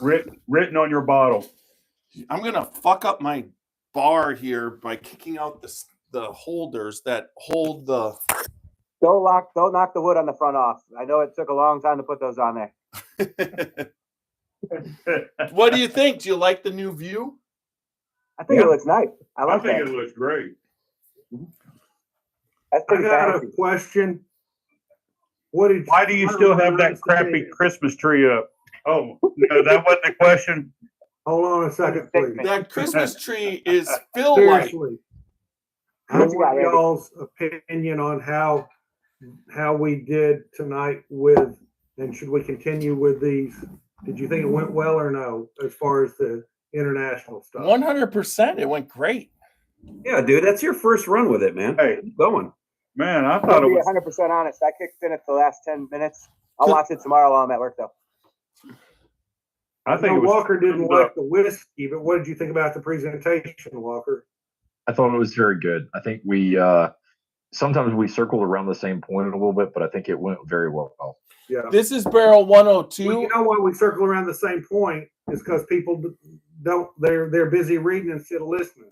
Written on your bottle. I'm gonna fuck up my bar here by kicking out the holders that hold the. Don't knock the wood on the front off. I know it took a long time to put those on there. What do you think? Do you like the new view? I think it looks nice. I I like think that. it looks great. That's I pretty got a fancy. question. Why do you still have that crappy Christmas tree up? Oh, no, that wasn't the question. Hold on a second, please. That Christmas tree is Phil like. Seriously. I want y'all's opinion on how we did tonight with, and should we continue with these? Did you think it went well or no, as far as the international stuff? 100%. It went great. Yeah, dude, that's your first run with it, man. Hey, Keep going. man, I I'll thought it be was. 100% honest. I kicked in at the last 10 minutes. I'll watch it tomorrow while I'm at work, though. I think it was. Walker didn't like the whiskey, but what did you think about the presentation, Walker? I thought it was very good. I think we sometimes we circled around the same point a little bit, but I think it went very well. Yeah. This is barrel 102. Well, you know why we circle around the same point is because people don't. They're busy reading instead of listening.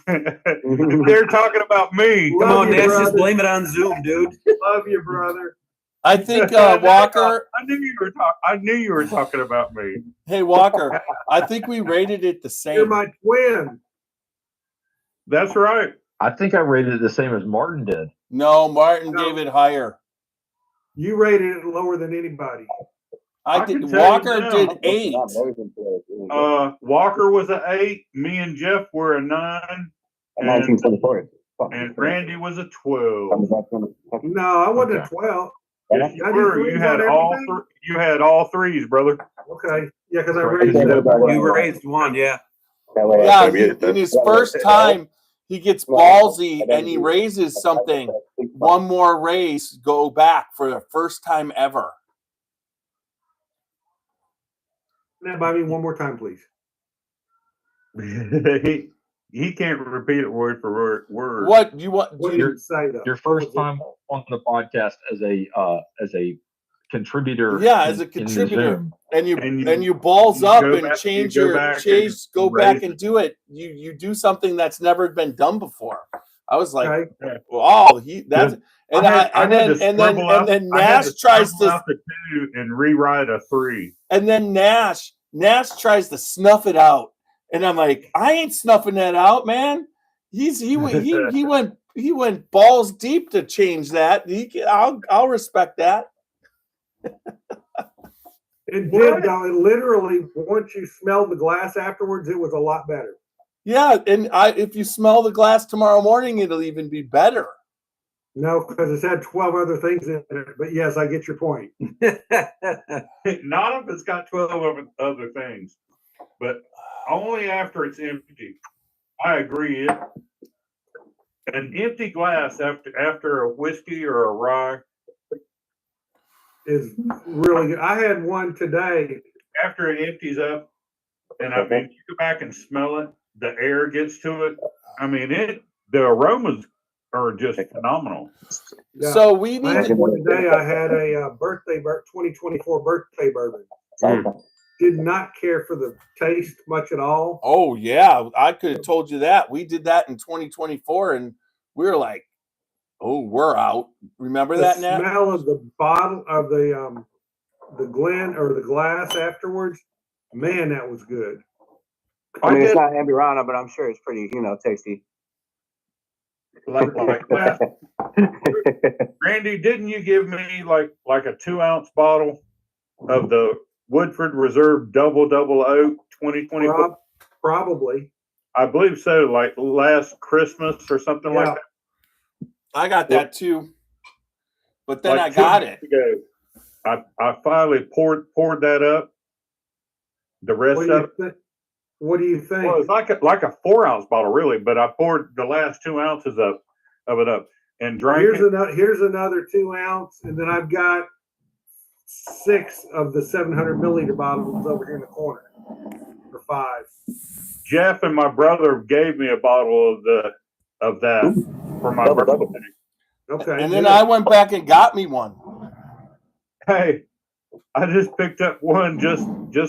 They're talking about me. Come Love on, you, Nash, brother. just blame it on Zoom, dude. Love you, brother. I think Walker. I knew you were talking about me. Hey Walker, I think we rated it the You're same. my twin. That's right. I think I rated it the same as Martin did. No, Martin gave it higher. You rated it lower than anybody. I I did. can tell you Walker now. did 8. Walker was an 8. Me and Jeff were a 9. And, 1924. and Randy was a 12. No, I wasn't Okay. a 12. Yes, you I did were. threes You had on all everything? you had all threes, brother. Okay. Yeah, because I Right. raised it up. You raised one, yeah. Yeah, in his first time, he gets ballsy and he raises something. One more raise, go back for the first time ever. By me one more time, please. he can't repeat it word for word. What do you want? What Do did you, you say though? Your first time on the podcast as a contributor. yeah, as a in the contributor, Zoom. and you balls you up go and back- change you go your back chase, and go raise back it. and do it. You do something that's never been done before. I was like, Okay. oh, that's and I had to then scribble out- then I had Nash to tries scribble to out the 2 and rewrite a 3. and then Nash tries to snuff it out, and I'm like, I ain't snuffing that out, man. He went balls deep to change that. I'll respect that. It did though. It literally, once you smelled the glass afterwards, it was a lot better. Yeah, and if you smell the glass tomorrow morning, it'll even be better. No, because it's had 12 other things in it. But yes, I get your point. None of it's got 12 other things, but only after it's empty. I agree. An empty glass after a whiskey or a rye Is really good. I had one today. after it empties up, and I mean, you go back and smell it. The air gets to it. I mean, the aromas are just phenomenal. Yeah. So we I need had to. one today. I had a 2024 birthday bourbon. Did not care for the taste much at all. Oh yeah, I could have told you that. We did that in 2024, and we were like, "Oh, we're out." Remember The that, Nat? smell of the bottle of the Glen or the glass afterwards, man, that was good. I mean, it's not Ambirana, but I'm sure it's pretty, tasty. Like Randy, didn't you give me like a 2-ounce bottle of the Woodford Reserve Double Oak 2024? Probably. I believe so. Like last Christmas or something like that. I got that too, but then Like I got 2 it. weeks ago. I finally poured that up. The rest of it. What do you think? Well, it's like a 4-ounce bottle, really, but I poured the last 2 ounces of it up and drank Here's it. Here's another 2 ounce, and then I've got 6 of the 700 milliliter bottles over here in the corner, or 5. Jeff and my brother gave me a bottle of that for my birthday. Okay. And then I went back and got me one. Hey, I just picked up one just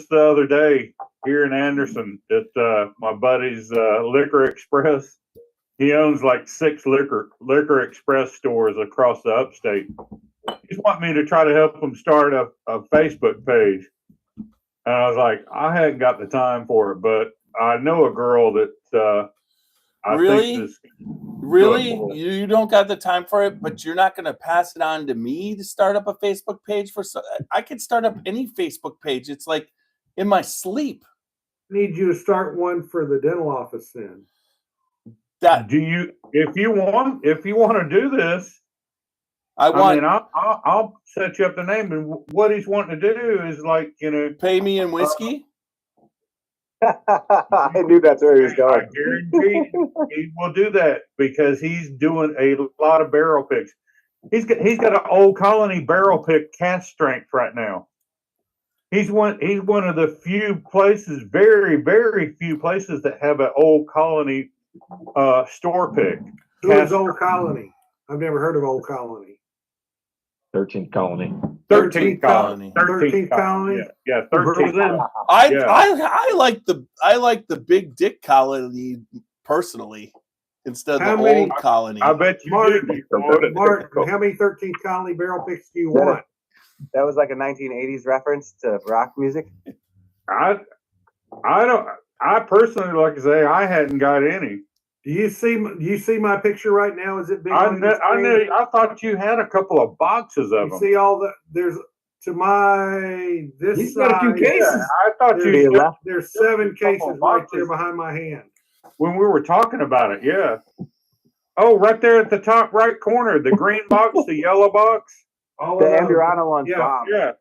the other day here in Anderson at my buddy's Liquor Express. He owns like 6 Liquor Express stores across the upstate. He's wanting me to try to help him start a Facebook page. And I was like, I hadn't got the time for it, but I know a girl that I Really? think is Really? You don't got the time for it, but you're not going to pass it on to me to start up a Facebook page for? I could start up any Facebook page. It's like in my sleep. Need you to start one for the dental office then. if you want to do this, I mean, I'll set you up the name. And what he's wanting to do is pay me in whiskey. I knew that's where he was going. I guarantee he will do that because he's doing a lot of barrel picks. He's got an Old Colony barrel pick cask strength right now. He's one of the few places, very, very few places that have an Old Colony store pick. Who is Old Colony? I've never heard of Old Colony. 13th colony. 13th colony. 13th colony. Yeah, 13th. I like the Big Dick colony personally instead of the Old Colony. I bet you Martin, how many 13th colony barrel picks do you want? That was like a 1980s reference to rock music. I personally, like I say, I hadn't got any. Do you see my picture right now? Is it big? I thought you had a couple of boxes of them. See all the there's to my this He's side. got a few cases. Yeah, I thought There's 7 cases right there behind my hand. When we were talking about it, yeah. Oh, right there at the top right corner, the green box, the yellow box. All The of those. Ambirana one's Yeah, bomb. Yeah,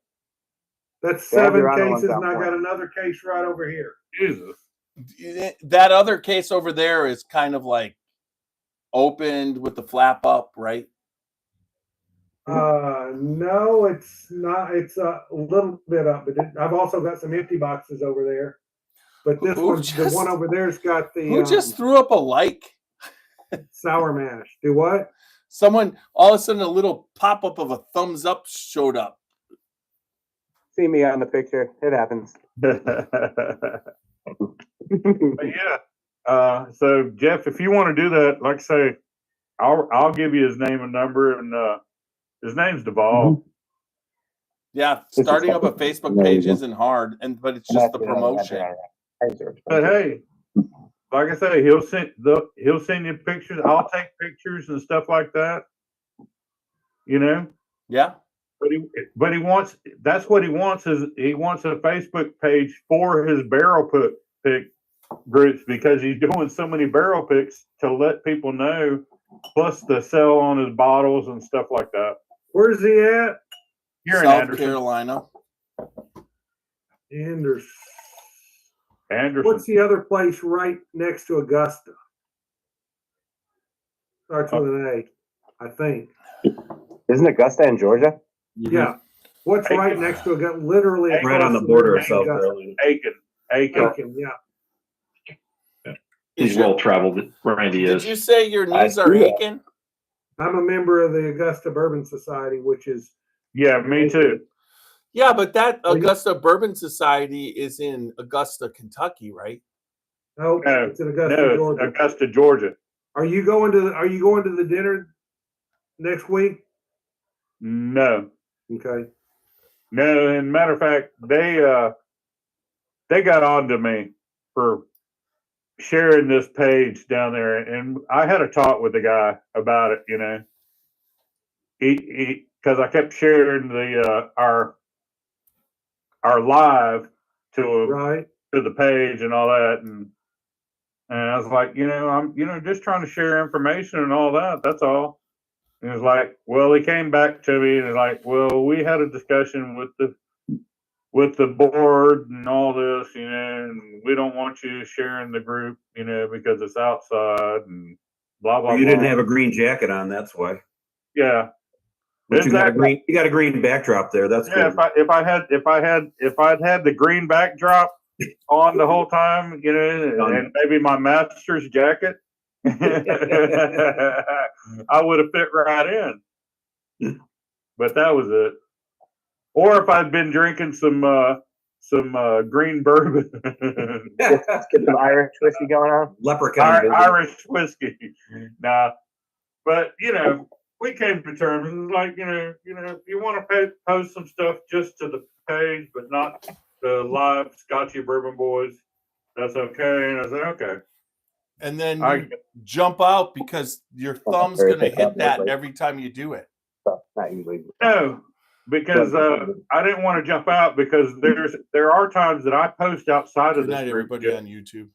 That's The 7 Ambirana one's cases, on and I got point. another case right over here. Jesus. That other case over there is kind of like opened with the flap up, right? No, it's not. It's a little bit up, but I've also got some empty boxes over there. But this the one over there's got the. Who just threw up a like? Sour mash? Do what? Someone all of a sudden a little pop up of a thumbs up showed up. See me on the picture. It happens. But yeah. So Jeff, if you want to do that, like I say, I'll give you his name and number, and his name's Duvall. Yeah, starting up a Facebook page isn't hard, but it's just the promotion. But hey, like I say, he'll send you pictures. I'll take pictures and stuff like that. Yeah. but he wants, that's what he wants, is he wants a Facebook page for his barrel pick groups, because he's doing so many barrel picks to let people know, plus to sell on his bottles and stuff like that. Where's he at? You're in South Anderson. Carolina. Anderson. Anderson. What's the other place right next to Augusta? Starts with an A, I think. Isn't Augusta in Georgia? Yeah. What's right Aiken. next to Augusta? Literally Right across on the the border river of South Augusta. Carolina. Aiken. Aiken, yeah. He's well traveled. Randy Did is. you say your knees I are see that. aching? I'm a member of the Augusta Bourbon Society, which is Yeah, me too. Yeah, but that Are you- Augusta Bourbon Society is in Augusta, Kentucky, right? no, No, it's in Augusta, No, it's Georgia. Augusta, Georgia. Are you going to the dinner next week? No, Okay. no. And matter of fact, they got on to me for sharing this page down there, and I had a talk with the guy about it. You know, he because I kept sharing the our live Right. to the page and all that, and I was like, I'm just trying to share information and all that. That's all. And it's like, well, he came back to me and it's like, well, we had a discussion with the board and all this, and we don't want you sharing the group, because it's outside and blah blah. You blah. didn't have a green jacket on, that's why. Yeah. But you got a Exactly. green backdrop there. That's Yeah. cool. If I'd had the green backdrop on the whole time, and maybe my master's jacket, I would have fit right in. But that was it. Or if I'd been drinking some green bourbon, Get some Irish whiskey going on. Leprechaun. business. Irish whiskey. Nah, but we came to terms. It was like, if you want to post some stuff just to the page, but not the live Scotchy Bourbon Boys, that's okay. And I said, okay. And then I- you jump out because your thumb's going to hit that every time you do it. Not usually. No, because I didn't want to jump out, because there are times that I post outside of Good this night, group everybody on YouTube.